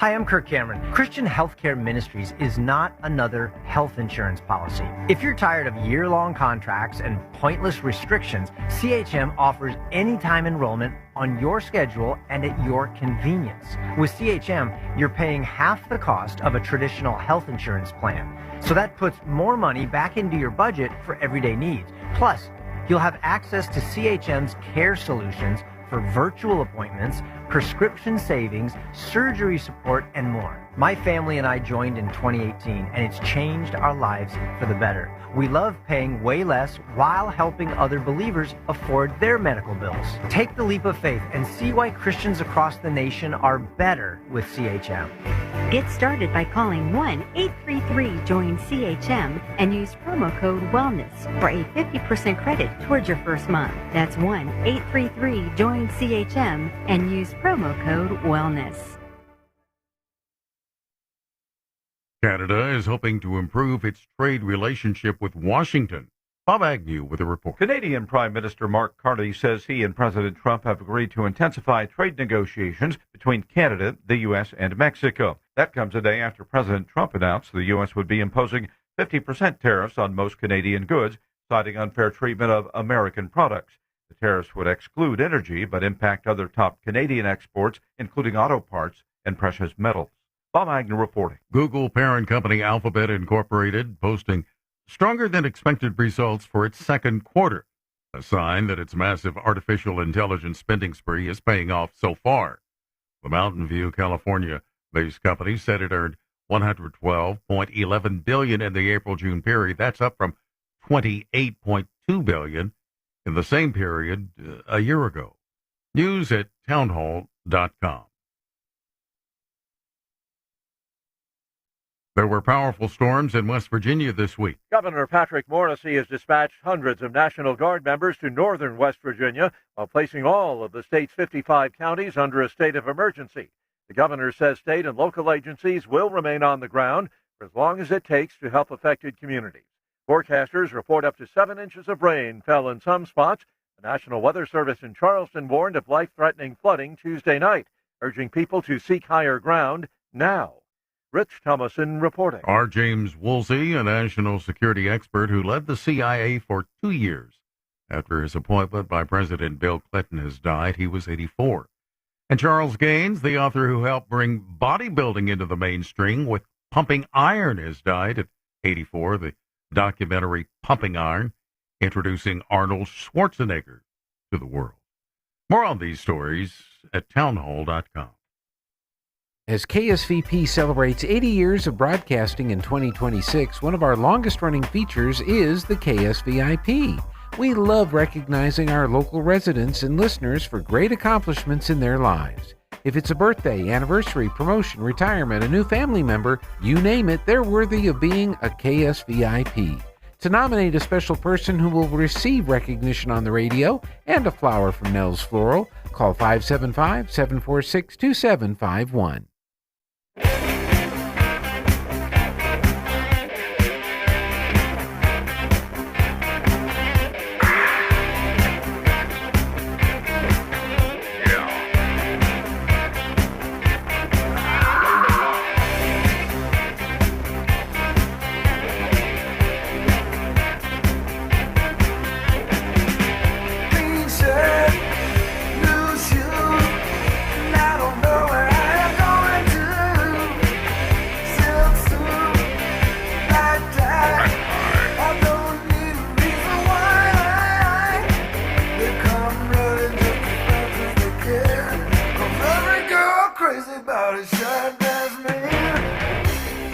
Hi, I'm Kirk Cameron. Christian Healthcare Ministries is not another health insurance policy. If you're tired of year-long contracts and pointless restrictions, CHM offers anytime enrollment on your schedule and at your convenience. With CHM, you're paying half the cost of a traditional health insurance plan. So that puts more money back into your budget for everyday needs. Plus, you'll have access to CHM's care solutions for virtual appointments, prescription savings, surgery support, and more. My family and I joined in 2018, and it's changed our lives for the better. We love paying way less while helping other believers afford their medical bills. Take the leap of faith and see why Christians across the nation are better with CHM. Get started by calling 1-833-JOIN-CHM and use promo code WELLNESS for a 50% credit towards your first month. That's 1-833-JOIN-CHM and use promo code WELLNESS. Canada is hoping to improve its trade relationship with Washington. Bob Agnew with a report. Canadian Prime Minister Mark Carney says he and President Trump have agreed to intensify trade negotiations between Canada, the U.S., and Mexico. That comes a day after President Trump announced the U.S. would be imposing 50% tariffs on most Canadian goods, citing unfair treatment of American products. The tariffs would exclude energy, but impact other top Canadian exports, including auto parts and precious metals. Bob Agnew reporting. Google parent company Alphabet Incorporated posting stronger than expected results for its second quarter, a sign that its massive artificial intelligence spending spree is paying off so far. The Mountain View, California-based company said it earned $112.11 billion in the April-June period. That's up from $28.2 billion in the same period a year ago. News at townhall.com. There were powerful storms in West Virginia this week. Governor Patrick Morrisey has dispatched hundreds of National Guard members to northern West Virginia while placing all of the state's 55 counties under a state of emergency. The governor says state and local agencies will remain on the ground for as long as it takes to help affected communities. Forecasters report up to 7 inches of rain fell in some spots. The National Weather Service in Charleston warned of life-threatening flooding Tuesday night, urging people to seek higher ground now. Rich Thomason reporting. R. James Woolsey, a national security expert who led the CIA for 2 years after his appointment by President Bill Clinton, has died. He was 84. And Charles Gaines, the author who helped bring bodybuilding into the mainstream with Pumping Iron, has died at 84. The documentary Pumping Iron, introducing Arnold Schwarzenegger to the world. More on these stories at townhall.com. As KSVP celebrates 80 years of broadcasting in 2026, one of our longest-running features is the KSVIP. We love recognizing our local residents and listeners for great accomplishments in their lives. If it's a birthday, anniversary, promotion, retirement, a new family member, you name it, they're worthy of being a KSVIP. To nominate a special person who will receive recognition on the radio and a flower from Nell's Floral, call 575-746-2751.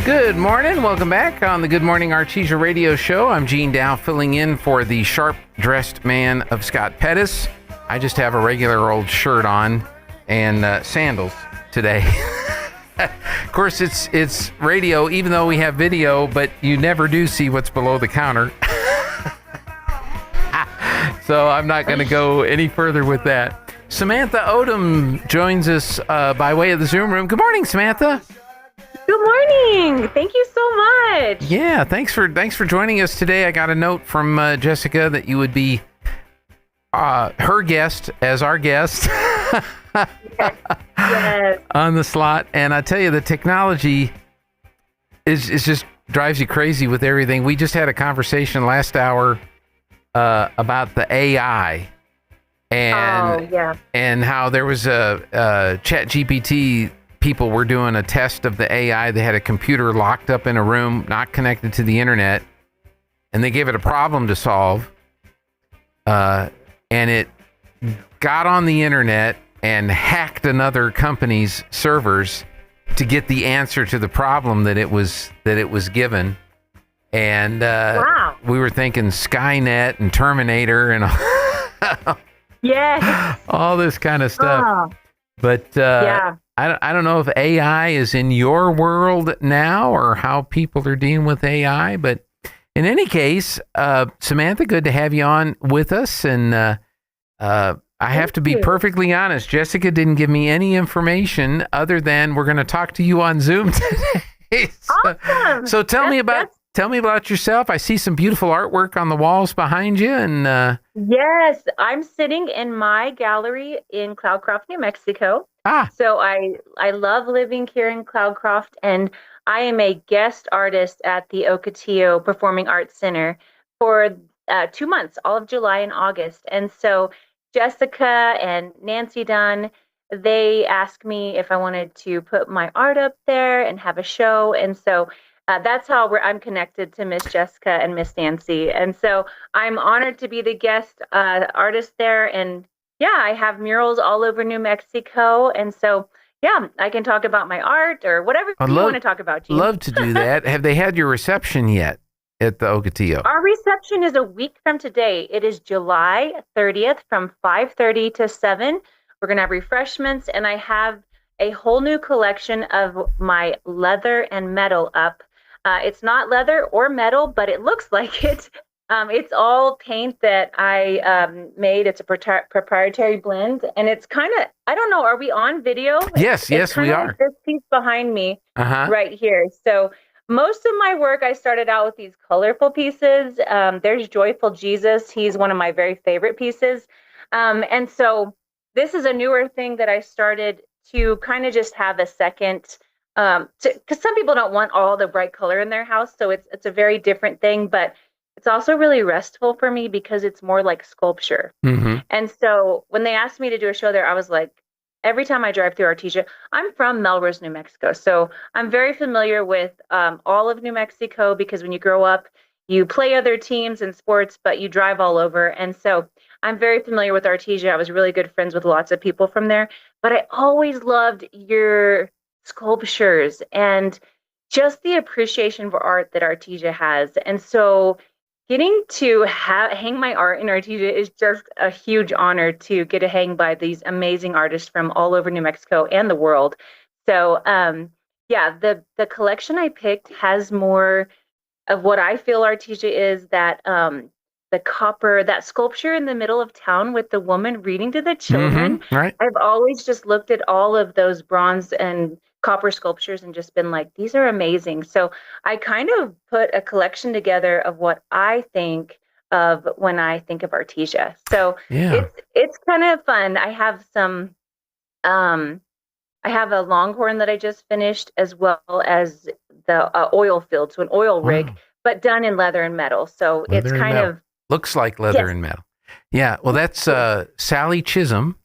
Good morning. Welcome back on the Good Morning Artesia radio show. I'm Gene Dow filling in for the sharp-dressed man of Scott Pettis. I just have a regular old shirt on and sandals today. Of course, it's radio, even though we have video, but you never do see what's below the counter. So I'm not going to go any further with that. Samantha Odom joins us by way of the Zoom room. Good morning, Samantha. Good morning. Thank you so much. Yeah, thanks for joining us today. I got a note from Jessica that you would be her guest as our guest yes. on the slot. And I tell you, the technology is just drives you crazy with everything. We just had a conversation last hour about the AI and how there was a ChatGPT. People were doing a test of the AI. They had a computer locked up in a room, not connected to the internet, and they gave it a problem to solve. And it got on the internet and hacked another company's servers to get the answer to the problem that it was given. And wow. We were thinking Skynet and Terminator and all this kind of stuff. Oh. But I don't know if AI is in your world now or how people are dealing with AI, but in any case, Samantha, good to have you on with us. And I have to be perfectly honest, Jessica didn't give me any information other than we're going to talk to you on Zoom today. Awesome. So tell me about tell me about yourself. I see some beautiful artwork on the walls behind you, and Yes, I'm sitting in my gallery in Cloudcroft, New Mexico. So I love living here in Cloudcroft, and I am a guest artist at the Ocotillo Performing Arts Center for 2 months, all of July and August. And so Jessica and Nancy Dunn, they asked me if I wanted to put my art up there and have a show. And so that's how I'm connected to Miss Jessica and Miss Nancy. And so I'm honored to be the guest artist there. And yeah, I have murals all over New Mexico. And so, yeah, I can talk about my art or whatever you want to talk about, Gene. Love to do that. Have they had your reception yet at the Ocotillo? Our reception is a week from today. It is July 30th from 5:30 to 7. We're going to have refreshments, and I have a whole new collection of my leather and metal up. It's not leather or metal, but it looks like it. It's all paint that I made. It's a proprietary blend, and it's kind of, I don't know, are we on video? Yes, we are. Like this piece behind me right here. So most of my work, I started out with these colorful pieces. There's Joyful Jesus. He's one of my very favorite pieces. And so this is a newer thing that I started to kind of just have a second, because some people don't want all the bright color in their house. So it's a very different thing, but it's also really restful for me because it's more like sculpture. Mm-hmm. And so when they asked me to do a show there, I was like, every time I drive through Artesia, I'm from Melrose, New Mexico. So I'm very familiar with all of New Mexico because when you grow up, you play other teams and sports, but you drive all over. And so I'm very familiar with Artesia. I was really good friends with lots of people from there. But I always loved your sculptures and just the appreciation for art that Artesia has. And so getting to hang my art in Artesia is just a huge honor to get to hang by these amazing artists from all over New Mexico and the world. So, yeah, the collection I picked has more of what I feel Artesia is, that the copper, that sculpture in the middle of town with the woman reading to the children. Mm-hmm, right. I've always just looked at all of those bronze and copper sculptures and just been like, these are amazing. So I kind of put a collection together of what I think of when I think of Artesia. So it's kind of fun. I have some, I have a longhorn that I just finished, as well as the oil field, so an oil rig, but done in leather and metal. So Leather it's and kind metal. of looks like leather and metal. Yeah, well, that's Sally Chisholm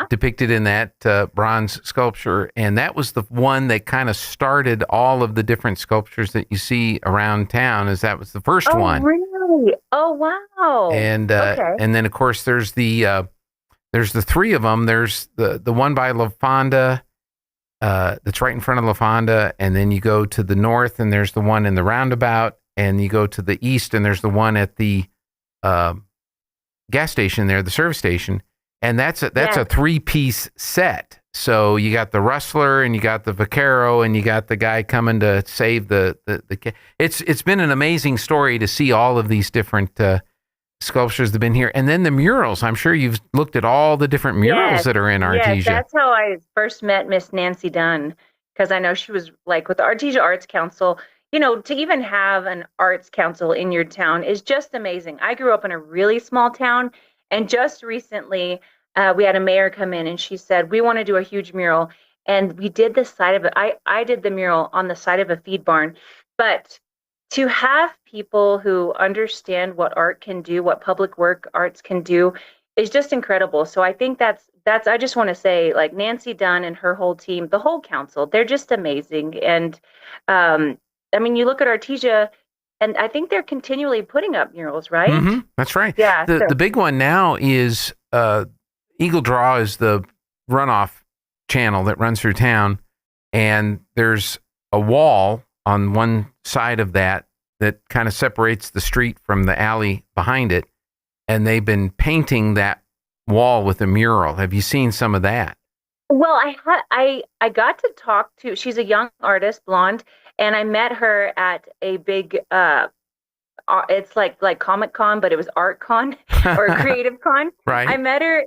depicted in that bronze sculpture, and that was the one that kind of started all of the different sculptures that you see around town. As that was the first one. Really? Oh, wow. And and then of course there's the three of them. There's the one by La Fonda, that's right in front of La Fonda, and then you go to the north and there's the one in the roundabout, and you go to the east and there's the one at the gas station there, the service station, and that's a 3-piece set. So you got the rustler and you got the vaquero and you got the guy coming to save the it's been an amazing story to see all of these different sculptures that have been here. And then the murals. I'm sure you've looked at all the different murals that are in Artesia. Yes, that's how I first met Miss Nancy Dunn, because I know she was like with the Artesia Arts Council. You know, to even have an arts council in your town is just amazing. I grew up in a really small town, and just recently we had a mayor come in and she said, we want to do a huge mural. And we did the side of it. I did the mural on the side of a feed barn. But to have people who understand what art can do, what public work arts can do, is just incredible. So I think that's I just want to say, like, Nancy Dunn and her whole team, the whole council, they're just amazing. And I mean, you look at Artesia, and I think they're continually putting up murals, right? Mm-hmm. That's right. Yeah. The big one now is Eagle Draw is the runoff channel that runs through town, and there's a wall on one side of that kind of separates the street from the alley behind it, and they've been painting that wall with a mural. Have you seen some of that? Well, I got to talk to, she's a young artist, blonde, and I met her at a big it's like Comic Con, but it was Art Con or Creative Con. Right. I met her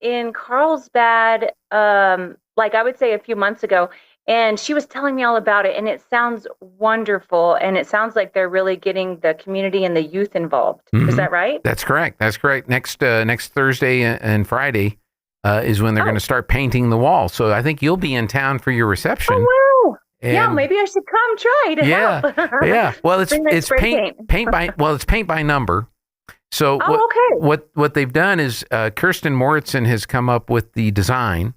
in Carlsbad, like I would say a few months ago, And she was telling me all about it, and it sounds wonderful. And it sounds like they're really getting the community and the youth involved. Is that right? That's correct. That's correct. Next Thursday and Friday is when they're going to start painting the wall. So I think you'll be in town for your reception. Oh, wow. Yeah, And- maybe I should come try to help. Yeah. Well, it's Bring that it's spray paint by it's paint by number. So what they've done is Kirsten Moritzen has come up with the design.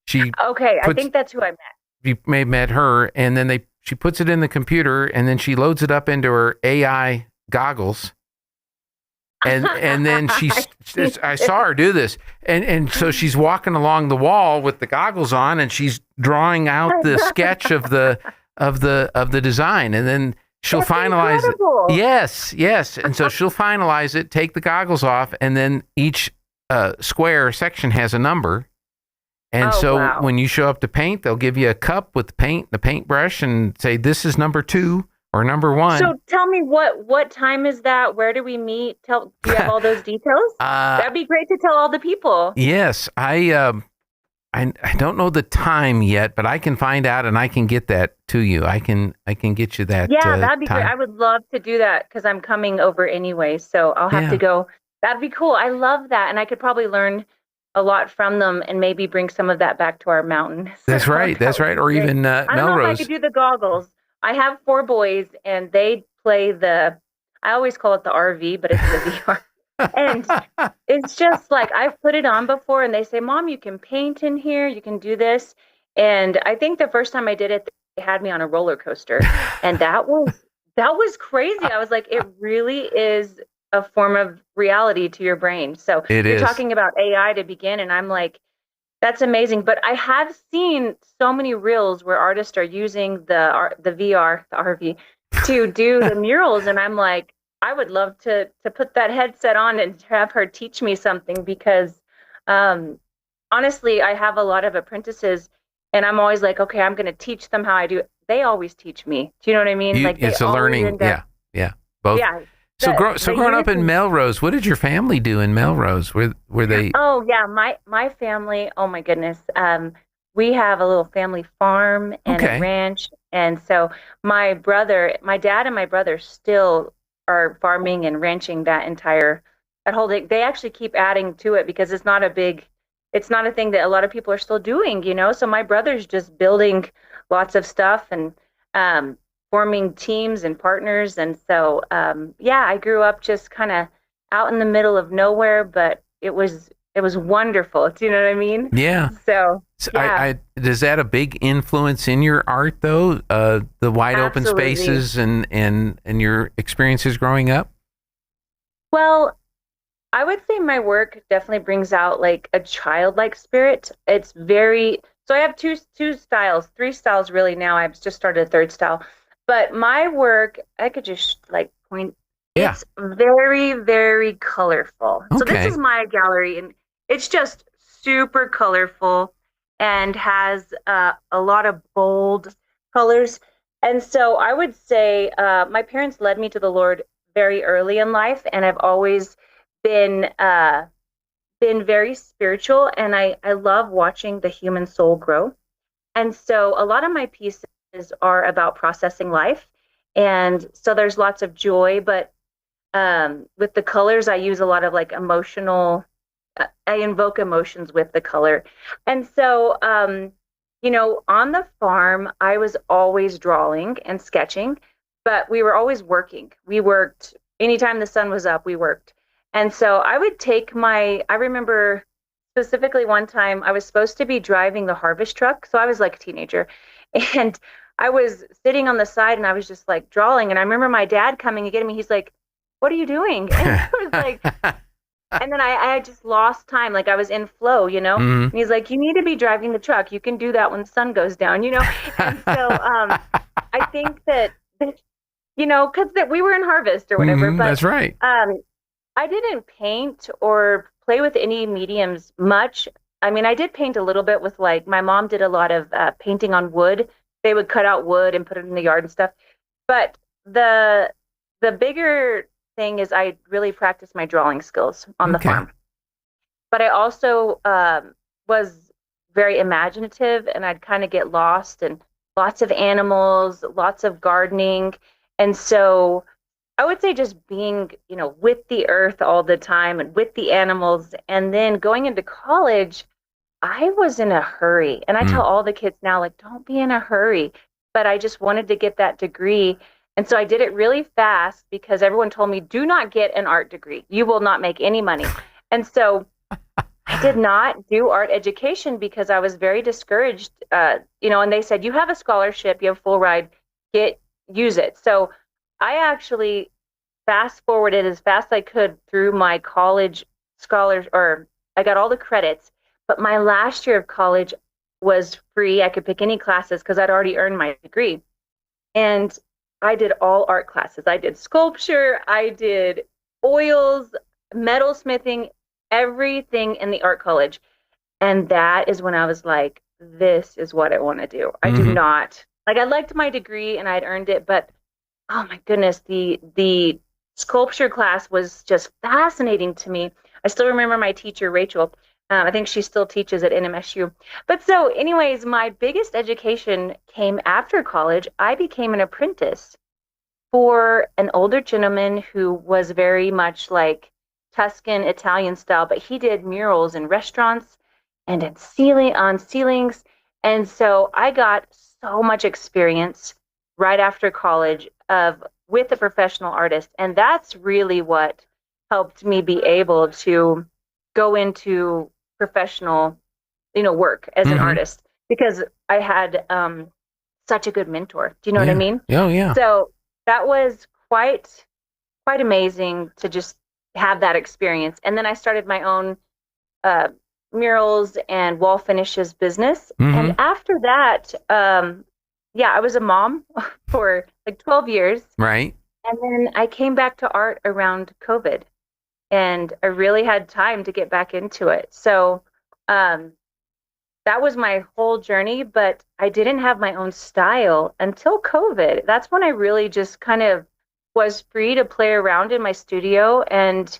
She I think that's who I met. You may have met her, and then she puts it in the computer, and then she loads it up into her AI goggles. And then I saw her do this, and so she's walking along the wall with the goggles on, and she's drawing out the sketch of the design, and then she'll finalize it. Yes, and so she'll finalize it, take the goggles off, and then each square section has a number. And when you show up to paint, they'll give you a cup with the paintbrush, and say, "This is number 2 or number 1." So tell me what time is that? Where do we meet? Do you have all those details? That'd be great to tell all the people. Yes, I don't know the time yet, but I can find out and I can get that to you. I can get you that. Yeah, that'd be time. great. I would love to do that because I'm coming over anyway, so I'll have to go. That'd be cool. I love that, and I could probably learn a lot from them and maybe bring some of that back to our mountain. That's right. That's right. Or even I don't know if Melrose. I could do the goggles. I have 4 boys, and they play I always call it the RV, but it's the VR. And it's just like, I've put it on before, and they say, "Mom, you can paint in here, you can do this." And I think the first time I did it, they had me on a roller coaster, and that was crazy. I was like, it really is a form of reality to your brain. So you're talking about AI to begin, and I'm like, that's amazing. But I have seen so many reels where artists are using the VR, the RV, to do the murals, and I'm like, I would love to put that headset on and have her teach me something, because honestly, I have a lot of apprentices, and I'm always like, okay, I'm going to teach them how I do it. They always teach me. Do you know what I mean? It's a learning. Yeah. Both. Yeah. So growing up in Melrose, what did your family do in Melrose? Were they? Oh yeah, my family. Oh my goodness. We have a little family farm and a ranch, and so my dad and my brother still are farming and ranching that whole thing. They actually keep adding to it because it's not a thing that a lot of people are still doing, So my brother's just building lots of stuff and forming teams and partners. And so, I grew up just kind of out in the middle of nowhere, but it was wonderful. Do you know what I mean? Yeah. So is that a big influence in your art, though? The wide open spaces and your experiences growing up? Well, I would say my work definitely brings out like a childlike spirit. It's so I have two styles, 3 styles really now. I've just started a 3rd style. But my work, I could just like point. Yeah. It's very, very colorful. Okay. So this is my gallery, and it's just super colorful and has a lot of bold colors. And so I would say my parents led me to the Lord very early in life, and I've always been very spiritual, and I love watching the human soul grow. And so a lot of my pieces are about processing life, and so there's lots of joy, but with the colors I use a lot of like emotional, I invoke emotions with the color. And so on the farm I was always drawing and sketching, but we were always working. We worked anytime the sun was up, we worked. And so I would take I remember specifically one time I was supposed to be driving the harvest truck, so I was like a teenager, and I was sitting on the side and I was just like drawing. And I remember my dad coming and getting me. He's like, "What are you doing?" And I was like, and then I just lost time. Like I was in flow, Mm-hmm. And he's like, "You need to be driving the truck. You can do that when the sun goes down, And so I think that, because we were in harvest or whatever. But that's right. I didn't paint or play with any mediums much. I mean, I did paint a little bit with my mom did a lot of painting on wood. They would cut out wood and put it in the yard and stuff. But the bigger thing is I really practiced my drawing skills on the farm. But I also was very imaginative, and I'd kind of get lost, and lots of animals, lots of gardening. And so I would say just being, with the earth all the time and with the animals. And then going into college, I was in a hurry. And I tell all the kids now, like, don't be in a hurry. But I just wanted to get that degree. And so I did it really fast because everyone told me, do not get an art degree. You will not make any money. And so I did not do art education because I was very discouraged, and they said, you have a scholarship, you have full ride, use it. So I actually fast forwarded as fast as I could through my college I got all the credits, but my last year of college was free. I could pick any classes because I'd already earned my degree. And I did all art classes. I did sculpture, I did oils, metalsmithing, everything in the art college. And that is when I was like, this is what I want to do. I do not, I liked my degree and I'd earned it, but oh my goodness, the sculpture class was just fascinating to me. I still remember my teacher, Rachel. I think she still teaches at NMSU. But so anyways, my biggest education came after college. I became an apprentice for an older gentleman who was very much like Tuscan Italian style, but he did murals in restaurants and on ceilings. And so I got so much experience right after college with a professional artist. And that's really what helped me be able to go into professional, work as an artist, because I had such a good mentor. Do you know what I mean? Oh, yeah. So that was quite amazing to just have that experience. And then I started my own murals and wall finishes business. And after that, I was a mom for like 12 years. Right. And then I came back to art around COVID, and I really had time to get back into it. So that was my whole journey, but I didn't have my own style until COVID. That's when I really just kind of was free to play around in my studio. And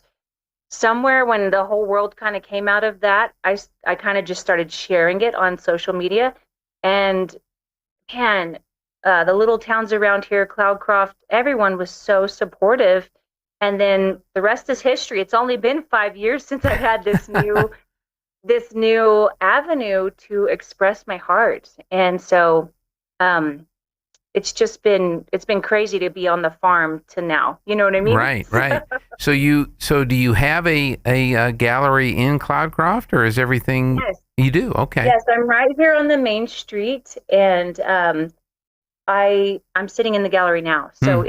somewhere when the whole world kind of came out of that, I kind of just started sharing it on social media. And man, the little towns around here, Cloudcroft, everyone was so supportive. And then the rest is history. It's only been 5 years since I've had this new avenue to express my heart. And so it's been crazy to be on the farm to now. You know what I mean? Right. So do you have a gallery in Cloudcroft, or is everything? Yes. You do? Okay. Yes, I'm right here on the main street, and I'm sitting in the gallery now. So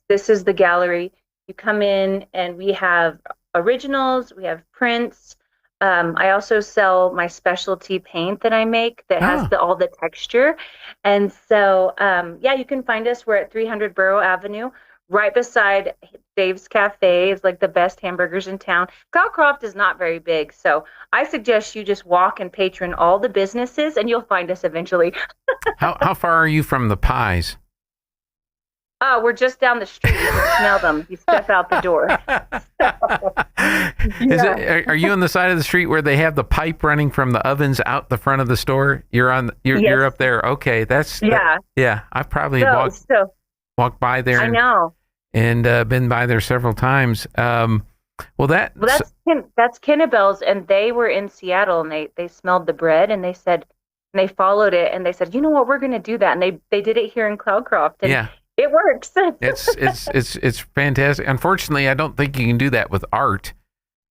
this is the gallery. You come in and we have originals, we have prints. I also sell my specialty paint that I make that has all the texture. And so, you can find us. We're at 300 Borough Avenue, right beside Dave's Cafe. It's like the best hamburgers in town. Cloudcroft is not very big, so I suggest you just walk and patron all the businesses, and you'll find us eventually. How far are you from the pies? We're just down the street. You can smell them. You step out the door. Are you on the side of the street where they have the pipe running from the ovens out the front of the store? You're up there. Okay, I've probably walked by there. I know. And been by there several times. That's Kennebel's, and they were in Seattle, and they smelled the bread, and they said, and they followed it, and they said, you know what, we're going to do that, and they did it here in Cloudcroft. And it works. It's fantastic. Unfortunately, I don't think you can do that with art.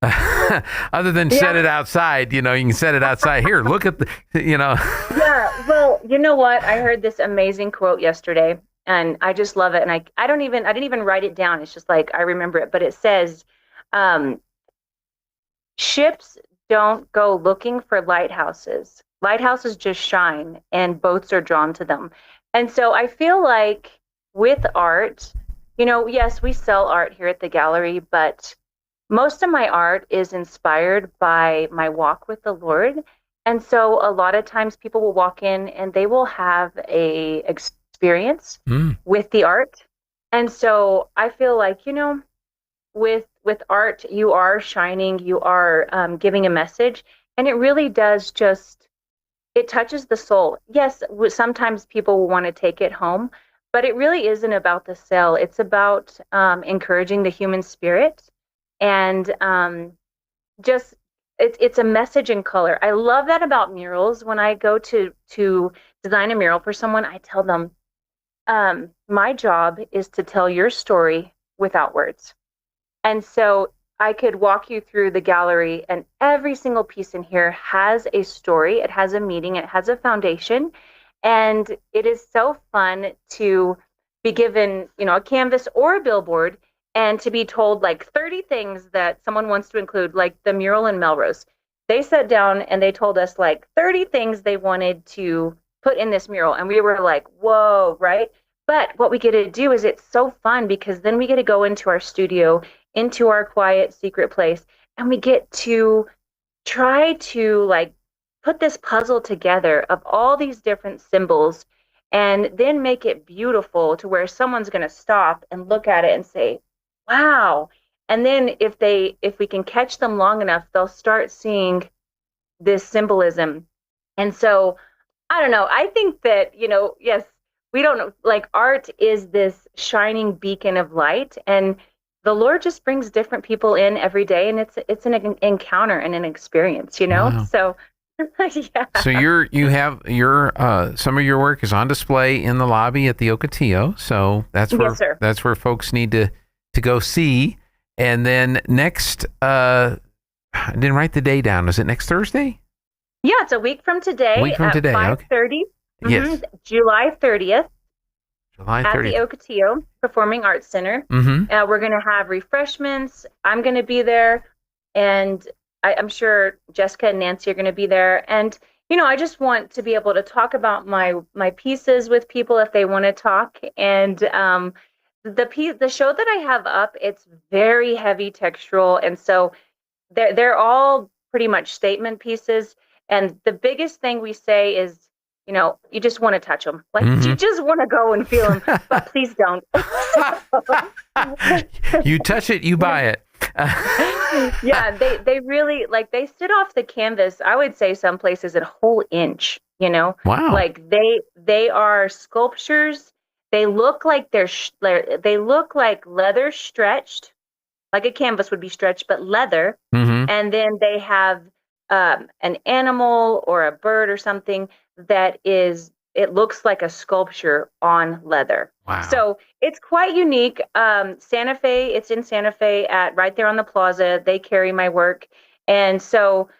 Other than set it outside, you can set it outside. Here, look at Yeah, well, you know what? I heard this amazing quote yesterday, and I just love it. And I didn't even write it down. It's just like I remember it, but it says, ships don't go looking for lighthouses. Lighthouses just shine, and boats are drawn to them. And so I feel like with art, yes, we sell art here at the gallery, but most of my art is inspired by my walk with the Lord. And so a lot of times people will walk in and they will have a experience with the art. And so I feel like, with art, you are shining, you are giving a message, and it really does just it touches the soul. Yes, sometimes people will want to take it home, but it really isn't about the sale. It's about encouraging the human spirit, and just it's a message in color. I love that about murals. When I go to design a mural for someone, I tell them, my job is to tell your story without words. And so I could walk you through the gallery, and every single piece in here has a story. It has a meaning. It has a foundation. And it is so fun to be given, a canvas or a billboard, and to be told like 30 things that someone wants to include, like the mural in Melrose. They sat down and they told us like 30 things they wanted to put in this mural. And we were like, whoa, right? But what we get to do is it's so fun, because then we get to go into our studio, into our quiet secret place, and we get to try to like put this puzzle together of all these different symbols, and then make it beautiful to where someone's going to stop and look at it and say, wow. And then if we can catch them long enough, they'll start seeing this symbolism. And so I don't know, I think that, yes, we don't know, like art is this shining beacon of light, and the Lord just brings different people in every day, and it's an encounter and an experience, Wow. So yeah. So you have your some of your work is on display in the lobby at the Ocotillo. So that's where Yes, sir. that's where folks need to go see. And then next, I didn't write the day down. Is it next Thursday? Yeah, it's a week from today. A week from at today, okay. 5:30. Yes. July 30th. July At 30th. the Ocotillo Performing Arts Center. Mhm. We're going to have refreshments. I'm going to be there, and I'm sure Jessica and Nancy are going to be there. And I just want to be able to talk about my pieces with people if they want to talk. And the show that I have up, it's very heavy textural, and so they're all pretty much statement pieces. And the biggest thing we say is, you just want to touch them. Like, you just want to go and feel them, but please don't. You touch it, you buy it. Yeah, they really, like, they sit off the canvas, I would say some places a whole inch, Wow. Like, they are sculptures. They look like they look like leather stretched, like a canvas would be stretched, but leather. And then they have an animal or a bird or something that it looks like a sculpture on leather. Wow. So it's quite unique. Santa Fe, it's in Santa Fe right there on the plaza. They carry my work. And so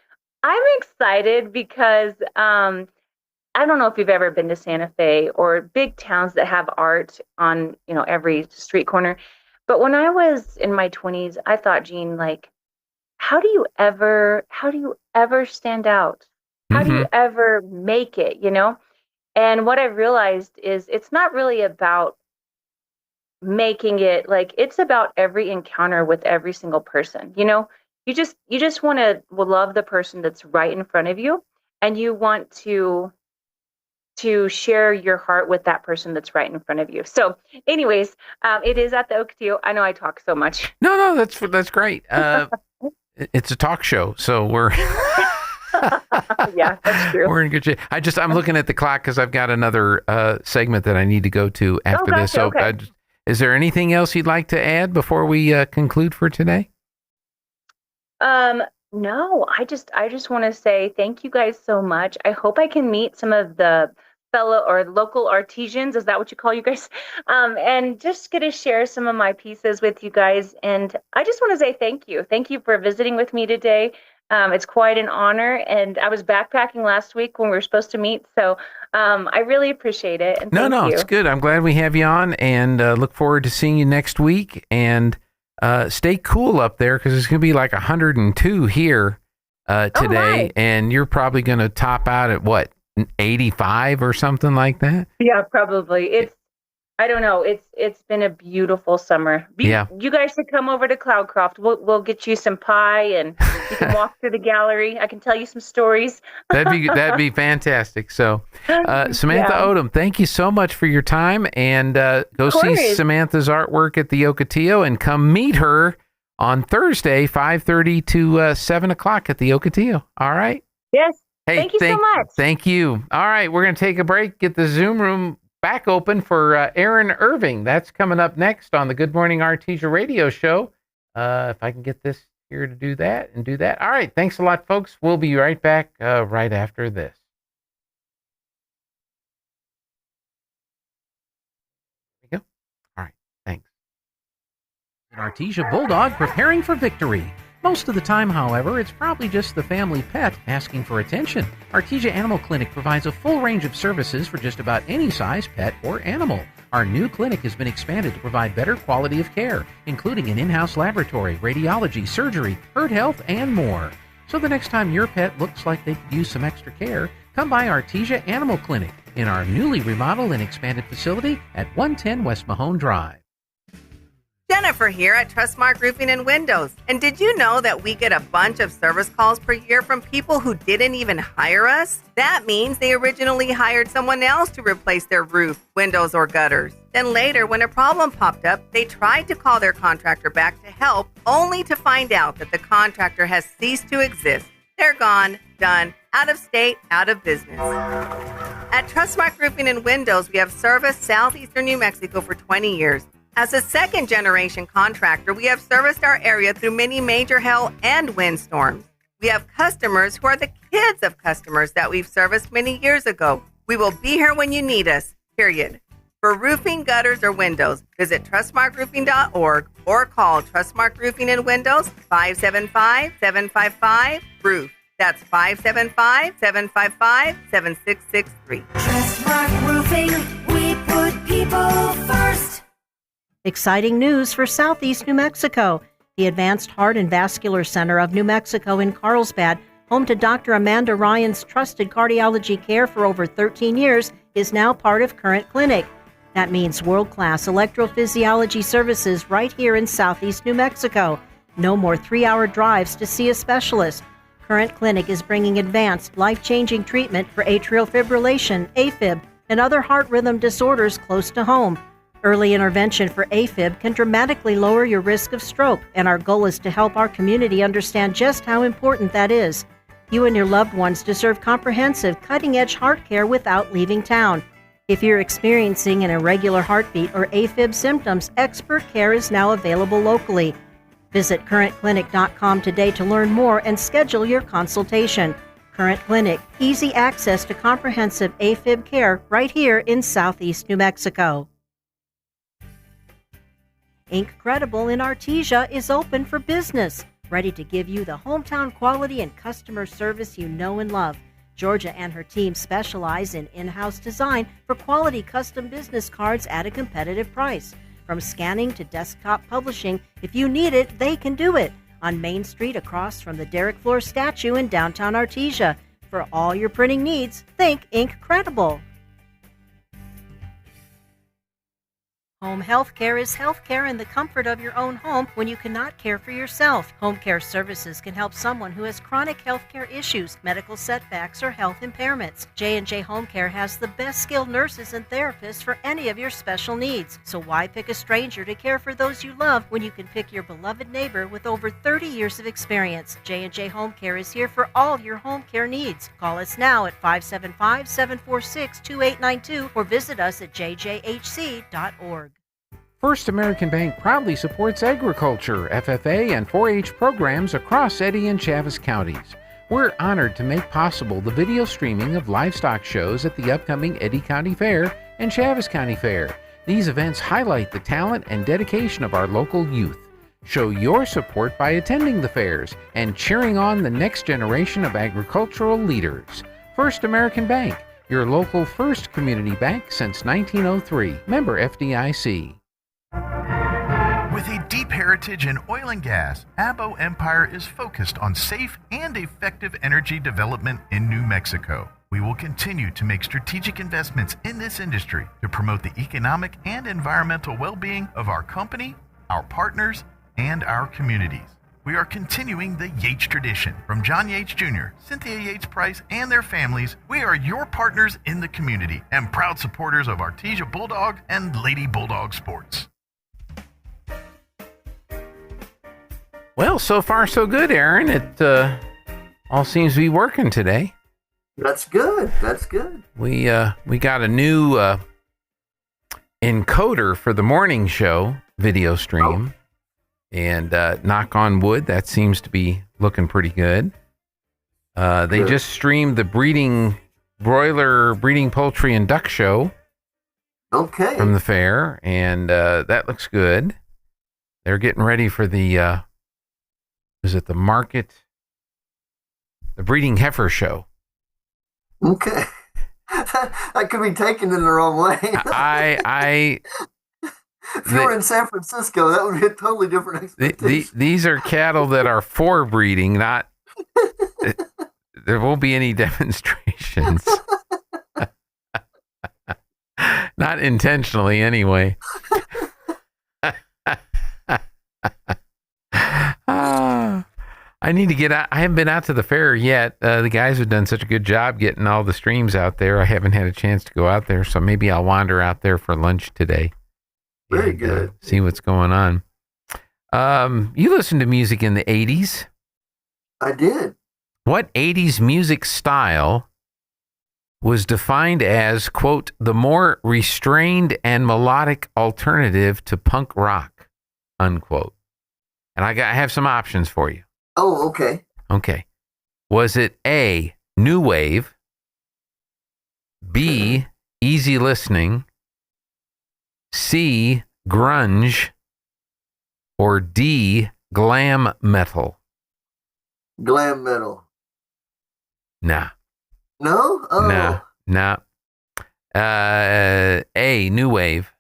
I'm excited because I don't know if you've ever been to Santa Fe or big towns that have art on, every street corner. But when I was in my 20s, I thought, Jean, like, how do you ever stand out? How do you ever make it, And what I realized is it's not really about making it, like, it's about every encounter with every single person. You just want to love the person that's right in front of you, and you want to share your heart with that person that's right in front of you. So anyways, it is at the Ocotillo. I know I talk so much. No, that's great. It's a talk show, so we're yeah, that's true. We're in good shape. I'm looking at the clock because I've got another segment that I need to go to after this. So okay. Is there anything else you'd like to add before we conclude for today? No, I just want to say thank you guys so much. I hope I can meet some of the fellow or local artisans. Is that what you call you guys? And just get to share some of my pieces with you guys. And I just want to say thank you. Thank you for visiting with me today. It's quite an honor. And I was backpacking last week when we were supposed to meet. So I really appreciate it. And thank you. It's good. I'm glad we have you on, and look forward to seeing you next week. And stay cool up there because it's going to be like 102 here today. And you're probably going to top out at what, 85 or something like that? Yeah, probably. I don't know. It's been a beautiful summer. You guys should come over to Cloudcroft. We'll get you some pie, and you can walk through the gallery. I can tell you some stories. That'd be fantastic. So, Samantha Odom, thank you so much for your time, and go see Samantha's artwork at the Ocotillo, and come meet her on Thursday, 5:30 to 7 o'clock at the Ocotillo. All right. Yes. Hey, Thank you so much. Thank you. All right, we're going to take a break, get the Zoom room back open for Aaron Irving. That's coming up next on the Good Morning Artesia radio show. If I can get this here to do that and do that. All right, thanks a lot, folks. We'll be right back right after this. There we go. All right, thanks. An Artesia Bulldog preparing for victory. Most of the time, however, it's probably just the family pet asking for attention. Artesia Animal Clinic provides a full range of services for just about any size pet or animal. Our new clinic has been expanded to provide better quality of care, including an in-house laboratory, radiology, surgery, herd health, and more. So the next time your pet looks like they could use some extra care, come by Artesia Animal Clinic in our newly remodeled and expanded facility at 110 West Mahone Drive. Jennifer here at Trustmark Roofing and Windows. And did you know that we get a bunch of service calls per year from people who didn't even hire us? That means they originally hired someone else to replace their roof, windows, or gutters. Then later, when a problem popped up, they tried to call their contractor back to help, only to find out that the contractor has ceased to exist. They're gone, done, out of state, out of business. At Trustmark Roofing and Windows, we have serviced southeastern New Mexico for 20 years. As a second-generation contractor, we have serviced our area through many major hail and windstorms. We have customers who are the kids of customers that we've serviced many years ago. We will be here when you need us, period. For roofing, gutters, or windows, visit trustmarkroofing.org or call Trustmark Roofing and Windows 575-755-ROOF. That's 575-755-7663. Trustmark Roofing, we put people first. Exciting news for Southeast New Mexico. The Advanced Heart and Vascular Center of New Mexico in Carlsbad, home to Dr. Amanda Ryan's trusted cardiology care for over 13 years, is now part of Current Clinic. That means world-class electrophysiology services right here in Southeast New Mexico. No more 3-hour drives to see a specialist. Current Clinic is bringing advanced, life-changing treatment for atrial fibrillation, AFib, and other heart rhythm disorders close to home. Early intervention for AFib can dramatically lower your risk of stroke, and our goal is to help our community understand just how important that is. You and your loved ones deserve comprehensive, cutting-edge heart care without leaving town. If you're experiencing an irregular heartbeat or AFib symptoms, expert care is now available locally. Visit currentclinic.com today to learn more and schedule your consultation. Current Clinic, easy access to comprehensive AFib care right here in Southeast New Mexico. Incredible in Artesia is open for business, ready to give you the hometown quality and customer service you know and love. Georgia and her team specialize in in-house design for quality custom business cards at a competitive price. From scanning to desktop publishing, if you need it, they can do it. On Main Street across from the Derek Floor statue in downtown Artesia. For all your printing needs, think Incredible. Home health care is health care in the comfort of your own home when you cannot care for yourself. Home care services can help someone who has chronic health care issues, medical setbacks, or health impairments. J&J Home Care has the best skilled nurses and therapists for any of your special needs. So why pick a stranger to care for those you love when you can pick your beloved neighbor with over 30 years of experience? J&J Home Care is here for all your home care needs. Call us now at 575-746-2892 or visit us at jjhc.org. First American Bank proudly supports agriculture, FFA, and 4-H programs across Eddy and Chaves counties. We're honored to make possible the video streaming of livestock shows at the upcoming Eddy County Fair and Chaves County Fair. These events highlight the talent and dedication of our local youth. Show your support by attending the fairs and cheering on the next generation of agricultural leaders. First American Bank, your local first community bank since 1903. Member FDIC. With a deep heritage in oil and gas, Abo Empire is focused on safe and effective energy development in New Mexico. We will continue to make strategic investments in this industry to promote the economic and environmental well-being of our company, our partners, and our communities. We are continuing the Yates tradition. From John Yates Jr., Cynthia Yates Price, and their families, we are your partners in the community and proud supporters of Artesia Bulldog and Lady Bulldog sports. Well, so far so good, Aaron. It all seems to be working today. That's good. That's good. We got a new encoder for the morning show video stream, and knock on wood, that seems to be looking pretty good. They just streamed the broiler breeding poultry and duck show. Okay. From the fair, and that looks good. They're getting ready for the breeding heifer show. Okay. That could be taken in the wrong way. If you were in San Francisco, that would be a totally different expectation. These are cattle that are for breeding, not. There won't be any demonstrations. Not intentionally, anyway. I need to get out. I haven't been out to the fair yet. The guys have done such a good job getting all the streams out there. I haven't had a chance to go out there, so maybe I'll wander out there for lunch today. Very good. See what's going on. You listened to music in the 80s? I did. What 80s music style was defined as, quote, the more restrained and melodic alternative to punk rock, unquote? And I have some options for you. Oh, okay. Okay. Was it A, new wave, B, easy listening, C, grunge, or D, glam metal? Glam metal. Nah. No? Oh. Nah. A, new wave.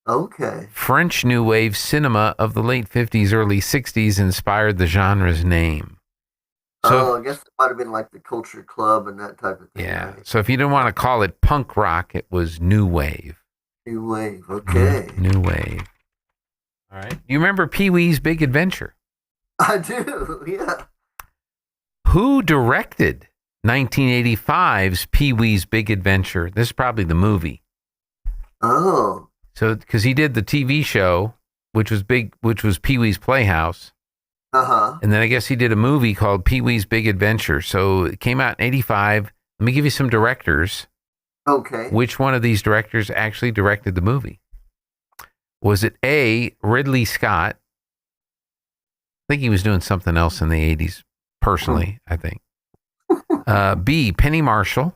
Okay. French new wave cinema of the late 50s, early 60s inspired the genre's name. So, I guess it might have been like the Culture Club and that type of thing. Yeah. Right? So if you didn't want to call it punk rock, it was new wave. New wave. Okay. New wave. All right. You remember Pee-wee's Big Adventure? I do. Yeah. Who directed 1985's Pee-wee's Big Adventure? This is probably the movie. Oh. So, because he did the TV show, which was Pee-wee's Playhouse. Uh-huh. And then I guess he did a movie called Pee-wee's Big Adventure. So it came out in 85. Let me give you some directors. Okay. Which one of these directors actually directed the movie? Was it A, Ridley Scott? I think he was doing something else in the 80s, personally, I think. B, Penny Marshall,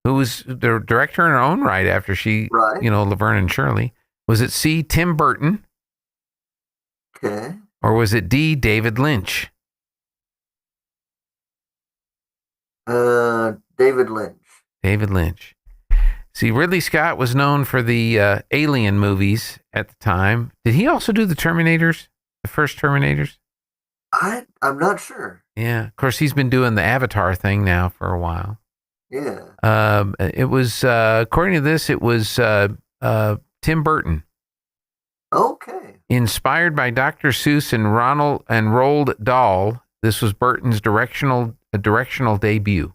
who was the director in her own right after she, Laverne and Shirley. Was it C, Tim Burton? Okay. Or was it D, David Lynch? David Lynch. David Lynch. See, Ridley Scott was known for the Alien movies at the time. Did he also do the Terminators, the first Terminators? I'm not sure. Yeah. Of course, he's been doing the Avatar thing now for a while. Yeah. It was, according to this, it was Tim Burton. Okay. Inspired by Dr. Seuss and Roald Dahl, this was Burton's directional debut.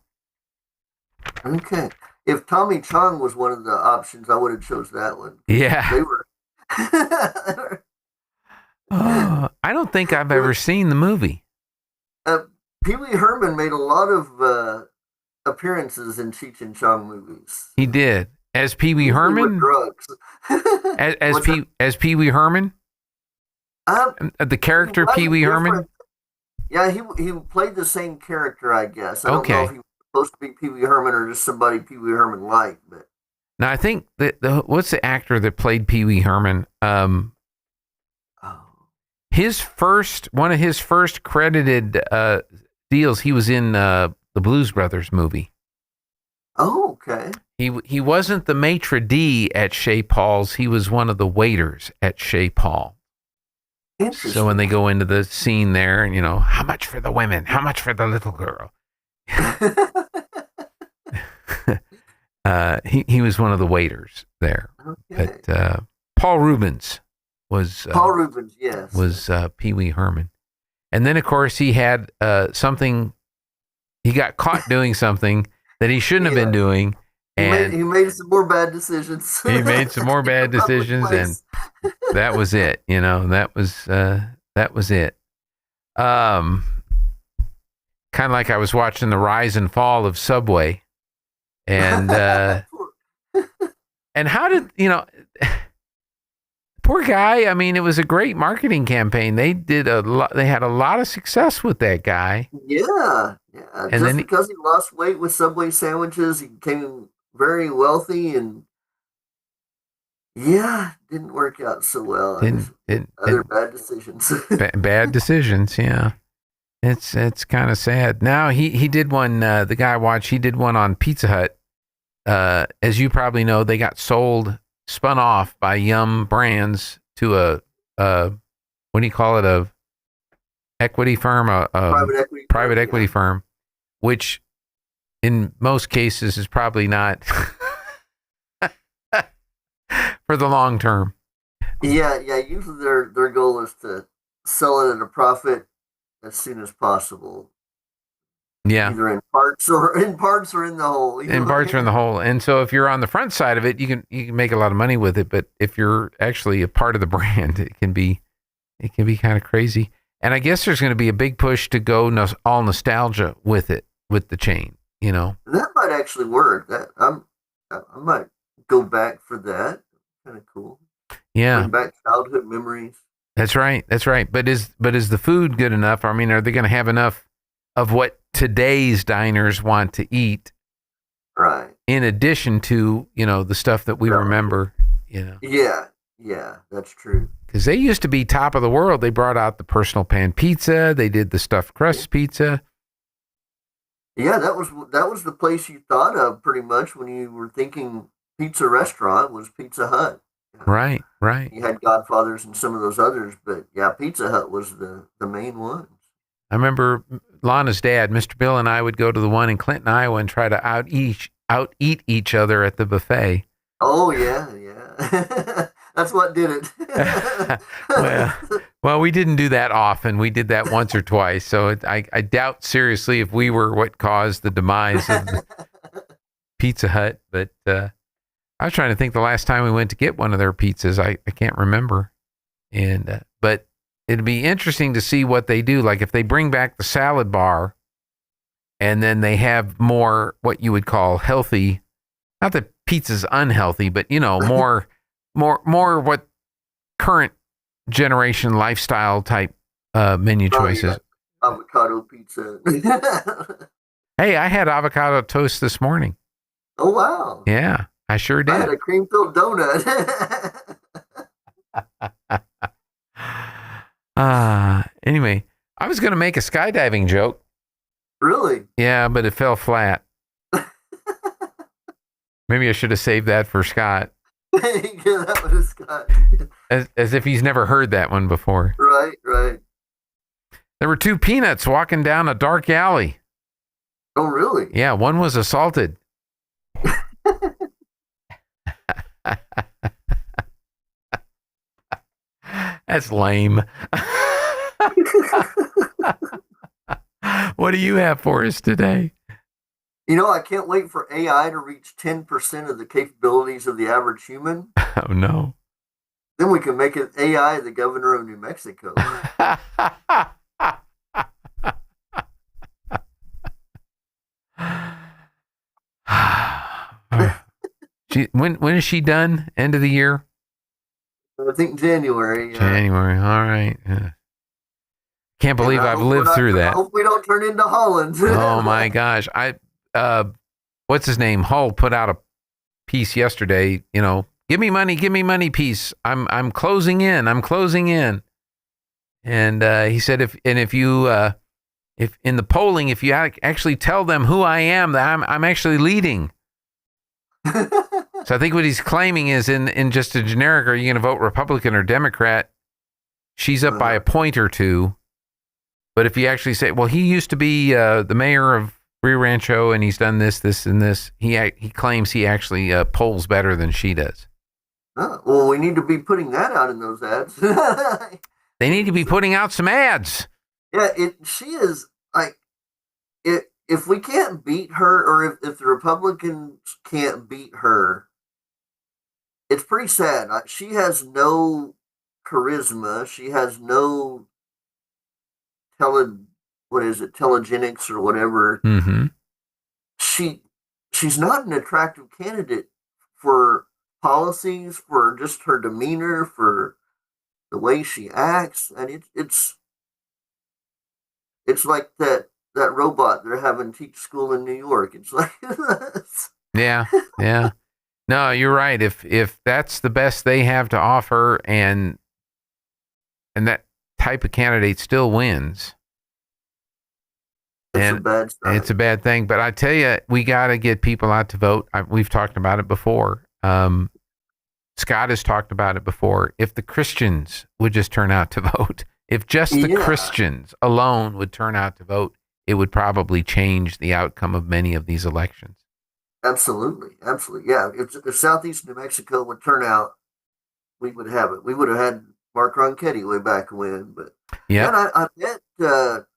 Okay. If Tommy Chong was one of the options, I would have chose that one. Yeah. They were. I don't think I've ever seen the movie. Pee Wee Herman made a lot of appearances in Cheech and Chong movies. He did. As Pee Wee Herman? Drugs. as Pee Wee Herman? The character Pee Wee Herman? Yeah, he played the same character, I guess. I don't know if he was supposed to be Pee Wee Herman or just somebody Pee Wee Herman liked. But now I think what's the actor that played Pee Wee Herman? One of his first credited deals, he was in the Blues Brothers movie. Oh, okay. He wasn't the maitre d' at Chez Paul's. He was one of the waiters at Chez Paul. So when they go into the scene there, and how much for the women, how much for the little girl? He was one of the waiters there. Okay. But Paul Rubens was yes, was Pee Wee Herman, and then of course he had something. He got caught doing something that he shouldn't have been doing. And he made some more bad decisions. He made some more bad decisions, and that was it. That was it. Kind kind of like I was watching the rise and fall of Subway. And and how did, poor guy, I mean, it was a great marketing campaign. They did they had a lot of success with that guy. Yeah. And just then because he lost weight with Subway sandwiches, he became very wealthy, and didn't work out so well. Other bad decisions. Bad decisions, yeah. It's kind of sad. Now he did one. The guy I watched, he did one on Pizza Hut. As you probably know, they got spun off by Yum Brands to a what do you call it? A equity firm, a private equity firm, which in most cases is probably not for the long term. Yeah. Usually their goal is to sell it at a profit as soon as possible. Yeah. Either in parts or in the whole. In parts or in the whole. And so if you're on the front side of it, you can make a lot of money with it. But if you're actually a part of the brand, it can be kind of crazy. And I guess there's going to be a big push to go all nostalgia with the chain. That might actually work. I might go back for that. Kind of cool. Yeah. Bring back childhood memories. That's right. But is the food good enough? I mean, are they going to have enough of what today's diners want to eat? Right. In addition to, the stuff that we remember, Yeah, that's true. Because they used to be top of the world. They brought out the personal pan pizza. They did the stuffed crust pizza. Yeah, that was the place you thought of pretty much when you were thinking pizza restaurant was Pizza Hut. Right. You had Godfathers and some of those others, but yeah, Pizza Hut was the main one. I remember Lana's dad, Mr. Bill, and I would go to the one in Clinton, Iowa, and try to out eat each other at the buffet. Oh yeah. That's what did it. well, we didn't do that often. We did that once or twice. So I doubt seriously if we were what caused the demise of the Pizza Hut. But I was trying to think the last time we went to get one of their pizzas. I can't remember. But it'd be interesting to see what they do. Like if they bring back the salad bar and then they have more what you would call healthy, not that pizza's unhealthy, but more what current generation lifestyle type menu choices. Avocado pizza. Hey, I had avocado toast this morning. Oh wow. Yeah, I sure did. I had a cream filled donut. Anyway, I was going to make a skydiving joke. Really? Yeah, but it fell flat. Maybe I should have saved that for Scott. Yeah, that was Scott. As if he's never heard that one before. Right. There were two peanuts walking down a dark alley. Oh, really? Yeah, one was assaulted. That's lame. What do you have for us today? I can't wait for AI to reach 10% of the capabilities of the average human. Oh, no. Then we can make it AI the governor of New Mexico. When is she done? End of the year? I think January. January. All right. Can't believe I've lived through that. I hope we don't turn into Holland. Oh my gosh. What's his name? Hull put out a piece yesterday, give me money piece. I'm closing in. And he said if in the polling, if you actually tell them who I am, that I'm actually leading. So I think what he's claiming is in just a generic, are you going to vote Republican or Democrat? She's up by a point or two. But if you actually say, well, he used to be the mayor of Rio Rancho and he's done this, and this, he claims he actually polls better than she does. Well, we need to be putting that out in those ads. They need to be putting out some ads. Yeah, she is like, if we can't beat her, or if the Republicans can't beat her, it's pretty sad. She has no charisma. She has no what is it, telegenics or whatever. Mm-hmm. She's not an attractive candidate for policies, for just her demeanor, for the way she acts, and it's like that robot they're having teach school in New York. It's like Yeah. No, you're right. If that's the best they have to offer, and that type of candidate still wins, it's a bad thing. But I tell you, we got to get people out to vote. We've talked about it before. Scott has talked about it before. If the Christians would just turn out to vote, if just the Christians alone would turn out to vote, it would probably change the outcome of many of these elections. Absolutely. Yeah, if Southeast New Mexico would turn out, we would have it. We would have had Mark Ronchetti way back when. But yeah, and I met,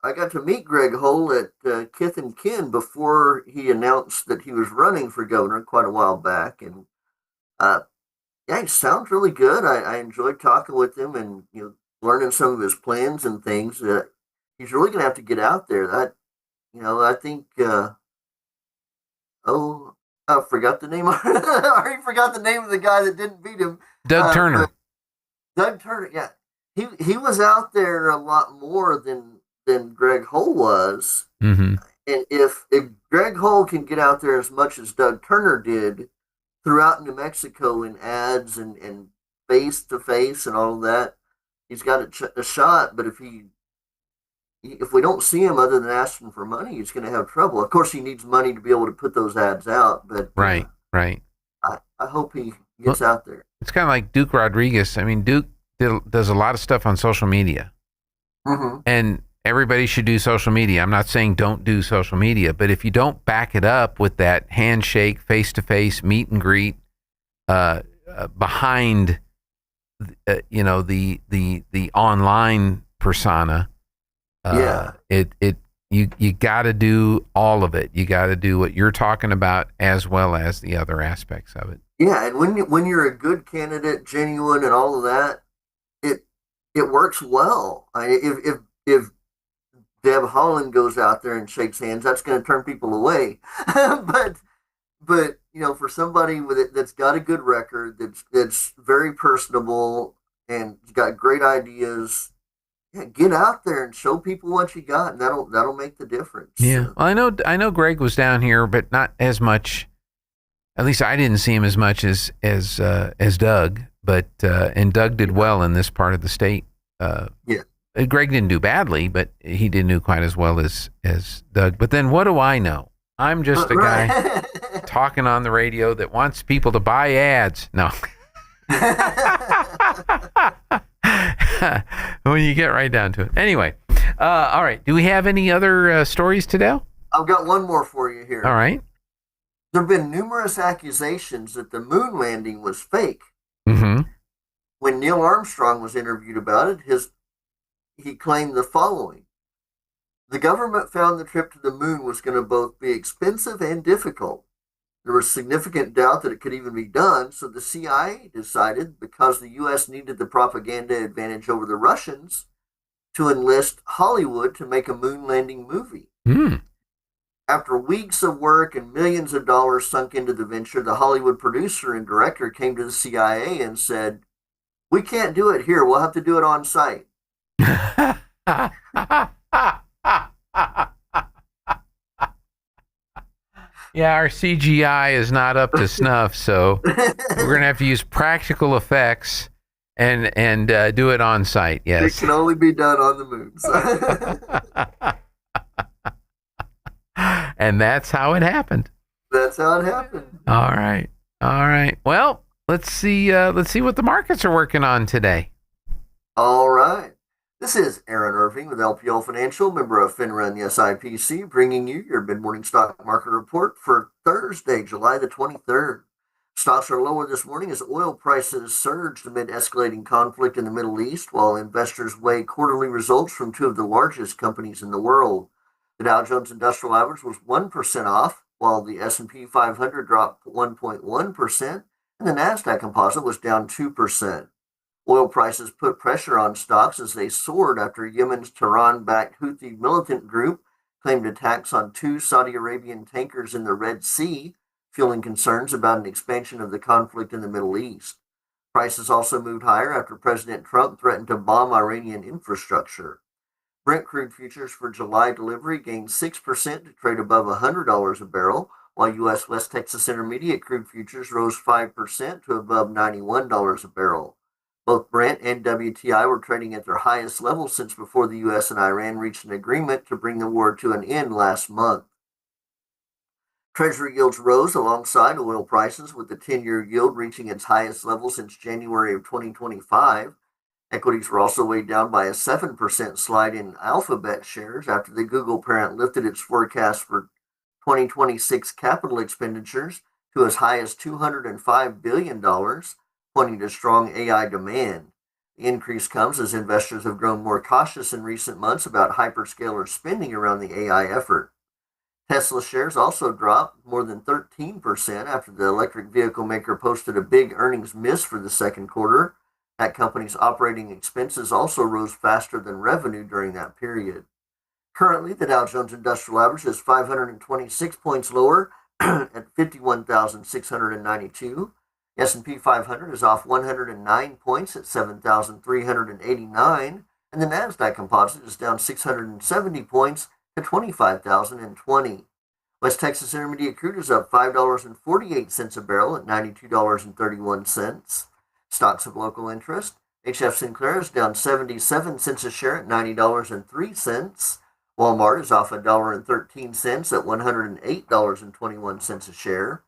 I got to meet Greg Hull at Kith and Kin before he announced that he was running for governor quite a while back, and yeah, he sounds really good. I enjoyed talking with him and learning some of his plans and things. He's really going to have to get out there. I think. I forgot the name. I already forgot the name of the guy that didn't beat him. Doug Turner. Doug Turner, yeah. He was out there a lot more than Greg Hull was. Mm-hmm. And if Greg Hull can get out there as much as Doug Turner did throughout New Mexico in ads and face-to-face and all of that, he's got a shot. But if we don't see him other than asking for money, he's going to have trouble. Of course, he needs money to be able to put those ads out. But right. I hope he gets out there. It's kind of like Duke Rodriguez. I mean, Duke does a lot of stuff on social media, and everybody should do social media. I'm not saying don't do social media, but if you don't back it up with that handshake, face-to-face, meet and greet behind, the online persona. You got to do all of it. You got to do what you're talking about as well as the other aspects of it. Yeah, and when you're a good candidate, genuine, and all of that, it works well. If Deb Holland goes out there and shakes hands, that's going to turn people away. but for somebody that's got a good record, that's very personable and got great ideas. Yeah, get out there and show people what you got, and that'll make the difference. Yeah, well, I know Greg was down here, but not as much. At least I didn't see him as much as Doug. But and Doug did well in this part of the state. Greg didn't do badly, but he didn't do quite as well as Doug. But then what do I know? I'm just a guy talking on the radio that wants people to buy ads. No. When you get right down to it. Anyway, all right. Do we have any other stories today? I've got one more for you here. All right. There have been numerous accusations that the moon landing was fake. Mm-hmm. When Neil Armstrong was interviewed about it, he claimed the following. The government found the trip to the moon was going to both be expensive and difficult. There was significant doubt that it could even be done, so the CIA decided, because the U.S. needed the propaganda advantage over the Russians, to enlist Hollywood to make a moon landing movie. After weeks of work and millions of dollars sunk into the venture, the Hollywood producer and director came to the CIA and said, "We can't do it here. We'll have to do it on site." Yeah, our CGI is not up to snuff, so we're going to have to use practical effects and do it on site. Yes, it can only be done on the moon. And that's how it happened. That's how it happened. All right. Well, let's see what the markets are working on today. All right. This is Aaron Irving with LPL Financial, member of FINRA and the SIPC, bringing you your mid-morning stock market report for Thursday, July the 23rd. Stocks are lower this morning as oil prices surged amid escalating conflict in the Middle East, while investors weigh quarterly results from two of the largest companies in the world. The Dow Jones Industrial Average was 1% off, while the S&P 500 dropped 1.1%, and the NASDAQ Composite was down 2%. Oil prices put pressure on stocks as they soared after Yemen's Tehran-backed Houthi militant group claimed attacks on 2 Saudi Arabian tankers in the Red Sea, fueling concerns about an expansion of the conflict in the Middle East. Prices also moved higher after President Trump threatened to bomb Iranian infrastructure. Brent crude futures for July delivery gained 6% to trade above $100 a barrel, while U.S. West Texas Intermediate crude futures rose 5% to above $91 a barrel. Both Brent and WTI were trading at their highest level since before the U.S. and Iran reached an agreement to bring the war to an end last month. Treasury yields rose alongside oil prices, with the 10-year yield reaching its highest level since January of 2025. Equities were also weighed down by a 7% slide in Alphabet shares after the Google parent lifted its forecast for 2026 capital expenditures to as high as $205 billion, pointing to strong AI demand. The increase comes as investors have grown more cautious in recent months about hyperscaler spending around the AI effort. Tesla shares also dropped more than 13% after the electric vehicle maker posted a big earnings miss for the second quarter. That company's operating expenses also rose faster than revenue during that period. Currently, the Dow Jones Industrial Average is 526 points lower at 51,692. The S&P 500 is off 109 points at 7,389, and the Nasdaq Composite is down 670 points to 25,020. West Texas Intermediate crude is up $5.48 a barrel at $92.31. Stocks of local interest: HF Sinclair is down 77 cents a share at $90.03. Walmart is off $1.13 at $108.21 a share.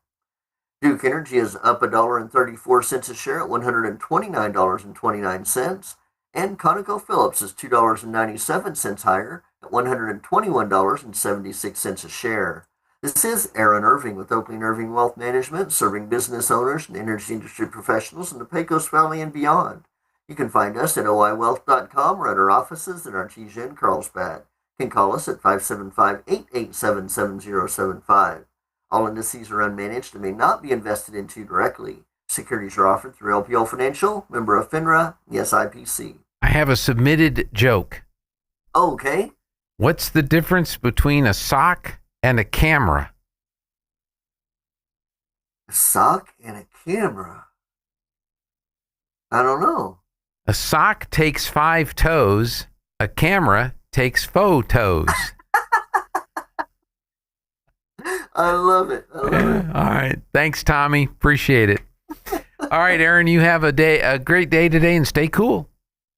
Duke Energy is up $1.34 a share at $129.29. And ConocoPhillips is $2.97 higher at $121.76 a share. This is Aaron Irving with Oakland Irving Wealth Management, serving business owners and energy industry professionals in the Pecos Valley and beyond. You can find us at oiwealth.com or at our offices in Artesia and Carlsbad. You can call us at 575-887-7075. All indices are unmanaged and may not be invested into directly. Securities are offered through LPL Financial, member of FINRA, the SIPC. I have a submitted joke. Okay. What's the difference between a sock and a camera? A sock and a camera? I don't know. A sock takes 5 toes. A camera takes faux toes. I love it. All right. Thanks, Tommy. Appreciate it. All right, Aaron, you have a great day today, and stay cool.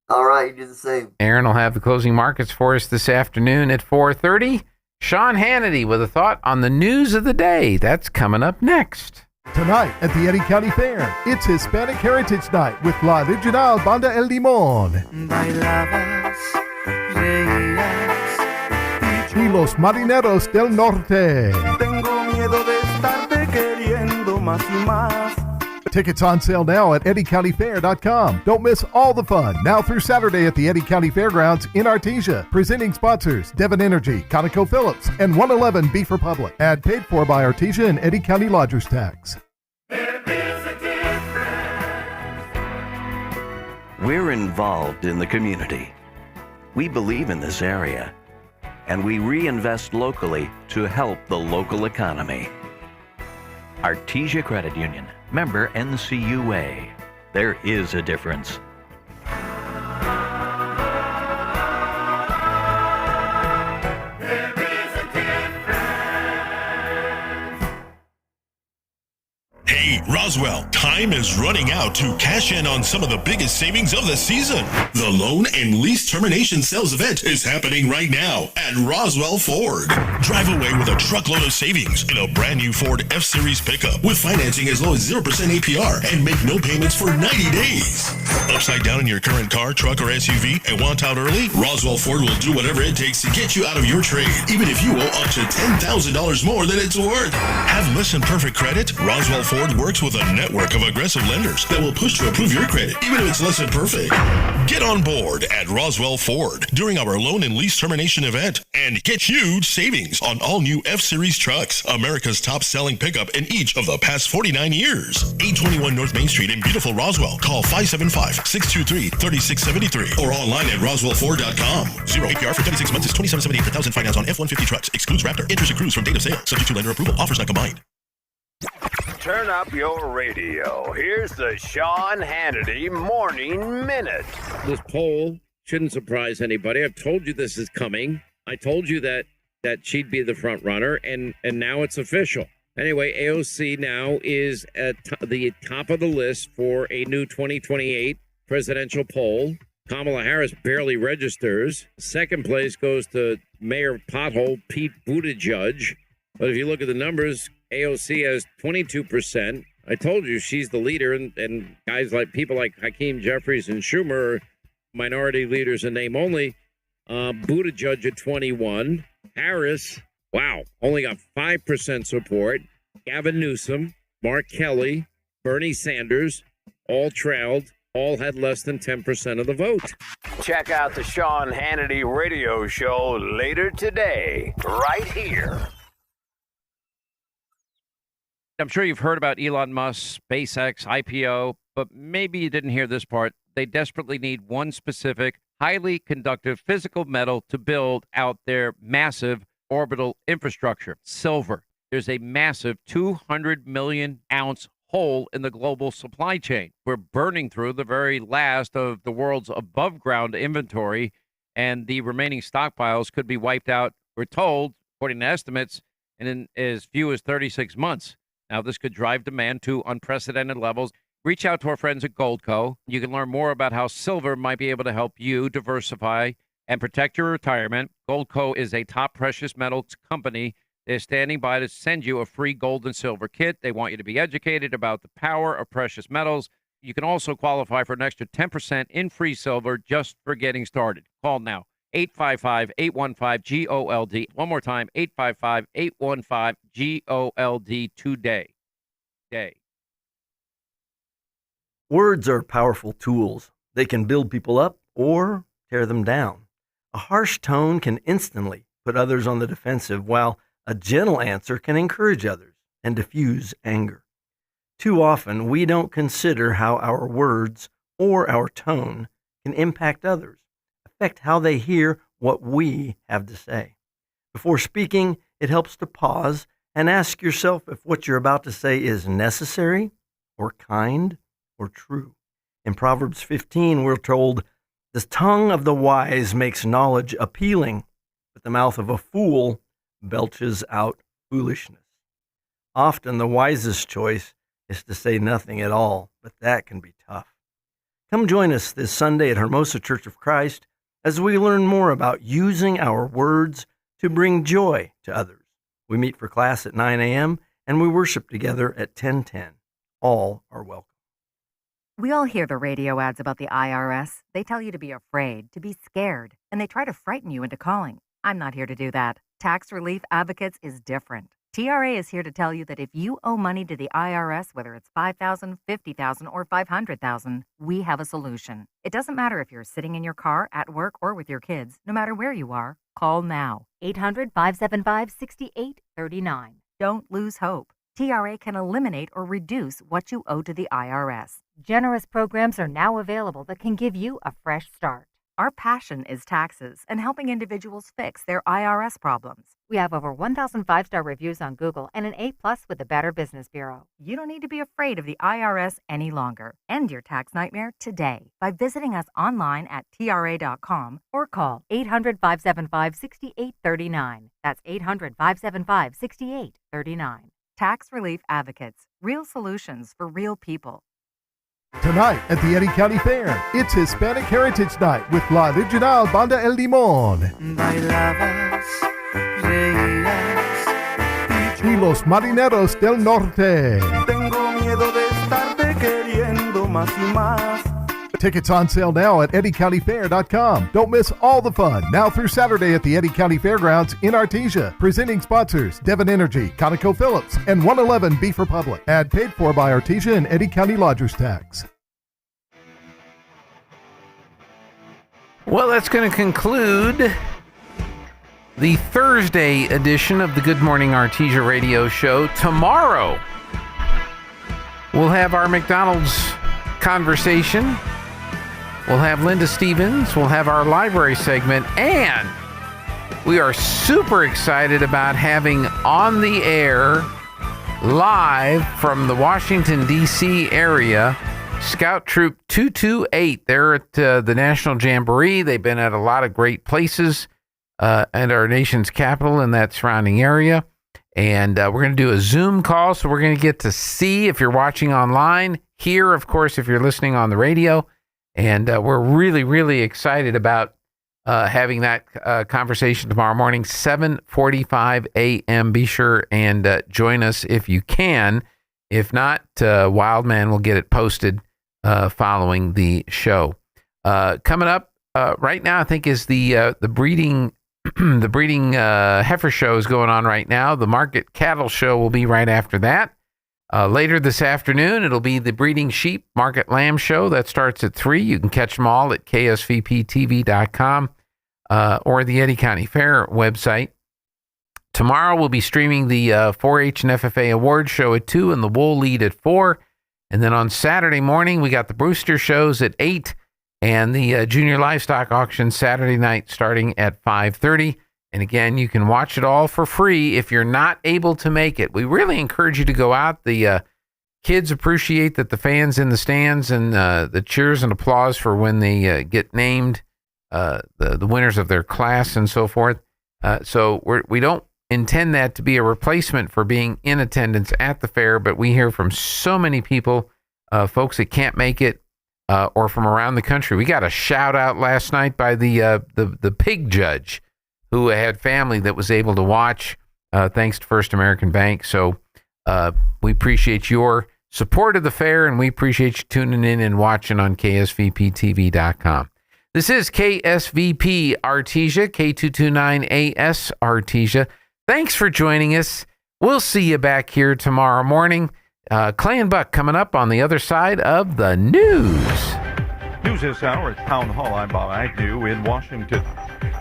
All right, you do the same. Aaron will have the closing markets for us this afternoon at 4:30. Sean Hannity with a thought on the news of the day. That's coming up next. Tonight at the Eddy County Fair, it's Hispanic Heritage Night with La Regional Banda El Limón. Y los Marineros del Norte. Tengo miedo de estarte queriendo más y más. Tickets on sale now at eddycountyfair.com. Don't miss all the fun now through Saturday at the Eddy County Fairgrounds in Artesia. Presenting sponsors Devon Energy, ConocoPhillips, and 111 Beef Republic. Ad paid for by Artesia and Eddy County Lodgers Tax. We're involved in the community. We believe in this area, and we reinvest locally to help the local economy. Artesia Credit Union, member NCUA. There is a difference. Hey, Roswell, time is running out to cash in on some of the biggest savings of the season. The loan and lease termination sales event is happening right now at Roswell Ford. Drive away with a truckload of savings in a brand new Ford F-Series pickup with financing as low as 0% APR and make no payments for 90 days. Upside down in your current car, truck, or SUV and want out early? Roswell Ford will do whatever it takes to get you out of your trade, even if you owe up to $10,000 more than it's worth. Have less than perfect credit? Roswell Ford works with a network of aggressive lenders that will push to approve your credit, even if it's less than perfect. Get on board at Roswell Ford during our loan and lease termination event and get huge savings on all new F-Series trucks, America's top-selling pickup in each of the past 49 years. 821 North Main Street in beautiful Roswell. Call 575 855-623-3673 or online at roswell4.com. 0 APR for 36 months is $27.78 per thousand finance on F-150 trucks. Excludes Raptor. Interest accrues from date of sale. Subject to lender approval. Offers not combined. Turn up your radio. Here's the Sean Hannity Morning Minute. This poll shouldn't surprise anybody. I've told you this is coming. I told you that she'd be the front runner, and now it's official. Anyway, AOC now is at the top of the list for a new 2028 presidential poll. Kamala Harris barely registers. Second place goes to Mayor of Pothole, Pete Buttigieg. But if you look at the numbers, AOC has 22%. I told you she's the leader, and guys like people like Hakeem Jeffries and Schumer are minority leaders in name only. Buttigieg at 21. Harris, wow, only got 5% support. Gavin Newsom, Mark Kelly, Bernie Sanders, all trailed, all had less than 10% of the vote. Check out the Sean Hannity radio show later today, right here. I'm sure you've heard about Elon Musk, SpaceX, IPO, but maybe you didn't hear this part. They desperately need one specific, highly conductive physical metal to build out their massive orbital infrastructure, silver. There's a massive 200 million ounce hole in the global supply chain. We're burning through the very last of the world's above ground inventory, and the remaining stockpiles could be wiped out, we're told, according to estimates, in as few as 36 months. Now, this could drive demand to unprecedented levels. Reach out to our friends at Goldco. You can learn more about how silver might be able to help you diversify and protect your retirement. Goldco is a top precious metals company. They're standing by to send you a free gold and silver kit. They want you to be educated about the power of precious metals. You can also qualify for an extra 10% in free silver just for getting started. Call now. 855-815-GOLD. One more time, 855-815-GOLD today. Words are powerful tools. They can build people up or tear them down. A harsh tone can instantly put others on the defensive, while a gentle answer can encourage others and diffuse anger. Too often, we don't consider how our words or our tone can impact others, affect how they hear what we have to say. Before speaking, it helps to pause and ask yourself if what you're about to say is necessary or kind or true. In Proverbs 15, we're told, "The tongue of the wise makes knowledge appealing, but the mouth of a fool belches out foolishness." Often the wisest choice is to say nothing at all, but that can be tough. Come join us this Sunday at Hermosa Church of Christ as we learn more about using our words to bring joy to others. We meet for class at 9 a.m. and we worship together at 10:10. All are welcome. We all hear the radio ads about the IRS. They tell you to be afraid, to be scared, and they try to frighten you into calling. I'm not here to do that. Tax Relief Advocates is different. TRA is here to tell you that if you owe money to the IRS, whether it's $5,000, $50,000, or $500,000, we have a solution. It doesn't matter if you're sitting in your car, at work, or with your kids. No matter where you are, call now. 800-575-6839. Don't lose hope. TRA can eliminate or reduce what you owe to the IRS. Generous programs are now available that can give you a fresh start. Our passion is taxes and helping individuals fix their IRS problems. We have over 1,000 five-star reviews on Google and an A+ with the Better Business Bureau. You don't need to be afraid of the IRS any longer. End your tax nightmare today by visiting us online at TRA.com or call 800-575-6839. That's 800-575-6839. Tax Relief Advocates. Real solutions for real people. Tonight at the Eddy County Fair, it's Hispanic Heritage Night with La Regional Banda El Limón. Bailabas, reías, Y los Marineros del Norte. tengo miedo de estarte queriendo más y más. Tickets on sale now at eddycountyfair.com. Don't miss all the fun now through Saturday at the Eddy County Fairgrounds in Artesia. Presenting sponsors Devon Energy, ConocoPhillips, and 111 Beef Republic. Ad paid for by Artesia and Eddy County Lodgers Tax. Well, that's going to conclude the Thursday edition of the Good Morning Artesia radio show. Tomorrow, we'll have our McDonald's conversation We'll have Linda Stevens. We'll have our library segment. And we are super excited about having on the air, live from the Washington, D.C. area, Scout Troop 228. They're at the National Jamboree. They've been at a lot of great places and our nation's capital in that surrounding area. And we're going to do a Zoom call, so we're going to get to see if you're watching online, hear, of course, if you're listening on the radio. And we're really, really excited about having that conversation tomorrow morning, 7:45 a.m. Be sure and join us if you can. If not, Wildman will get it posted following the show. Coming up right now, I think, is the breeding the breeding heifer show is going on right now. The market cattle show will be right after that. Later this afternoon, it'll be the breeding sheep market lamb show. That starts at 3. You can catch them all at ksvptv.com or the Eddy County Fair website. Tomorrow, we'll be streaming the 4-H and FFA Awards show at 2 and the Wool Lead at 4. And then on Saturday morning, we got the Brewster shows at 8 and the Junior Livestock Auction Saturday night starting at 5:30. And again, you can watch it all for free if you're not able to make it. We really encourage you to go out. The kids appreciate that the fans in the stands and the cheers and applause for when they get named the winners of their class and so forth. So we don't intend that to be a replacement for being in attendance at the fair, but we hear from so many people, folks that can't make it, or from around the country. We got a shout out last night by the pig judge who had family that was able to watch, thanks to First American Bank. So we appreciate your support of the fair, and we appreciate you tuning in and watching on ksvptv.com. This is KSVP Artesia, K229AS Artesia. Thanks for joining us. We'll see you back here tomorrow morning. Clay and Buck coming up on the other side of the news. News this hour at Town Hall. I'm Bob Agnew in Washington.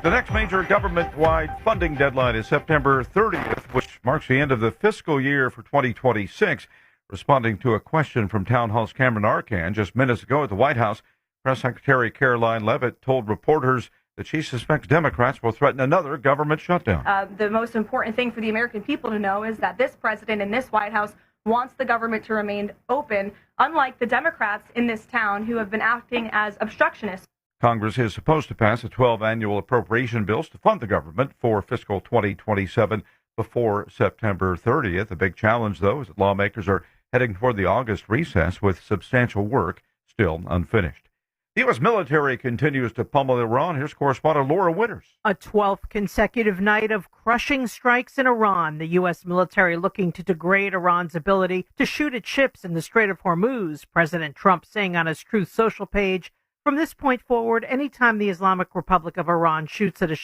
The next major government-wide funding deadline is September 30th, which marks the end of the fiscal year for 2026. Responding to a question from Town Hall's Cameron Arcan just minutes ago at the White House, Press Secretary Caroline Leavitt told reporters that she suspects Democrats will threaten another government shutdown. The most important thing for the American people to know is that this president and this White House wants the government to remain open, unlike the Democrats in this town who have been acting as obstructionists. Congress is supposed to pass 12 annual appropriation bills to fund the government for fiscal 2027 before September 30th. The big challenge, though, is that lawmakers are heading toward the August recess with substantial work still unfinished. The U.S. military continues to pummel Iran. Here's correspondent Laura Winters. A 12th consecutive night of crushing strikes in Iran. The U.S. military looking to degrade Iran's ability to shoot at ships in the Strait of Hormuz. President Trump saying on his Truth Social page, from this point forward, anytime the Islamic Republic of Iran shoots at a